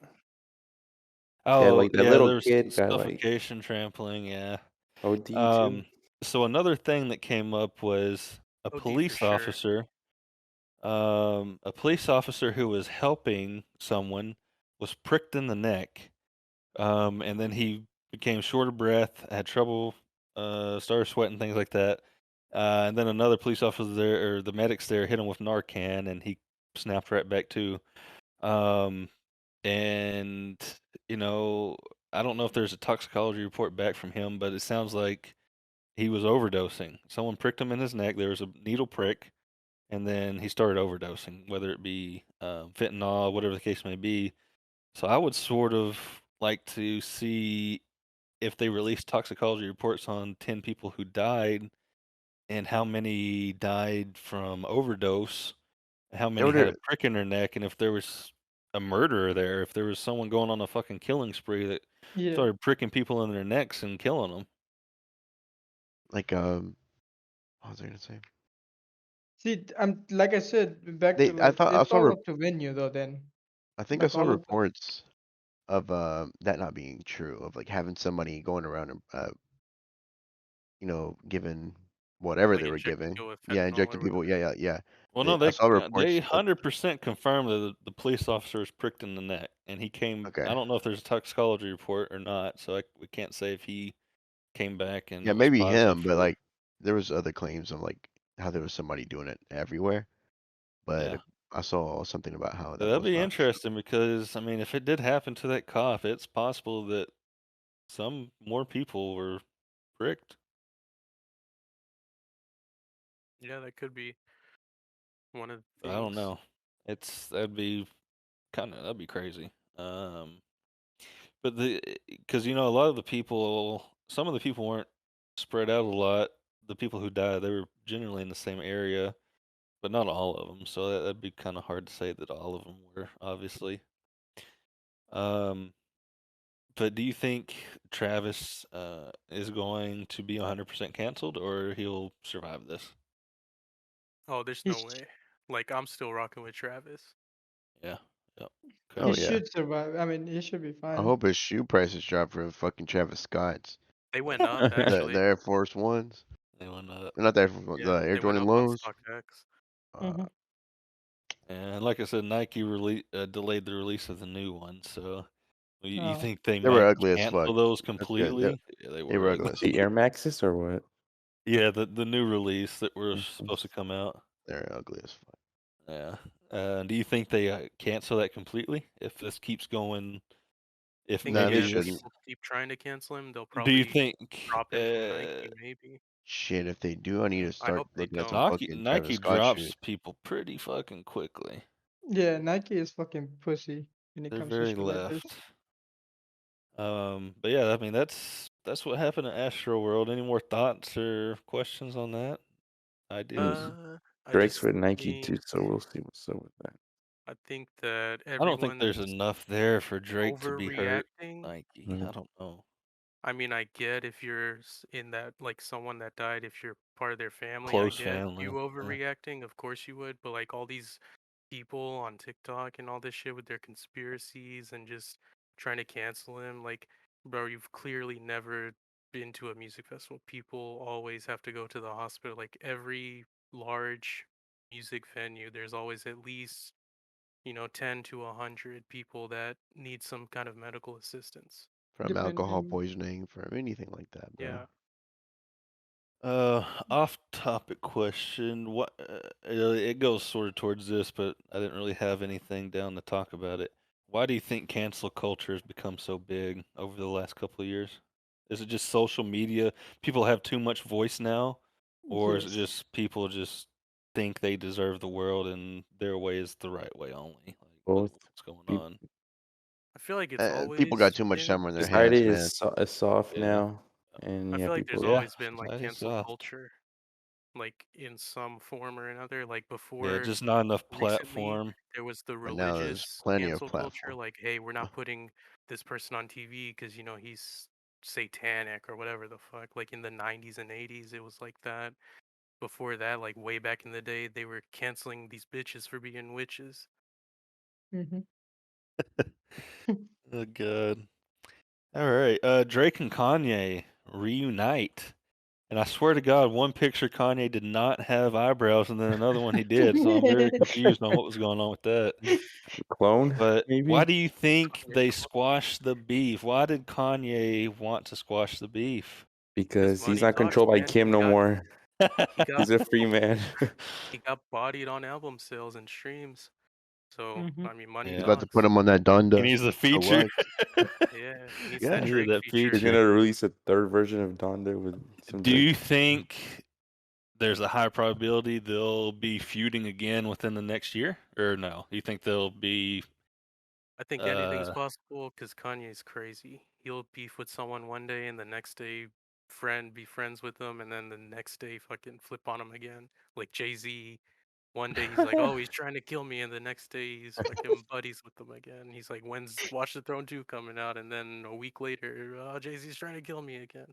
yeah, Oh, like that yeah, little there's kid got like suffocation, trampling, yeah. OD too. So another thing that came up was OD for sure. a police officer who was helping someone was pricked in the neck. And then he became short of breath, had trouble, started sweating, things like that. And then another police officer there, or the medics there, hit him with Narcan, and he snapped right back too. And I don't know if there's a toxicology report back from him, but it sounds like he was overdosing. Someone pricked him in his neck. There was a needle prick, and then he started overdosing, whether it be fentanyl, whatever the case may be. So I would sort of like to see if they release toxicology reports on 10 people who died and how many died from overdose, how many had a prick in their neck, and if there was a murderer there, if there was someone going on a fucking killing spree that Yeah. started pricking people in their necks and killing them. Like what was I gonna say? See, I'm like I said, back to I like thought I it's saw all up to venue though. Then I think I like saw all of the reports of that not being true, of like having somebody going around and given whatever Like they were injecting giving. people with Yeah, fentanyl injecting or people. whatever. Yeah. Well, no, I saw they reports of 100% confirmed that the police officer was pricked in the neck, and he came. I okay. don't know if there's a toxicology report or not, so we can't say if he came back and Yeah, it was maybe positive him, but for. like there was other claims of like how there was somebody doing it everywhere. But Yeah. I saw something about how that That'd was be not true. interesting because I mean, if it did happen to that cop, it's possible that some more people were pricked. Yeah, that could be one of the I don't things. know. That'd be crazy. But because a lot of the people, some of the people weren't spread out a lot. The people who died, they were generally in the same area, but not all of them. So that'd be kind of hard to say that all of them were, obviously. But do you think Travis is going to be 100% canceled, or he'll survive this? Oh, there's he no sh- way. Like I'm still rocking with Travis. Yeah. Yep. he Oh Okay. yeah. should survive. I mean, he should be I fine. hope his shoe prices drop for fucking Travis Scott's. They went up The actually. the Air Force Ones. They went up. Not the Air Force Ones, the Yeah, Air they went Jordan up on lows. StockX. hmm And like I said, Nike delayed the release of the new one. So you Oh. think they They were might ugly as cancel fuck. those That's good. They, completely? Yeah, they they were were ugly ugly. as The fuck. Air Maxes or what? Yeah, the new release that were Mhm. supposed to come out. They're ugly as fuck. Yeah. Do you think they cancel that completely if this keeps going? If I think No, they maybe if shouldn't. this, people keep trying to cancel him, they'll do you probably think drop him from Nike, maybe. Shit, if they do, I need to I start hope they looking at some don't. fucking Travis Nike Scott shoes. drops people pretty fucking quickly? Yeah, Nike is fucking pussy when it They're comes to very shit like this. left. But yeah, I mean that's what happened at Astroworld. Any more thoughts or questions on that? Ideas? I Drake's just with Nike too, think so we'll see what's up with that. I think that I don't think there's everyone's enough there for Drake to be hurt. overreacting. Nike. Mhm. I don't know. I mean, I get if you're in that, like someone that died, if you're part of their family, I Close get you family. Yeah. overreacting. Of course you would, but like all these people on TikTok and all this shit with their conspiracies and just trying to cancel him, like, bro, you've clearly never been to a music festival. People always have to go to the hospital. Like every large music venue, there's always at least 10 to 100 people that need some kind of medical assistance. From alcohol Depending. poisoning, from anything like that, bro. Yeah. Off-topic question. What it goes sort of towards this, but I didn't really have anything down to talk about it. Why do you think cancel culture has become so big over the last couple of years? Is it just social media? People have too much voice now, or is it Yes. just people just think they deserve the world and their way is the right way only? Like, Both. what's going Peop- on? I feel like it's People got always too much been time on their hands, Society man. is soft Yeah. now, and I yeah, feel like there's people. Yeah, always been like society's cancel soft. culture, like in some form or another. Like Yeah, before just not enough recently, platform. there was the But now there's religious plenty of cancel culture. platform. Like, hey, we're not putting this person on TV because he's satanic or whatever the fuck. Like in the 90s and 80s, it was like that. Before that, like way back in the day, they were canceling these bitches for being witches. hmm Oh god. All right. Drake and Kanye reunite. And I swear to God, one picture Kanye did not have eyebrows, and then another one he did. So I'm very confused on what was going on with that. Clone, But why maybe? do you think Kanye they clone. squashed the beef? Why did Kanye want to squash the beef? Because he's money not talks, controlled by man. Kim He no got more. He got He's a free man. he got bodied on album sales and streams. So Mhm. I mean, money He's Yeah. about to put talks. him on that He Donda. needs a So feature. what? Yeah, he needs Yeah. that He needs Drake that feature. He's feature. gonna release a third version of Donda with some Do Drake. you think there's a high probability they'll be feuding again within the next year, or no? You think they'll be? I think anything's possible because Kanye's crazy. He'll beef with someone one day and the next day be friends with them, and then the next day fucking flip on him again. Like Jay-Z. One day he's like, oh, he's trying to kill me, and the next day he's fucking buddies with them again. He's like, when's Watch the Throne 2 coming out? And then a week later, oh, Jay-Z's trying to kill me again.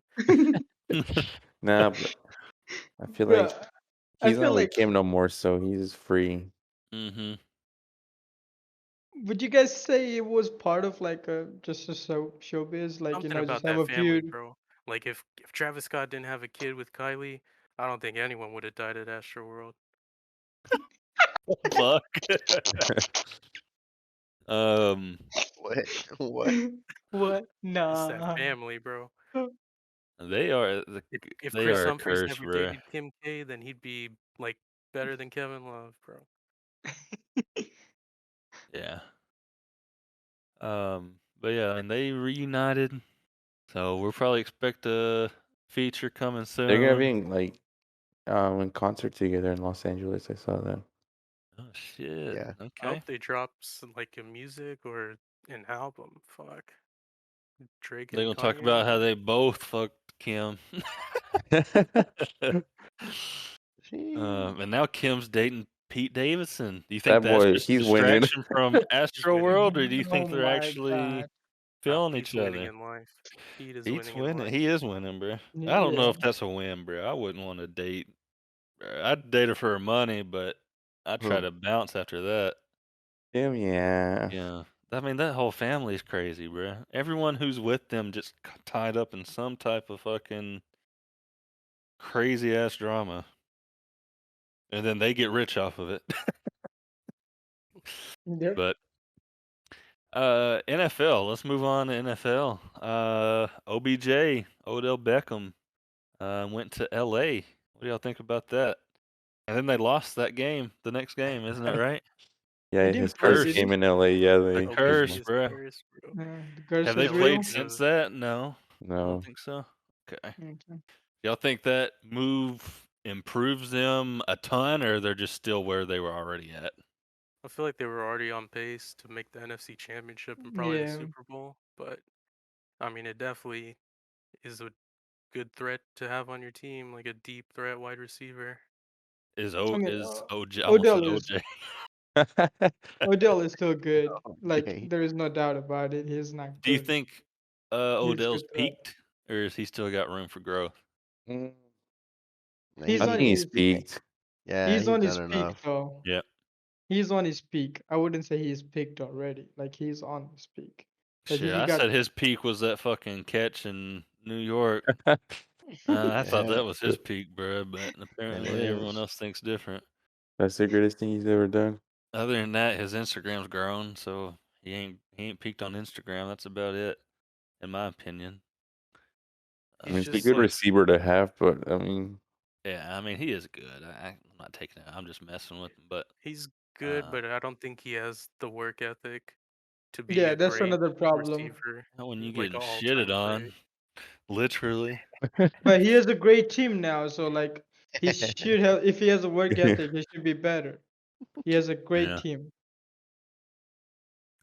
Nah, but I feel Bro, like I he's feel not with like. Kim no more, so he's free. Mm-hmm. Would you guys say it was part of like a just a showbiz, like Something just about have that a family, feud? bro. Like if Travis Scott didn't have a kid with Kylie, I don't think anyone would have died at Astroworld. Fuck. What? What? What? It's that Nah. family, bro. They are If they Chris are a Humphries curse, never bro. dated Kim K, then he'd be like better than Kevin Love, bro. Yeah. But yeah, I mean they reunited, so we'll probably expect a feature coming soon. They're gonna be in concert together in Los Angeles. I saw that. Oh shit. Yeah. I Okay. hope they drop like a music or an album. Fuck. Drake They're and gonna talk Kanye. about how they both fucked Kim. And now Kim's dating Pete Davidson. Do you think That that's boy, just a he's winning. distraction from He's winning. Astroworld, or do you think Oh they're my actually god. feeling Pete's each winning other? in life. Pete is Pete's winning in winning. life. He is winning, bro. I don't know Yeah. if that's a win, bro. I wouldn't want to date. I'd date her for her money, but I'd try Who? to bounce after that. Him, yeah. Yeah. I mean, that whole family's crazy, bro. Everyone who's with them just tied up in some type of fucking crazy ass drama. And then they get rich off of it. Yep. But NFL, let's move on to NFL. OBJ, Odell Beckham, went to LA. What do y'all think about that? And then they lost that game, the next game, isn't that right? Yeah, He his didn't play, first did Curse. he? game in LA. Yeah, The they OBJ curse, is bro. cursed, bro. The curse Have they is LA real. played is since a that? No. I don't no. think so. Okay. Okay. Y'all think that move improves them a ton, or they're just still where they were already at? I feel like they were already on pace to make the NFC Championship and probably the Yeah. Super Bowl, but I mean, it definitely is a good threat to have on your team, like a deep threat wide receiver. Is I mean, OJ? I almost said Odell is OJ. Odell is still good. Like Okay. there is no doubt about it. He's not Do you good. think He's Odell's good threat. peaked, or is he still got room for growth? Mm, Nah, He's I on think he's his peaked. yeah, he's he's on his done peak enough. though. Yeah. He's on his peak. I wouldn't say he's peaked already. Like he's on his peak. Like Shit, he I got said his peak was that fucking catch in New York. I thought Yeah, that was his peak, bro, but it apparently everyone is. else thinks different. That's the greatest thing he's ever done. Other than that, his Instagram's grown, so he ain't peaked on Instagram. That's about it, in my opinion. I He's mean, it's a just good like receiver to have, but I mean, Yeah, I mean he is good. I'm not taking it. I'm just messing with him, but he's good, uh, but I don't think he has the work ethic to be yeah, a that's great another problem. receiver, not when you like getting an shitted all-time on, great. literally. But he has a great team now, so like he should have if he has a work ethic, he should be better. He has a great Yeah. team.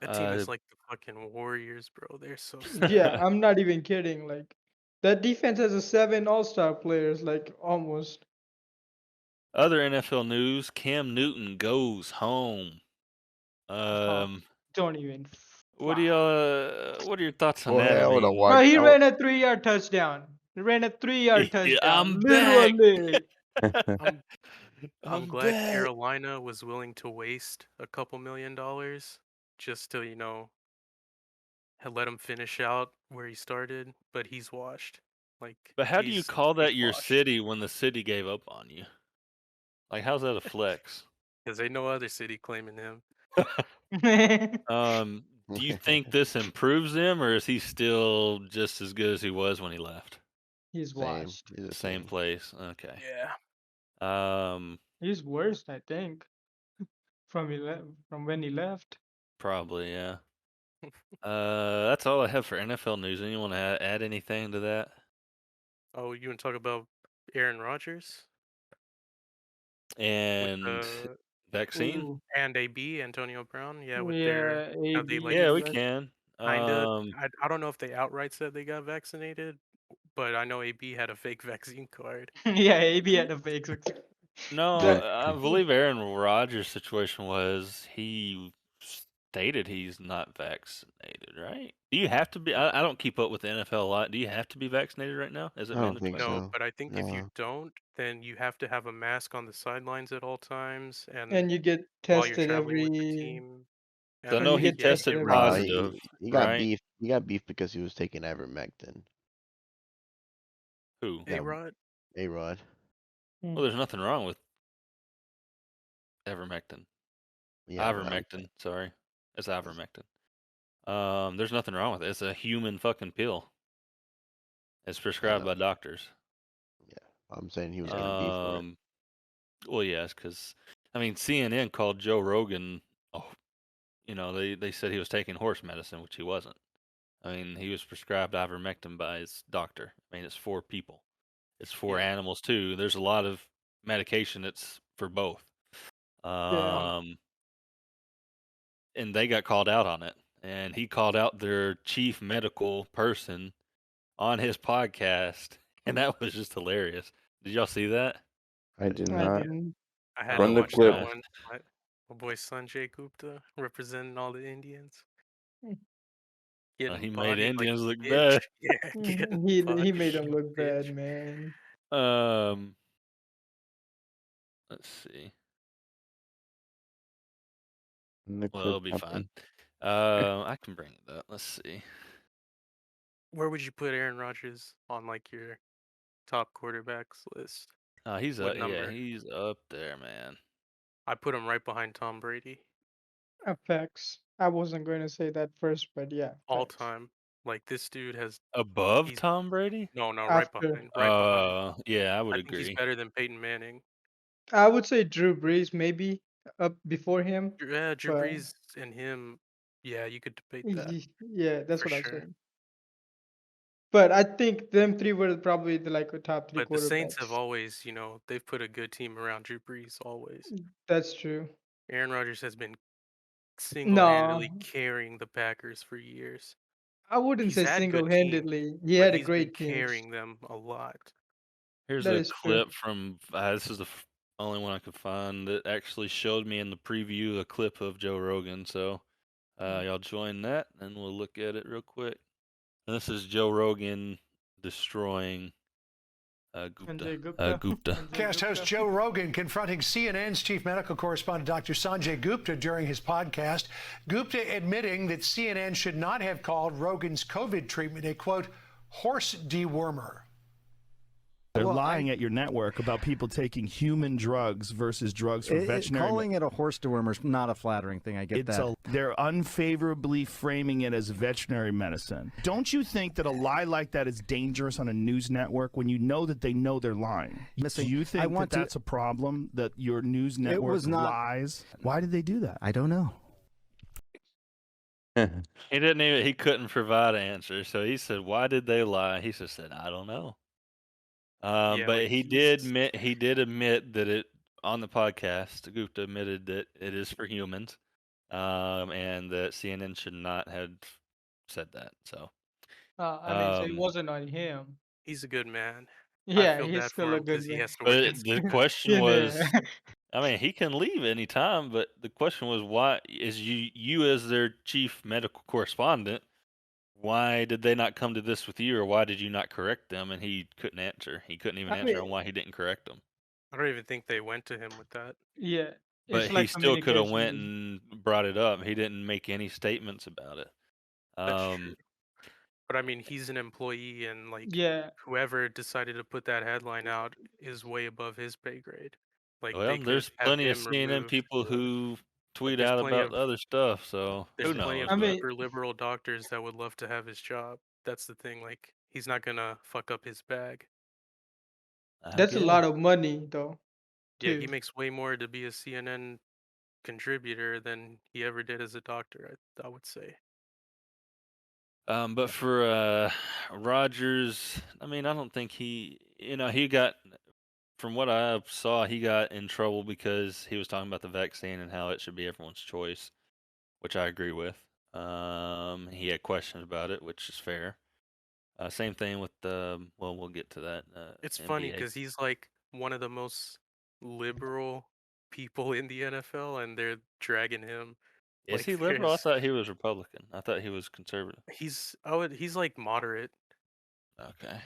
That team is like the fucking Warriors, bro. They're so Yeah, stacked. I'm not even kidding. Like that defense has a 7 all-star players, like almost. Other NFL news: Cam Newton goes home. Don't even. What do y'all? What are your thoughts on Boy, that? I I would have mean, Bro, watched. he ran a 3-yard touchdown. He ran a 3-yard touchdown. I'm back. Literally. I'm I'm I'm glad back. Carolina was willing to waste a couple $1 million just to, let him finish out where he started, but he's washed. Like But how do you he's call he's that your washed. city when the city gave up on you? Like, how's that a flex? Because ain't no other city claiming him. Do you think this improves him, or is he still just as good as he was when he left? He's Same. washed. He's the Same same. place. Okay. Yeah. He's worse, I think, from when he left. Probably, yeah. That's all I have for NFL news. Anyone add anything to that? Oh, you want to talk about Aaron Rodgers And with vaccine? Ooh, and AB Antonio Brown? Yeah, with their yeah, how they like Yeah, we like, can. kinda. I don't know if they outright said they got vaccinated, but I know AB had a fake vaccine card. yeah, AB had a fake success. No, That I believe Aaron Rodgers' situation was he stated he's not vaccinated, right? Do you have to be? I don't keep up with the NFL a lot. Do you have to be vaccinated right now? Is it I don't think mandatory? No, so. but I think if you No. don't, then you have to have a mask on the sidelines at all times, and and you get while you're tested traveling with the every, team. So I or And know you he get tested tested every Nah, month. positive, he got right? beef. He got beef because he was taking ivermectin. Who? That A-Rod, A-Rod. Well, there's nothing wrong with ivermectin. Yeah, but Ivermectin, sorry. It's ivermectin. There's nothing wrong with it. It's a human fucking pill. It's I prescribed know. by doctors. Yeah, I'm saying he was getting beef for it. Well, yes, because I mean, CNN called Joe Rogan. Oh, they said he was taking horse medicine, which he wasn't. I mean, he was prescribed ivermectin by his doctor. I mean, it's for people. It's for yeah. animals too. There's a lot of medication that's for both. Yeah. And they got called out on it. And he called out their chief medical person on his podcast, and that was just hilarious. Did y'all see that? I did I not. didn't. I had to Run the watch that clip. gosh. one. My boy Sanjay Gupta representing all the Indians. He Getting made bodied like Indians a look bitch. bad. Yeah, getting He bodied made like him a look bad, bitch. man. Let's see. Run the Well, clip it'll be fine. happen. I can bring it up. Let's see. Where would you put Aaron Rodgers on like your top quarterbacks list? He's What up. Yeah, number? he's up there, man. I put him right behind Tom Brady. Facts. I wasn't going to say that first, but yeah, All facts. time. Like this dude has Above he's Tom Brady? no, right After, behind. Right behind. Yeah, I would I think he's agree. better than Peyton Manning. I would say Drew Brees maybe up before him, Yeah, Drew but Brees and him, yeah, you could debate that yeah, that's for what I'm sure. saying. But I think them three were probably the like top three But the Saints have quarterbacks. always, they've put a good team around Drew Brees always. That's true. Aaron Rodgers has been single-handedly No, carrying the Packers for years. I wouldn't He's say had good teams, single-handedly. He but had a he's been great teams. carrying them a lot. Here's That a is true. clip from. This is the only one I could find that actually showed me in the preview a clip of Joe Rogan. So y'all join that, and we'll look at it real quick. And this is Joe Rogan destroying Gupta. Gupta. Podcast host Joe Rogan confronting CNN's chief medical correspondent Dr. Sanjay Gupta during his podcast. Gupta admitting that CNN should not have called Rogan's COVID treatment a, quote, horse dewormer. They're lying at your network about people taking human drugs versus drugs for veterinary. Calling it a horse dewormer is not a flattering thing. I get that. They're unfavorably framing it as veterinary medicine. Don't you think that a lie like that is dangerous on a news network when you know that they know they're lying? Do you think that that's a problem, that your news network lies? Why did they do that? I don't know. He couldn't provide an answer, so he said, "Why did they lie?" He just said, "I don't know." Yeah, But like he did admit that it on the podcast. Gupta admitted that it is for humans, and that CNN should not have said that. So, I mean, so it wasn't on him. He's a good man. I Yeah, feel he's bad still for a him good because he man. has to work at but the CNN. question Yeah. was, I mean, he can leave anytime, but the question was, why is you as their chief medical correspondent? Why did they not come to this with you, or why did you not correct them? And he couldn't answer. He couldn't even I answer mean, on why he didn't correct them. I don't even think they went to him with that. yeah, But it's he like still could have went communication. and brought it up. He didn't make any statements about it. That's true. But I mean, he's an employee, and like Yeah, whoever decided to put that headline out is way above his pay grade. Like Well, they could there's have plenty of him CNN removed. people who tweet There's out plenty about of other stuff, so there's who plenty knows? of But super liberal doctors that would love to have his job. That's the thing. Like he's not gonna fuck up his bag. that's a lot of money though. Yeah, he too. makes way more to be a CNN contributor than he ever did as a doctor, I would say. But for Rogers, I mean, I don't think he got, from what I saw, he got in trouble because he was talking about the vaccine and how it should be everyone's choice, which I agree with. He had questions about it, which is fair. Same thing with well, we'll get to that. It's funny NBA. because he's like one of the most liberal people in the NFL, and they're dragging him. Is Like he liberal? I thought he was Republican. I thought he was conservative. he's like moderate. Okay.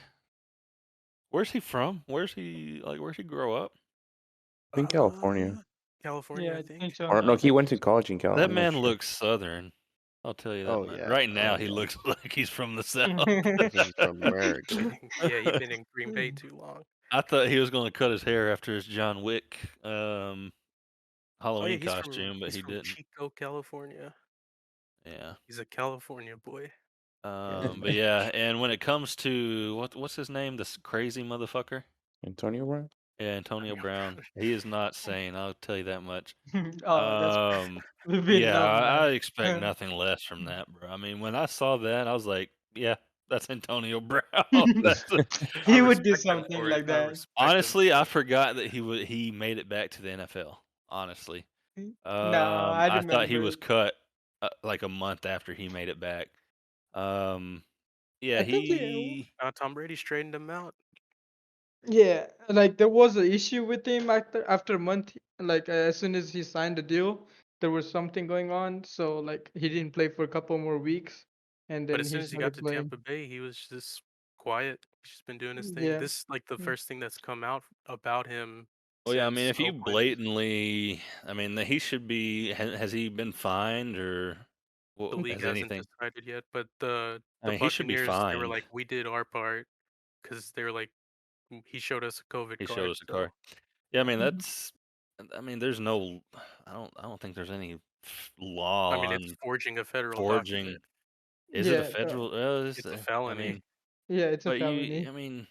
Where's he from? Where's he grow up? I think California. California, Yeah, I I think. think so. Or no, he went to college in California. That I'm not man sure. looks southern. I'll tell you that Oh much. yeah. Right now, Oh he yeah. looks like he's from the south. He's from America. Yeah, he's been in Green Bay too long. I thought he was going to cut his hair after his John Wick Oh Halloween yeah, costume, but he's he from didn't. Chico, California. Yeah. He's a California boy. But yeah, and when it comes to what's his name, this crazy motherfucker? Antonio Brown. Yeah, Antonio Brown. He is not sane. I'll tell you that much. Oh, that's we've been Yeah, numb, I man. expect nothing less from that, bro. I mean, when I saw that, I was like, yeah, that's Antonio Brown. That's He would do something like that. honestly, I forgot that he made it back to the NFL. Honestly, No, I I thought he remember. was cut like a month after he made it back. Yeah, I think Tom Brady straightened him out. yeah, like there was an issue with him after a month. Like as soon as he signed the deal, there was something going on. So like he didn't play for a couple more weeks, and But then as he soon as he got started to playing. Tampa Bay, he was just quiet. He's just been doing his thing. Yeah. This is like the Yeah. first thing that's come out about him well, yeah. I mean, since if you Oakland. blatantly, I mean, he should be. Has he been fined or The league has hasn't anything? decided yet, but the I mean, he should be Buccaneers, they were fined. like, we did our part because they were like, he showed us a COVID He card. showed us a so card. Yeah, I mean Mhm. that's. I mean, there's no. I don't think there's any law I mean, it's on forging a federal forging. document. Is it a Yeah, federal? It's a I felony. mean, yeah, it's a but felony. I mean,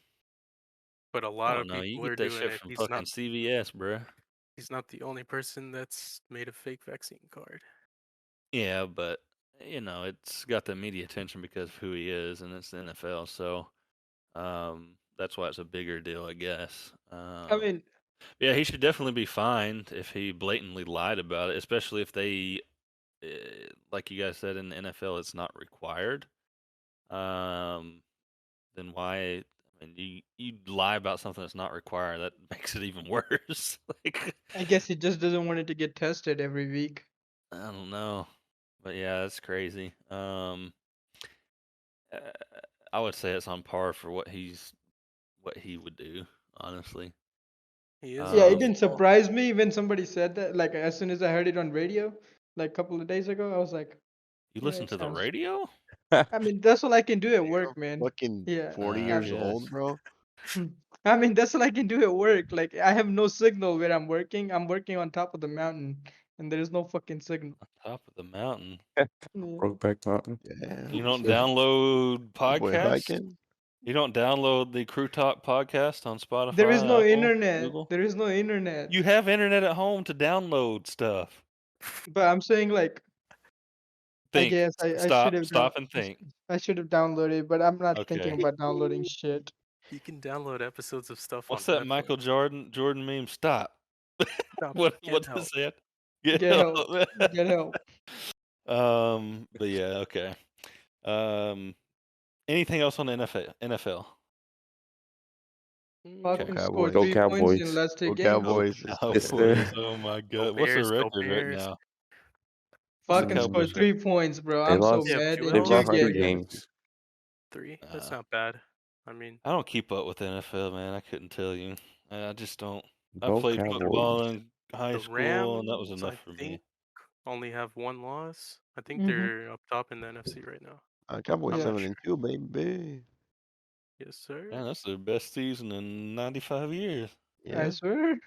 But a I lot don't of know. You people are get that doing shit it. from fucking CVS, bruh. He's not the only person that's made a fake vaccine card. Yeah, but it's got the media attention because of who he is, and it's the NFL. So, that's why it's a bigger deal, I guess. I mean, Yeah, he should definitely be fined if he blatantly lied about it, especially if they, like you guys said in the NFL, it's not required. Then why? I mean, you lie about something that's not required. That makes it even worse. Like, I guess he just doesn't want it to get tested every week. I don't know, but yeah, that's crazy. I would say it's on par for what he would do, honestly. He is. Yeah, it didn't surprise me when somebody said that. Like as soon as I heard it on radio, like a couple of days ago, I was like, You yeah, listen it to the sounds. radio? I mean, that's all I can do at work, You're man. fucking Yeah, 40 I years guess. old, bro. I mean, that's all I can do at work. Like I have no signal where I'm working. I'm working on top of the mountain, and there is no fucking signal. Top of the mountain. Yeah. Brokeback Mountain. Yeah. You don't Shit. download That boy podcasts? hiking. You don't download the Crew Talk podcast on Spotify, There is no Apple, internet. Google? There is no internet. You have internet at home to download stuff. But I'm saying like I Think. guess I should Stop. have Stop and think. I should have downloaded, but I'm not thinking Okay. about downloading shit. You can download episodes of stuff What's on that Netflix. Michael Jordan meme? Stop. Stop, What get is help. that? Get help. Get help. But yeah, okay. Anything else on the NFL? Falcons scored Cowboys. 3 Go points in Cowboys. last 2 Go games. Cowboys. Yes, Cowboys. sir. Oh my Go God. What's the Bears, go record right Bears. now? Falcons Cowboys scored 3 points, bro. They I'm so lost. Yeah, mad. two And They've L's. you lost 2 get games. 3. That's not bad. I mean, I don't keep up with the NFL, man. I couldn't tell you. I just don't. I Go played Cowboys. football in high the school, and that was Rams, enough I for me. think, only have 1 loss. I think Mhm. they're up top in the NFC right now. Cowboys I'm Yeah. not 7-2, baby. Yes, sir. Man, that's their best season in 95 years. I Yeah. swear.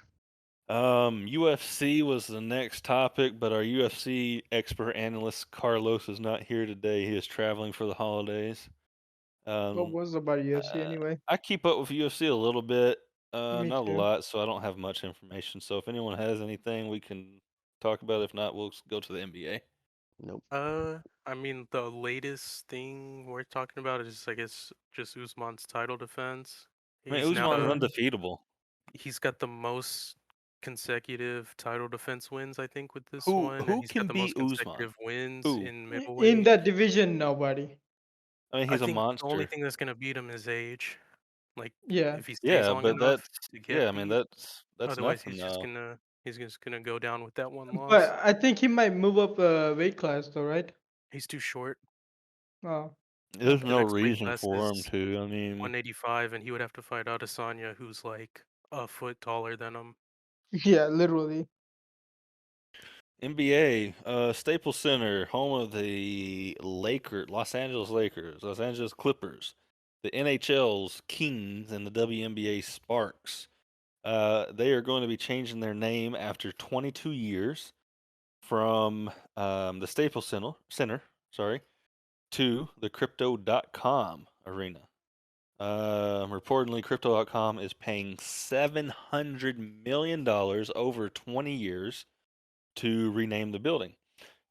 UFC was the next topic, but our UFC expert analyst Carlos is not here today. He is traveling for the holidays. What was about UFC anyway? I keep up with UFC a little bit. Me Not a too. lot, so I don't have much information. So if anyone has anything, we can talk about it. If not, we'll go to the NBA. Nope. I mean, the latest thing we're talking about is, I guess, just Usman's title defense. I mean, He's now Usman's the undefeatable. he's got the most consecutive title defense wins, I think, with this Who one, and who he's got can the most beat Usman? consecutive wins Who? in In middleweight. that division, nobody. I mean, I he's a think the only monster. thing that's gonna beat him is age. Like, Yeah. if he stays Yeah, long but enough to get I mean beat. that's Otherwise, nothing though. he's just gonna go down with that one loss. But I think he might move up a weight class, though, right? He's too short. Oh, There's The no next weight reason class for him is to. I mean, 185, and he would have to fight Adesanya, who's like a foot taller than him. yeah, literally. NBA, Staples Center, home of the Los Angeles Lakers, Los Angeles Clippers, the NHL's Kings, and the WNBA Sparks. They are going to be changing their name after 22 years from the Staples Center, sorry, to the Crypto.com arena. Reportedly, Crypto.com is paying $700 million over 20 years to rename the building.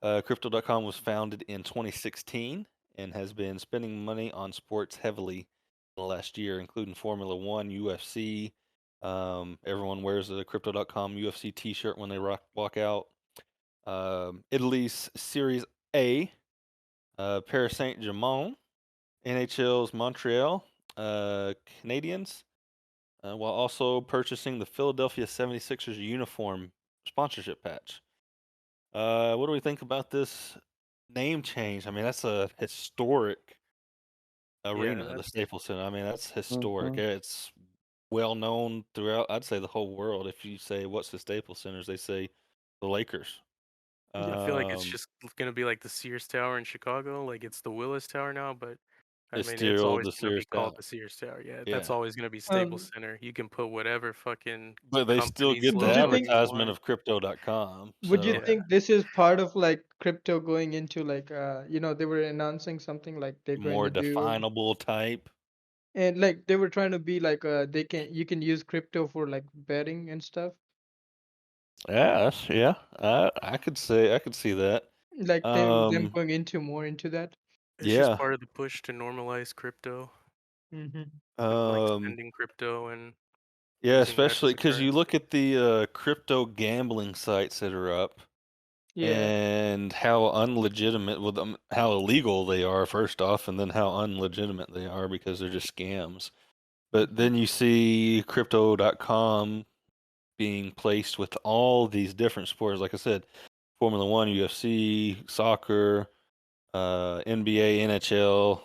Crypto.com was founded in 2016 and has been spending money on sports heavily the last year, including Formula One, UFC. Everyone wears a Crypto.com UFC T-shirt when they walk out. Italy's Series A, Paris Saint-Germain, NHL's Montreal Canadiens, while also purchasing the Philadelphia 76ers uniform sponsorship patch. What do we think about this name change? I mean, that's a historic arena, the that's Staples Center. I mean, that's historic. Mhm. It's well known throughout, I'd say, the whole world. If you say, what's the Staples Centers, they say the Lakers. Yeah, I feel like it's Um, just gonna be like the Sears Tower in Chicago. Like, it's the Willis Tower now, but I it's mean, it's still always the gonna be Sears called Tower. the Sears Tower. Yeah, that's Yeah. always gonna be Staples Um, Center. You can put whatever fucking But they still company's get the would you logo think? you advertisement want. of Crypto.com. Would you So, Yeah. think this is part of like crypto going into like they were announcing something like they're going more to do, definable type. and like they were trying to be like you can use crypto for like betting and stuff. Yeah. I could see that. Like them Um, going into more into that. It's just yeah. part of the push to normalize crypto Mm-hmm. and like Um, spending crypto and yeah, using that especially as a because you look currency. at the crypto gambling sites that are up Yeah. and how unlegitimate, well, how illegal they are, first off, and then how unlegitimate they are because they're just scams. But then you see Crypto.com being placed with all these different sports. Like I said, Formula One, UFC, soccer, NBA, NHL,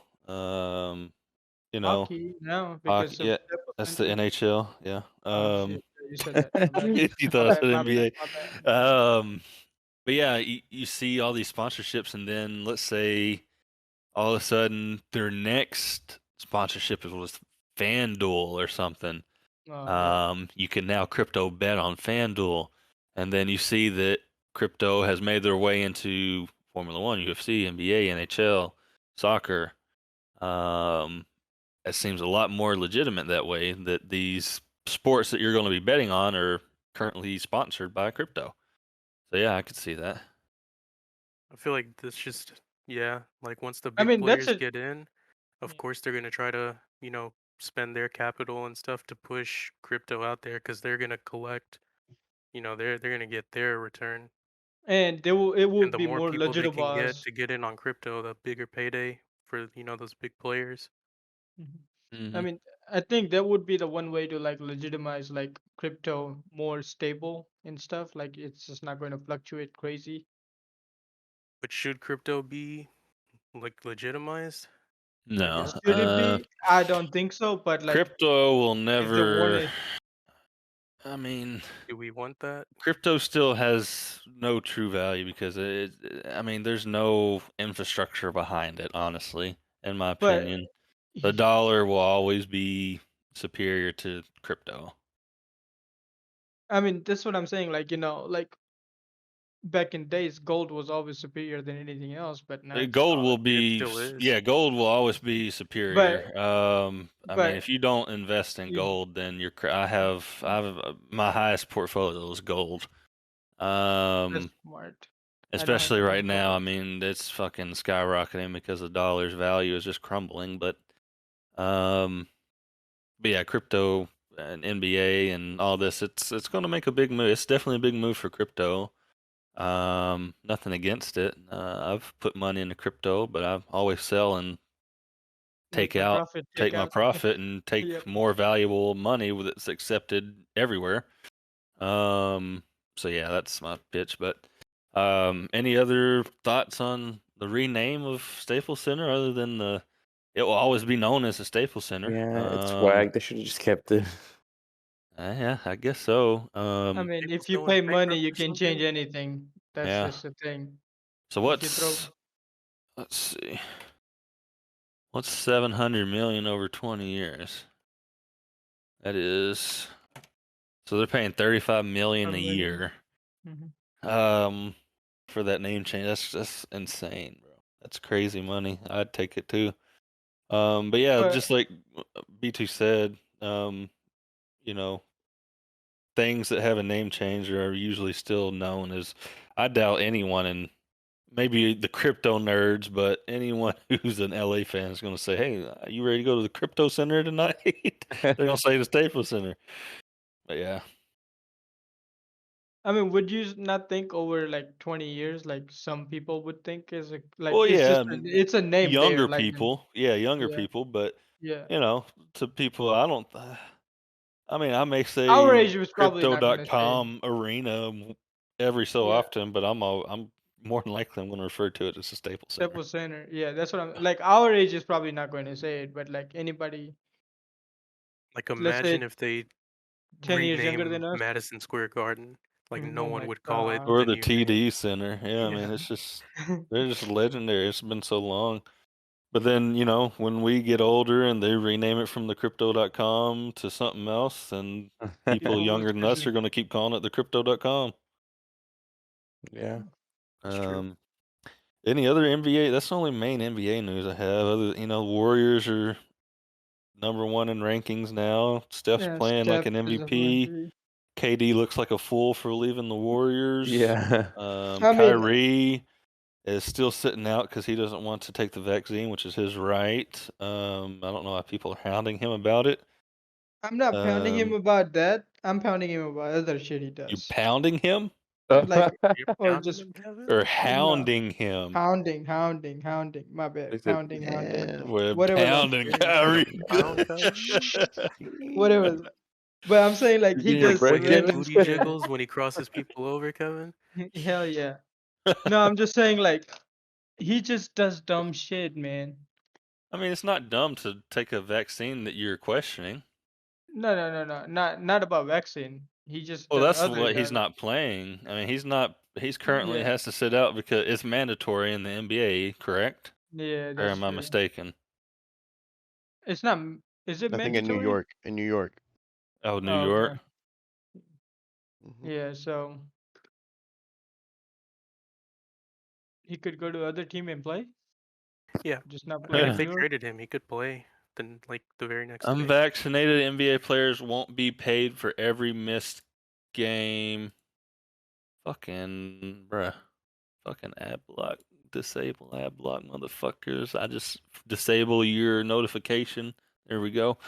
you know, Hockey now hockey. because of Yeah, Staples that's the Center. NHL. Yeah. Oh shit, yeah, you said that. My bad. You My thought I bad. said My bad. NBA. My bad. But yeah, you see all these sponsorships, and then let's say all of a sudden their next sponsorship is with FanDuel or something. Oh yeah. You can now crypto bet on FanDuel, and then you see that crypto has made their way into Formula One, UFC, NBA, NHL, soccer. Um, it seems a lot more legitimate that way. That these sports that you're going to be betting on are currently sponsored by crypto. So yeah, I could see that. I feel like this just like once the I big mean that's players a get in, of course they're gonna try to, spend their capital and stuff to push crypto out there because they're gonna collect, they're gonna get their return. and it will And the be more more people they legitimate can get as. to get in on crypto, the bigger payday for, those big players. Mhm. I Hmm. mean, I think that would be the one way to like legitimize like crypto more stable and stuff. Like it's just not going to fluctuate crazy. But should crypto be like legitimized? I No, guess. Should it be? I don't think so. But like, crypto will if they want never. it, I mean, Do we want that? crypto still has no true value because I mean, there's no infrastructure behind it, honestly, in my but opinion. The dollar will always be superior to crypto. I mean, that's what I'm saying. Like, like back in days, gold was always superior than anything else, but now it's Gold not. will It be, still is. yeah, gold will always be superior. I mean, if But you don't invest in you gold, then I have my highest portfolio is gold. that's smart. I don't have Especially any right now. I gold. mean, it's fucking skyrocketing because the dollar's value is just crumbling. But yeah, crypto and NBA and all this, it's going to make a big move. It's definitely a big move for crypto. Nothing against it. I've put money into crypto, but I always sell and Make my profit, take take my out. profit and Yep. take more valuable money that's accepted everywhere. So yeah, that's my pitch. But any other thoughts on the rename of Staples Center other than it will always be known as the Staples Center? Yeah, it's swag. They should have just kept it. Yeah, I guess so. I mean, if Staples you going pay money, bankrupt you or can change something? anything. That's Yeah. just the thing. So If you throw, let's see. What's 700 million over 20 years? That is, so they're paying 35 million a year. Mhm. For that name change. That's insane, bro. That's crazy money. I'd take it too. But yeah, But just like B2 said, you know, things that have a name change are usually still known as. I doubt anyone, and maybe the crypto nerds, but anyone who's an LA fan is going to say, "Hey, you ready to go to the crypto center tonight?" They're going to say the Staples Center. But yeah, I mean, would you not think over like 20 years, like some people would think is like well, it's yeah, just it's a name there, younger like people, yeah, younger yeah, people, but yeah. to people, I don't. I mean, I may Our say age was probably not gonna say crypto.com arena every so yeah, often, but I'm more than likely I'm going to refer to it as the Staples Center. Staples Center. Yeah, that's what I'm like. Our age is probably not going to say it, but like anybody, Like let's say imagine if they 10 years younger rename than us. Madison Square Garden. Like no Oh one my would call it god. Or the the new name. TD Center. Yeah, I mean, Yeah. it's just they're just legendary. It's been so long. But then, when we get older and they rename it from the crypto.com to something else, then people People will younger than us especially are going to keep calling it the crypto.com. Yeah. That's true. Any other NBA? That's the only main NBA news I have. Warriors are number one in rankings now. Steph's yeah, playing like Steph an is a MVP. MVP. KD looks like a fool for leaving the Warriors. Yeah. I mean, Kyrie is still sitting out because he doesn't want to take the vaccine, which is his right. I don't know why people are hounding him about it. I'm not pounding him about that. I'm pounding him about other shit he You does. pounding him Like You're or pounding just them, Kevin? or no. hounding him? Hounding. My bad. Like that- Hounding. We're Whatever that pounding saying is. Trying to Kyrie. pound Kevin? Whatever. But I'm saying like You're he getting your does When his bread, random booty shit. jiggles when he crosses people over, Kevin? Hell yeah. No, I'm just saying like he just does dumb shit, man. I mean, it's not dumb to take a vaccine that you're questioning. No. Not about vaccine. He just Well, does that's other what he's dumb. not playing. I mean, he's currently Yeah. has to sit out because it's mandatory in the NBA, correct? Yeah, Or that's am I true. mistaken? It's not is it I think in New mandatory? York. In New York. Oh, New Oh, York. okay. Hmm. Yeah, so he could go to other team and play, Yeah. just not I play mean, in if New they York. traded him, he could play then like the very next day. Unvaccinated NBA players won't be paid for every missed game. Fucking bruh. Fucking ad block. Disable ad block, motherfuckers. I just disable your notification. There we go.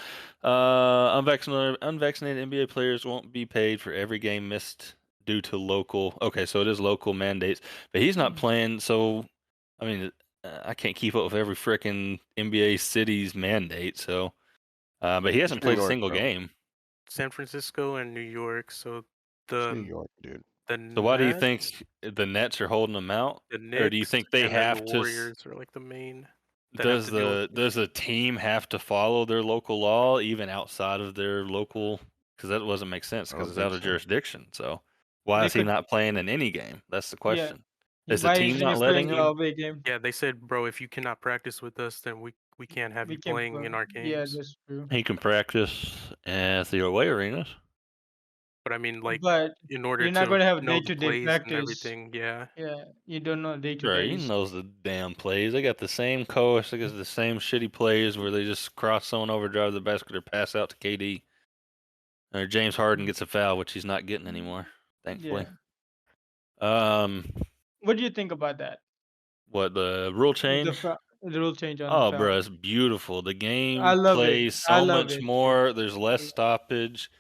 Unvaccinated NBA players won't be paid for every game missed due to local. Okay, so it is local mandates, but he's not playing. So, I mean, I can't keep up with every frickin' NBA city's mandate. So, but he hasn't It's New played a York, single bro. game. San Francisco and New York, so It's New the York, dude. the So why do you think Nets, the Nets are holding them out, the or do you Knicks, think they and then the have to? Warriors are like the main that have Does to deal with the team have to follow their local law even outside of their local? Because that doesn't make sense I because don't it's out think of so. jurisdiction. So why They is he could, not playing in any game? That's the yeah. question. Is the Why team isn't he not just the letting playing the him? team. away game? Yeah, they said, bro, if you cannot practice with us, then we can't have We you can playing play. in our Yeah, games. that's true. He can practice at the away arenas. But I mean, like, But in order you're not to going to have know the day-to-day plays and practice. everything, yeah. Yeah, you don't know Right, he day-to-days. knows the damn plays. They got the same coach. They got the same shitty plays where they just cross someone over, drive the basket, or pass out to KD. Or James Harden gets a foul, which he's not getting anymore, thankfully. Yeah. What do you think about that? What, the rule change? The rule change on the Oh, foul. bro, it's beautiful. The I game love it. plays I so love much it. more. There's less stoppage.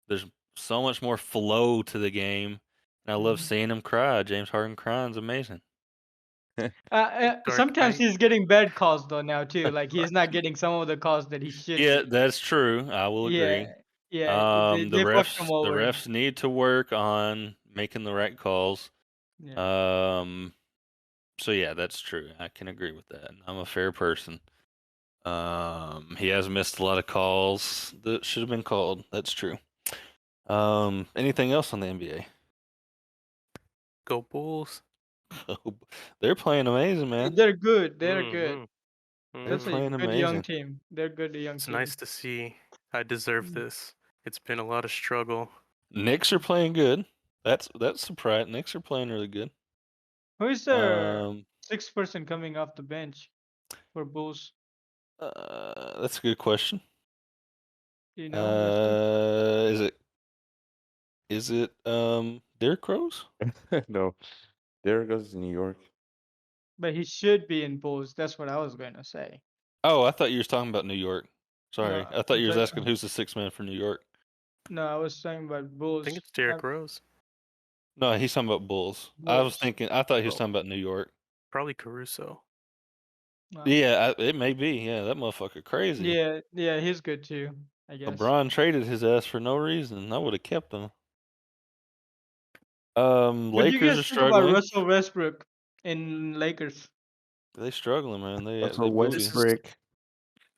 There's so much more flow to the game. And I love seeing him cry. James Harden crying is amazing. Sometimes he's getting bad calls though now too. Like he's not getting some of the calls that he should Yeah, be. that's true. I will agree. Yeah. They fucked him The over. refs need to work on making the right calls. Yeah. So yeah, that's true. I can agree with that. I'm a fair person. He has missed a lot of calls that should have been called. That's true. Anything else on the NBA? Go Bulls. They're playing amazing, man. They're good. They're good. They're That's a playing good young amazing. team. They're good young It's team. nice to see. I deserve this. It's been a lot of struggle. Knicks are playing good. That's surprising. Knicks are playing really good. Who is their sixth person coming off the bench for Bulls? That's a good question. Do you know, Wesley? Is it Derrick Rose? No, Derrick goes to New York. But he should be in Bulls. That's what I was going to say. Oh, I thought you were talking about New York. Sorry, No, I thought you were but- asking who's the sixth man for New York. No, I was talking about Bulls. I think it's Derrick Rose. No, he's talking about Bulls. I was Bulls. thinking. I thought he was talking about New York. Probably Caruso. Yeah, it may be. Yeah, that motherfucker crazy. Yeah, he's good too, I guess. LeBron traded his ass for no reason. I would have kept him. What do you Lakers guys are think about struggling. Russell Westbrook in Lakers? They struggling, man. They Russell booty. Westbrook.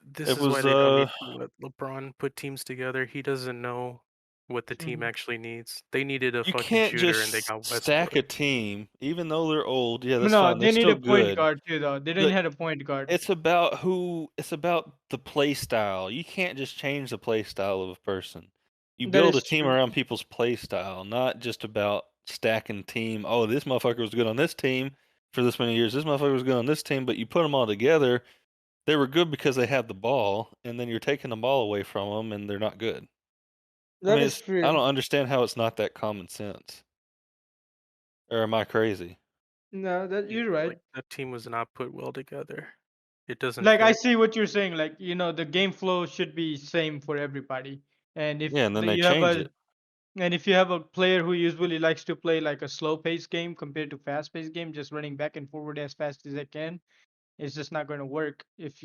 This It is why was, they don't need to let LeBron put teams together. He doesn't know what the team Mhm. actually needs. They needed a You fucking can't shooter, and they just got stack Westbrook. a team, even though they're old. Yeah, that's No, fine. They're they need still a point good. guard too, though. They didn't have a point guard. It's about it's about the play style. You can't just change the play style of a person. You That build a is team true. around people's play style, not just about stacking team. Oh, this motherfucker was good on this team for this many years. This motherfucker was good on this team, but you put them all together. They were good because they had the ball, and then you're taking the ball away from them, and they're not good. That is I true. don't understand how it's not that common sense. Or am I crazy? No, you're right. Like, that team was not put well together. It doesn't. Like I fit. see what you're saying. Like the game flow should be same for everybody. And if Yeah, and then they you have change it. and if you have a player who usually likes to play like a slow paced game compared to fast paced game, just running back and forward as fast as they can, it's just not going to work if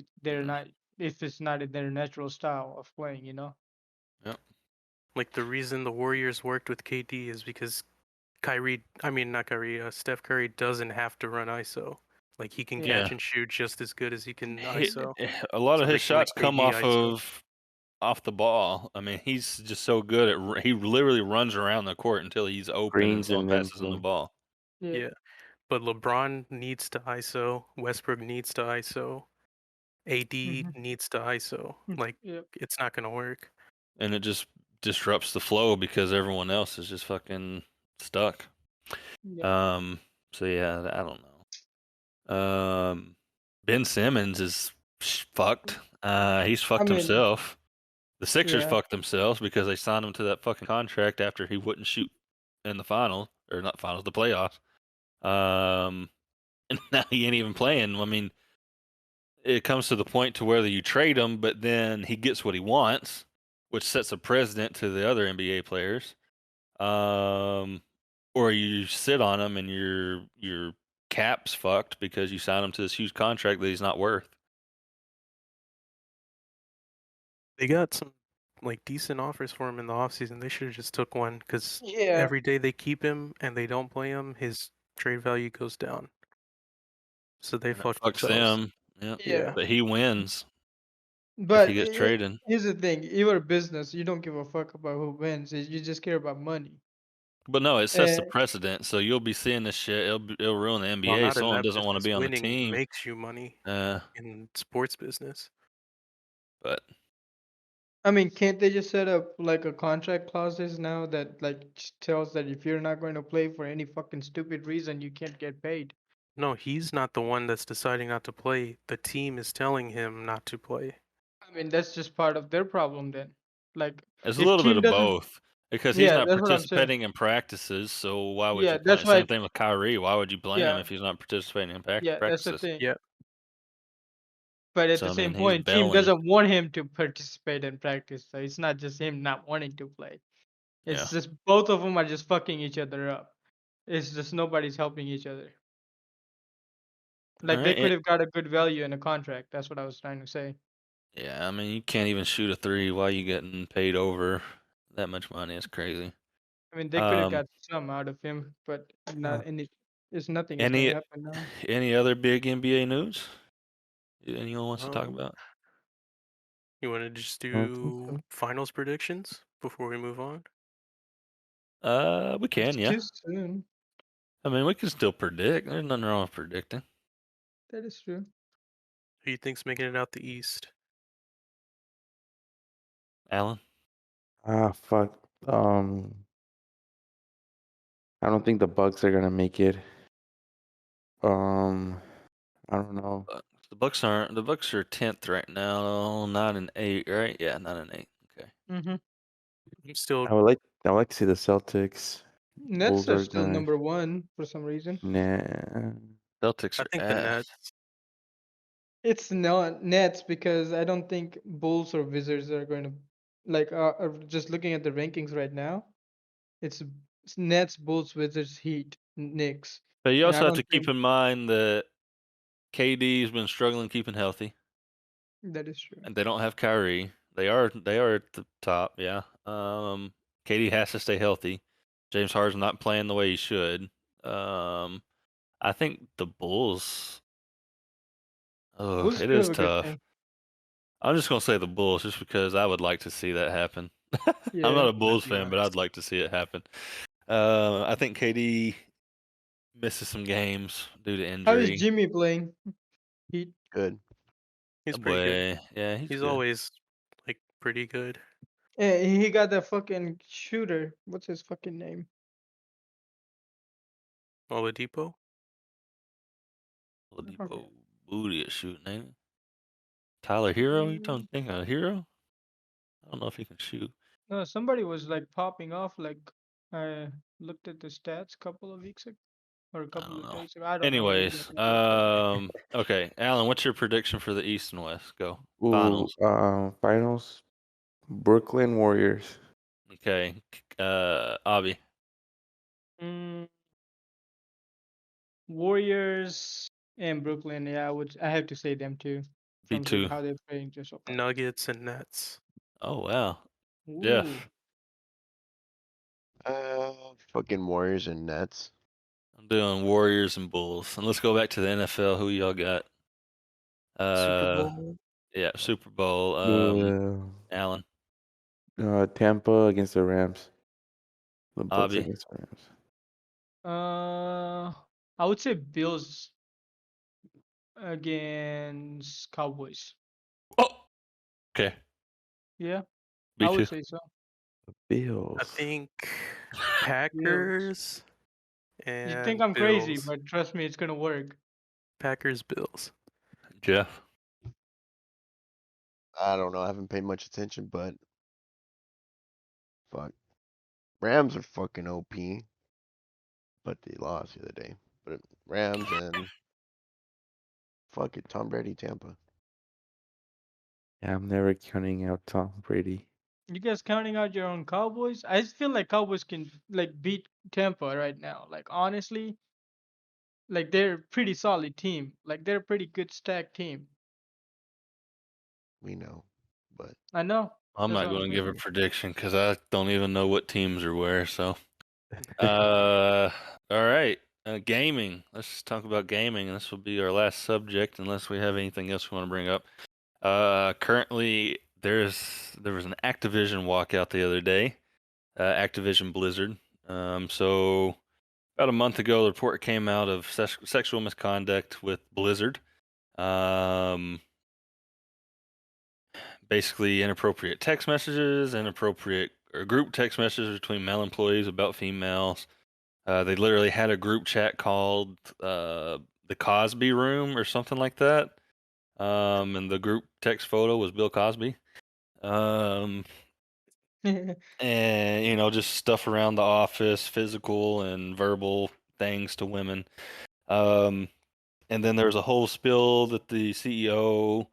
it's not in their natural style of playing. Yep. Like the reason the Warriors worked with KD is because Steph Curry doesn't have to run ISO. Like he can Yeah. catch and shoot just as good as he can He- ISO. a lot So of they his can let shots come KD off ISO. off the ball. I mean, he's just so good at. He literally runs around the court until he's open and Greens someone and passes him the everything. ball. Yeah. But LeBron needs to ISO. Westbrook needs to ISO. AD needs to ISO. Like Yep. it's not gonna work. And it just disrupts the flow because everyone else is just fucking stuck. Yeah. So yeah, I don't know. Ben Simmons is fucked. He's fucked mean, himself. The Sixers yeah. fucked themselves because they signed him to that fucking contract after he wouldn't shoot in the finals, or not finals, the playoffs. And now he ain't even playing. I mean, it comes to the point to whether you trade him, but then he gets what he wants, which sets a precedent to the other NBA players. Or you sit on him and your cap's fucked because you signed him to this huge contract that he's not worth. They got some like decent offers for him in the offseason. They should have just took one because Yeah. every day they keep him and they don't play him, his trade value goes down. So they And it fucked fucks themselves. them. Yep. Yeah. But he wins But if he gets traded. here's the thing: you're a business. You don't give a fuck about who wins. You just care about money. But no, it sets the And precedent. So you'll be seeing this shit. It'll ruin the NBA. Well, not in Someone that doesn't want to business. be on the Winning team. makes you money But in sports business. I mean, can't they just set up like a contract clauses now that like tells that if you're not going to play for any fucking stupid reason, you can't get paid? No, he's not the one that's deciding not to play. The team is telling him not to play. I mean, that's just part of their problem then. Like, It's a if little bit team of doesn't, both because he's yeah, not that's what I'm saying. participating in practices. So why would Yeah, you play? that's why. Same thing with Kyrie. Why would you play him Yeah, if he's not participating in yeah, that's the practices? thing. Yeah. But at So the I mean, same he's point, team bailing. doesn't want him to participate in practice, so it's not just him not wanting to play. Yeah. It's just both of them are just fucking each other up. It's just nobody's helping each other. Like All they right. could have got a good value in a contract. That's what I was trying to say. Yeah, I mean, you can't even shoot a three while you getting paid over that much money. It's crazy. I mean, they could have got some out of him, but not any. It's nothing is gonna Any happen now. any other big NBA news? Anyone wants to talk about? You want to just I don't think do so. finals predictions before we move on? We It's can, yeah. too soon. I mean, we can still predict. There's nothing wrong with predicting. That is true. Who do you think's making it out the East? Alan? Ah, fuck. I don't think the Bucks are gonna make it. I don't know. The Bucks aren't. The Bucks are 10th right now, 9-8, right? Yeah, 9-8. Okay. Mm-hmm. I'm still. I would like to see the Celtics. Nets Bulls are are still gonna. number one for some reason. Nah. Celtics I are think the ass. Nets. It's not Nets because I don't think Bulls or Wizards are going to like. Just looking at the rankings right now, it's Nets, Bulls, Wizards, Heat, Knicks, But you and I also have to don't keep think in mind that KD's been struggling keeping healthy, that is true. and they don't have Kyrie. They are at the top, yeah. KD has to stay healthy. James Harden's not playing the way he should. I think the Bulls. Oh, Bulls it do is have a good tough. thing. I'm just gonna say the Bulls just because I would like to see that happen. I'm Yeah. not a Bulls That'd be fan, but nice. I'd like to see it happen. I think KD misses some games due to How is injury. Jimmy playing? Heat. Good. He's pretty good. Boy, yeah, he's He's good. always like pretty good. Yeah, he got that fucking shooter. What's his fucking name? Oladipo. Oladipo booty at shooting, ain't it? Tyler Hero? You don't think of Hero? I don't know if he can shoot. No, somebody was like popping off. Like I looked at the stats a couple of weeks ago or a I couple don't of know. days ago. I don't know who Anyways, exactly it was, okay, Alan, what's your prediction for the East and West? Go. Ooh, Finals. finals. Brooklyn Warriors. Okay, Abhi. but Warriors and Brooklyn. Yeah, I have to say them too. From B2. how they're playing just so far. Nuggets and Nets. Oh wow, Ooh. Jeff. Fucking Warriors and Nets. I'm doing Warriors and Bulls. And let's go back to the NFL. Who y'all got? Super Bowl. Yeah, Super Bowl. Alan. Tampa against the Rams. The Bucks Abhi. against the Rams. I would say Bills against Cowboys. Oh. Okay. Yeah, I B2. would say so. Bills. I think Packers and You think I'm crazy, Bills. but trust me, it's gonna work. Packers, Bills. Jeff. I don't know. I haven't paid much attention, but fuck. Rams are fucking OP. But they lost the other day. But Rams and fuck it, Tom Brady, Tampa. Yeah, I'm never counting out Tom Brady. You guys counting out your own Cowboys? I just feel like Cowboys can like beat Tampa right now. Like honestly, like they're a pretty solid team. Like they're a pretty good stacked team. We know, but I know. I'm That's not what I'm going to give a saying. prediction because I don't even know what teams are where. So, all right. Gaming. Let's talk about gaming. This will be our last subject, unless we have anything else we want to bring up. Currently, there was an Activision walkout the other day. Activision Blizzard. So about a month ago, the report came out of sexual misconduct with Blizzard. basically inappropriate text messages, inappropriate or group text messages between male employees about females. They literally had a group chat called the Cosby Room or something like that. And the group text photo was Bill Cosby. And just stuff around the office, physical and verbal things to women. And then there was a whole spill that the CEO,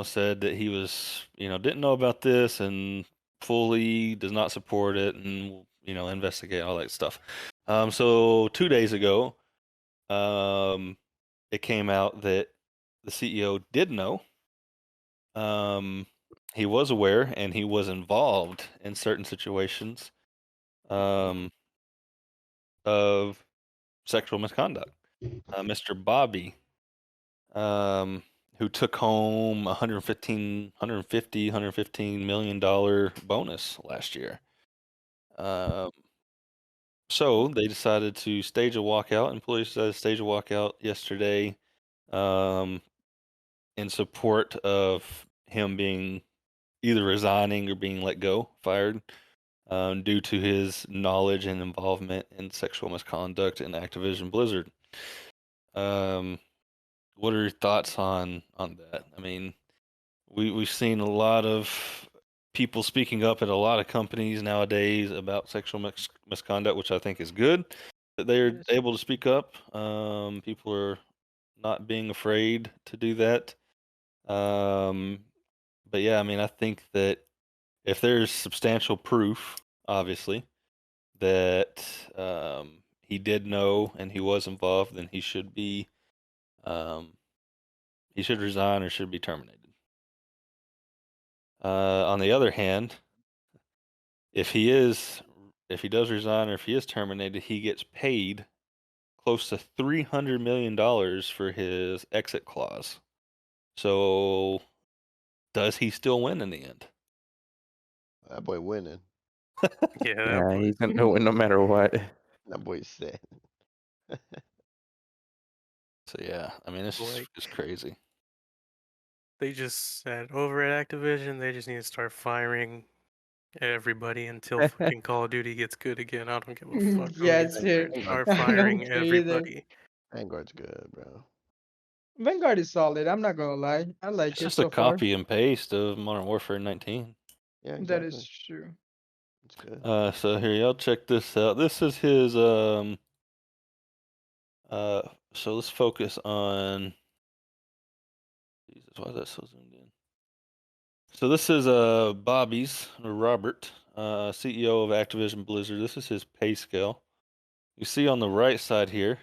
said that he was, didn't know about this and fully does not support it and will, investigate all that stuff. So 2 days ago, it came out that the CEO did know. He was aware and he was involved in certain situations of sexual misconduct. Mr. Bobby, who took home $115 million bonus last year. So they decided to stage a walkout. Employees decided to stage a walkout yesterday in support of him being either resigning or being let go, fired, due to his knowledge and involvement in sexual misconduct in Activision Blizzard. What are your thoughts on that? I mean, we've seen a lot of people speaking up at a lot of companies nowadays about sexual misconduct, which I think is good that they're able to speak up. People are not being afraid to do that. But yeah, I mean, I think that if there's substantial proof, obviously, that he did know and he was involved, then he should resign or should be terminated. On the other hand, if he does resign or if he is terminated, he gets paid close to $300 million for his exit clause. So, does he still win in the end? That boy winning. Yeah, he's gonna win no matter what. That boy's sad. So yeah, I mean, it's crazy. They just said over at Activision, they just need to start firing everybody until fucking Call of Duty gets good again. I don't give a fuck who Yeah, you sir. are I firing don't care either. everybody. Vanguard's good, bro. Vanguard is solid. I'm not gonna lie. I like It's it just so a copy and paste of Modern Warfare 19. Yeah, far. exactly. That is true. It's good. So here, y'all check this out. This is his so let's focus on Jesus, why is that so zoomed in? So this is Bobby's or Robert, CEO of Activision Blizzard. This is his pay scale. You see on the right side here,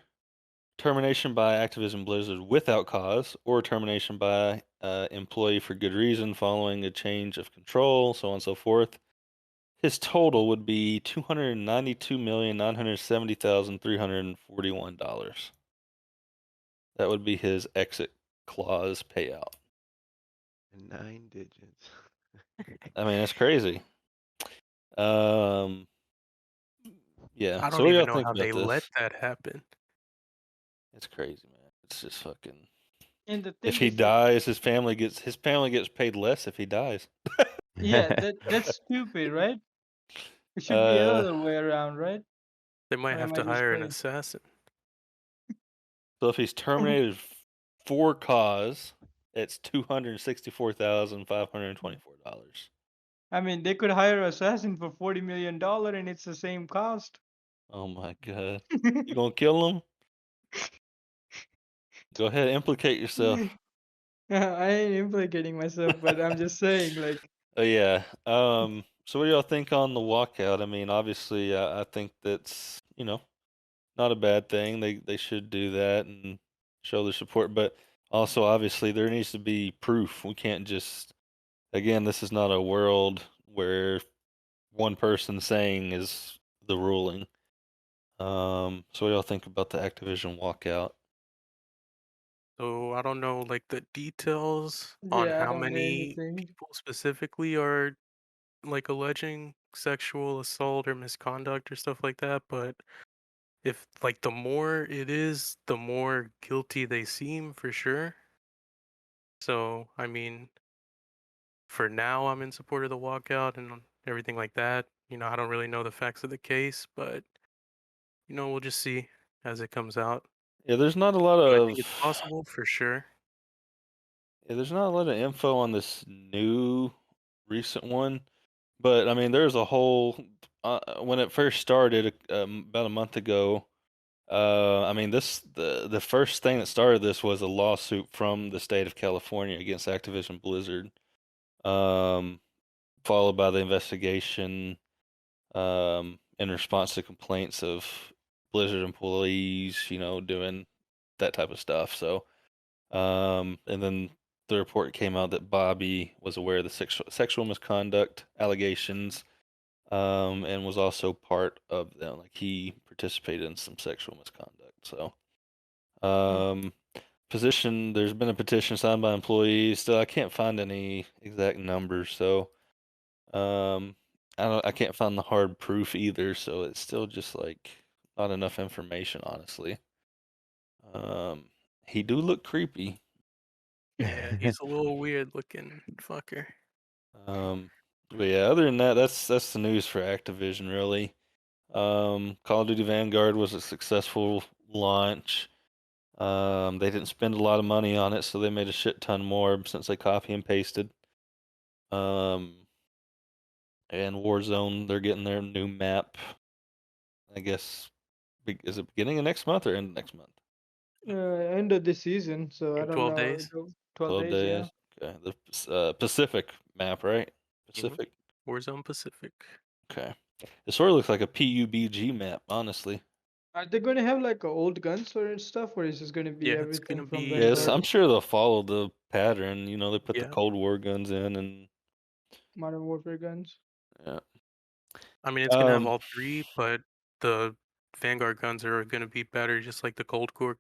termination by Activision Blizzard without cause, or termination by employee for good reason following a change of control, so on and so forth. His total would be $292,970,341. That would be his exit clause payout. 9 digits. I mean, that's crazy. Yeah. I So don't what do even y'all know think how about they this? let that happen. It's crazy, man. It's just fucking. And the thing If he is that- dies, his family gets paid less if he dies. yeah, that's stupid, right? It should be other way around, right? They might Or have am I to just hire an crazy? assassin. So if he's terminated for cause, it's $264,524. I mean, they could hire an assassin for $40 million and it's the same cost. Oh my god! You gonna kill him? Go ahead, implicate yourself. I ain't implicating myself, but I'm just saying, like, Oh yeah. So what do y'all think on the walkout? I mean, obviously, I think that's not a bad thing. They should do that and show their support, but also obviously there needs to be proof. We can't just again, this is not a world where one person saying is the ruling. So what do y'all think about the Activision walkout? So I don't know like the details on yeah, I how don't know many anything. people specifically are like alleging sexual assault or misconduct or stuff like that, but if like the more it is, the more guilty they seem for sure. So, I mean, for now, I'm in support of the walkout and everything like that. I don't really know the facts of the case, but we'll just see as it comes out. Yeah, there's not a lot Do I of think it's possible? For sure. yeah, there's not a lot of info on this new recent one, but I mean, there's a whole when it first started about a month ago. I mean, the first thing that started this was a lawsuit from the state of California against Activision Blizzard, um, followed by the investigation in response to complaints of Blizzard employees, doing that type of stuff. So, and then the report came out that Bobby was aware of the sexual misconduct allegations, and was also part of them. Like he participated in some sexual misconduct. So, there's been a petition signed by employees. Still, I can't find any exact numbers. So, I can't find the hard proof either. So it's still just like not enough information, honestly. He do look creepy. Yeah, he's a little weird looking fucker. But yeah, other than that, that's the news for Activision, really. Call of Duty Vanguard was a successful launch. They didn't spend a lot of money on it, so they made a shit ton more since they copy and pasted. And Warzone, they're getting their new map. I guess is it beginning of next month or end of next month? End of this season, so I In don't 12 know. days. 12 days, yeah. Okay, the Pacific map, right? Pacific. Warzone Pacific. Okay. It sort of looks like a PUBG map, honestly. Are they going to have like old guns or stuff, or is this going to be Yeah, it's everything gonna from be. Yes, I'm Vanguard, sure they'll follow the pattern. They put the Yeah. Cold War guns in, and Modern Warfare guns? yeah. I mean, it's gonna have all three, but the Vanguard guns are gonna be better, just like the Cold War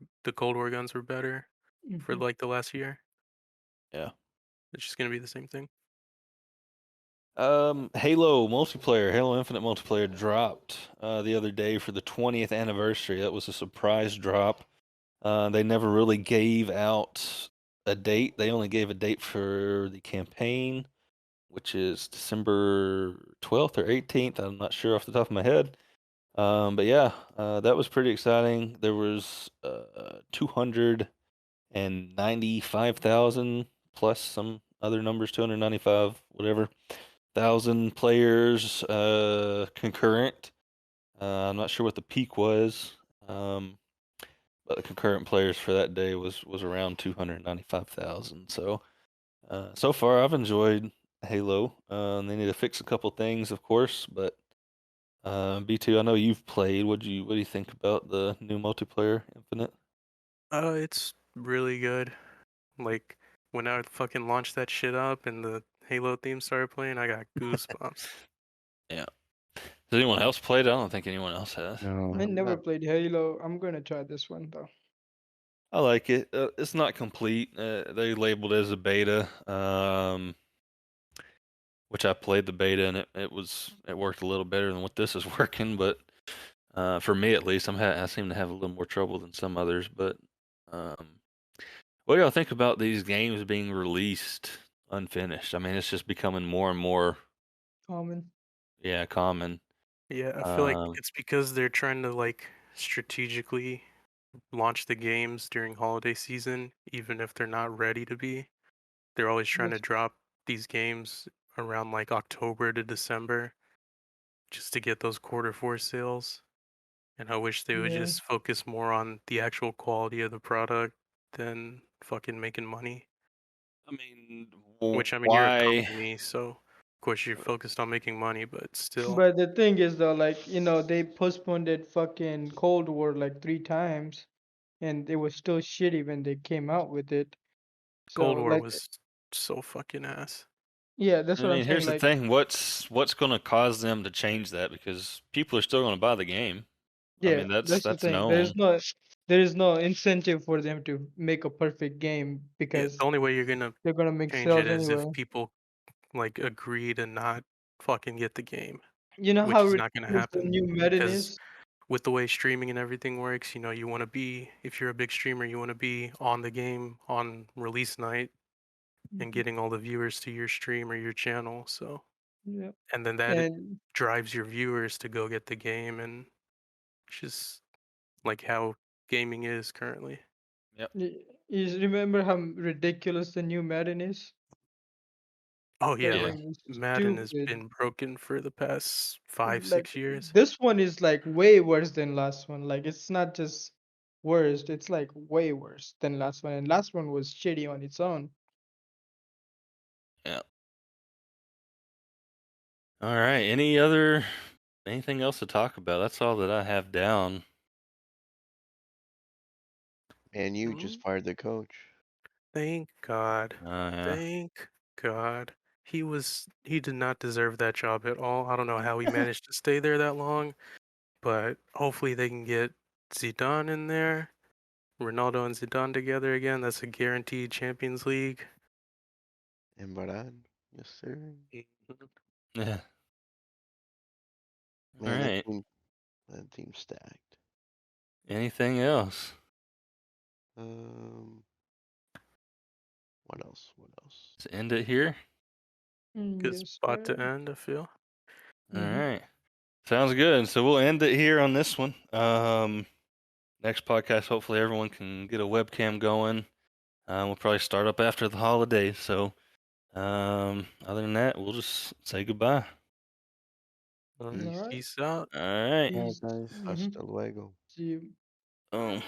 guns were better for Mhm. like the last year. Yeah. It's just gonna be the same thing. Halo multiplayer, Halo Infinite multiplayer dropped the other day for the 20th anniversary. That was a surprise drop. They never really gave out a date. They only gave a date for the campaign, which is December 12th or 18th. I'm not sure off the top of my head. But yeah, that was pretty exciting. There was 295,000 plus some other numbers, 295, whatever, thousand players concurrent. I'm not sure what the peak was, but the concurrent players for that day was around 295,000. So so far I've enjoyed Halo. They need to fix a couple things, of course, but Bitu, I know you've played. What do you think about the new multiplayer Infinite? It's really good. Like when I fucking launched that shit up and the Halo theme started playing, I got goosebumps. Yeah. Has anyone else played it? I don't think anyone else has. No. I never played Halo. I'm gonna try this one though. I like it. It's not complete. They labeled it as a beta, which I played the beta and it worked a little better than what this is working. But for me at least, I seem to have a little more trouble than some others. But what do y'all think about these games being released unfinished? I mean, it's just becoming more and more Common. common. Yeah, I feel like it's because they're trying to like strategically launch the games during holiday season, even if they're not ready to be. They're always trying to Yes. drop these games around like October to December just to get those quarter 4 sales. And I wish they would Yeah. just focus more on the actual quality of the product than fucking making money. I mean, Which, I mean, you're a why? company, so of course you're focused on making money, but still. But the thing is though, like, they postponed it fucking Cold War like 3 times, and it was still shitty when they came out with it. So Cold War like, was so fucking ass. yeah, that's I what I'm mean, saying. here's the Like, thing. What's going to cause them to change that? Because people are still going to buy the game. I yeah, mean, that's that's the thing. known. There is no incentive for them to make a perfect game Yeah, because the only way you're gonna they're gonna make change it sales is if anyway. people like agree to not fucking get the game, You know which how is not gonna ridiculous the happen new Madden because is? with the way streaming and everything works, you want to be, if you're a big streamer, you want to be on the game on release night. and getting all the viewers to your stream or your channel. So, Yeah. and then that And drives your viewers to go get the game, and it's just like how gaming is currently. you remember how ridiculous the new Madden is? Oh yeah, That Yeah. like game is Madden has stupid. been broken for the past 5, Like 6 years. this one is like way worse than last one. Like it's not just worst, it's like way worse than last one. And last one was shitty on its own. Yeah. All right. Anything else to talk about? That's all that I have down. And you just fired the coach. Thank God. Yeah. Thank God. He did not deserve that job at all. I don't know how he managed to stay there that long, but hopefully they can get Zidane in there. Ronaldo and Zidane together again. That's a guaranteed Champions League. And Baran. Yes, sir. Yeah. All Man, right. that team's stacked. Anything else? What else? What else? Let's end it here. Good Yes, spot to sir. end, I feel. All Mhm. right. Sounds good. So we'll end it here on this one. Next podcast, hopefully everyone can get a webcam going. We'll probably start up after the holidays. So, other than that, we'll just say goodbye. All right. Peace out. All right. Yeah, Peace. guys. Mhm. Hasta luego. See you. Boom.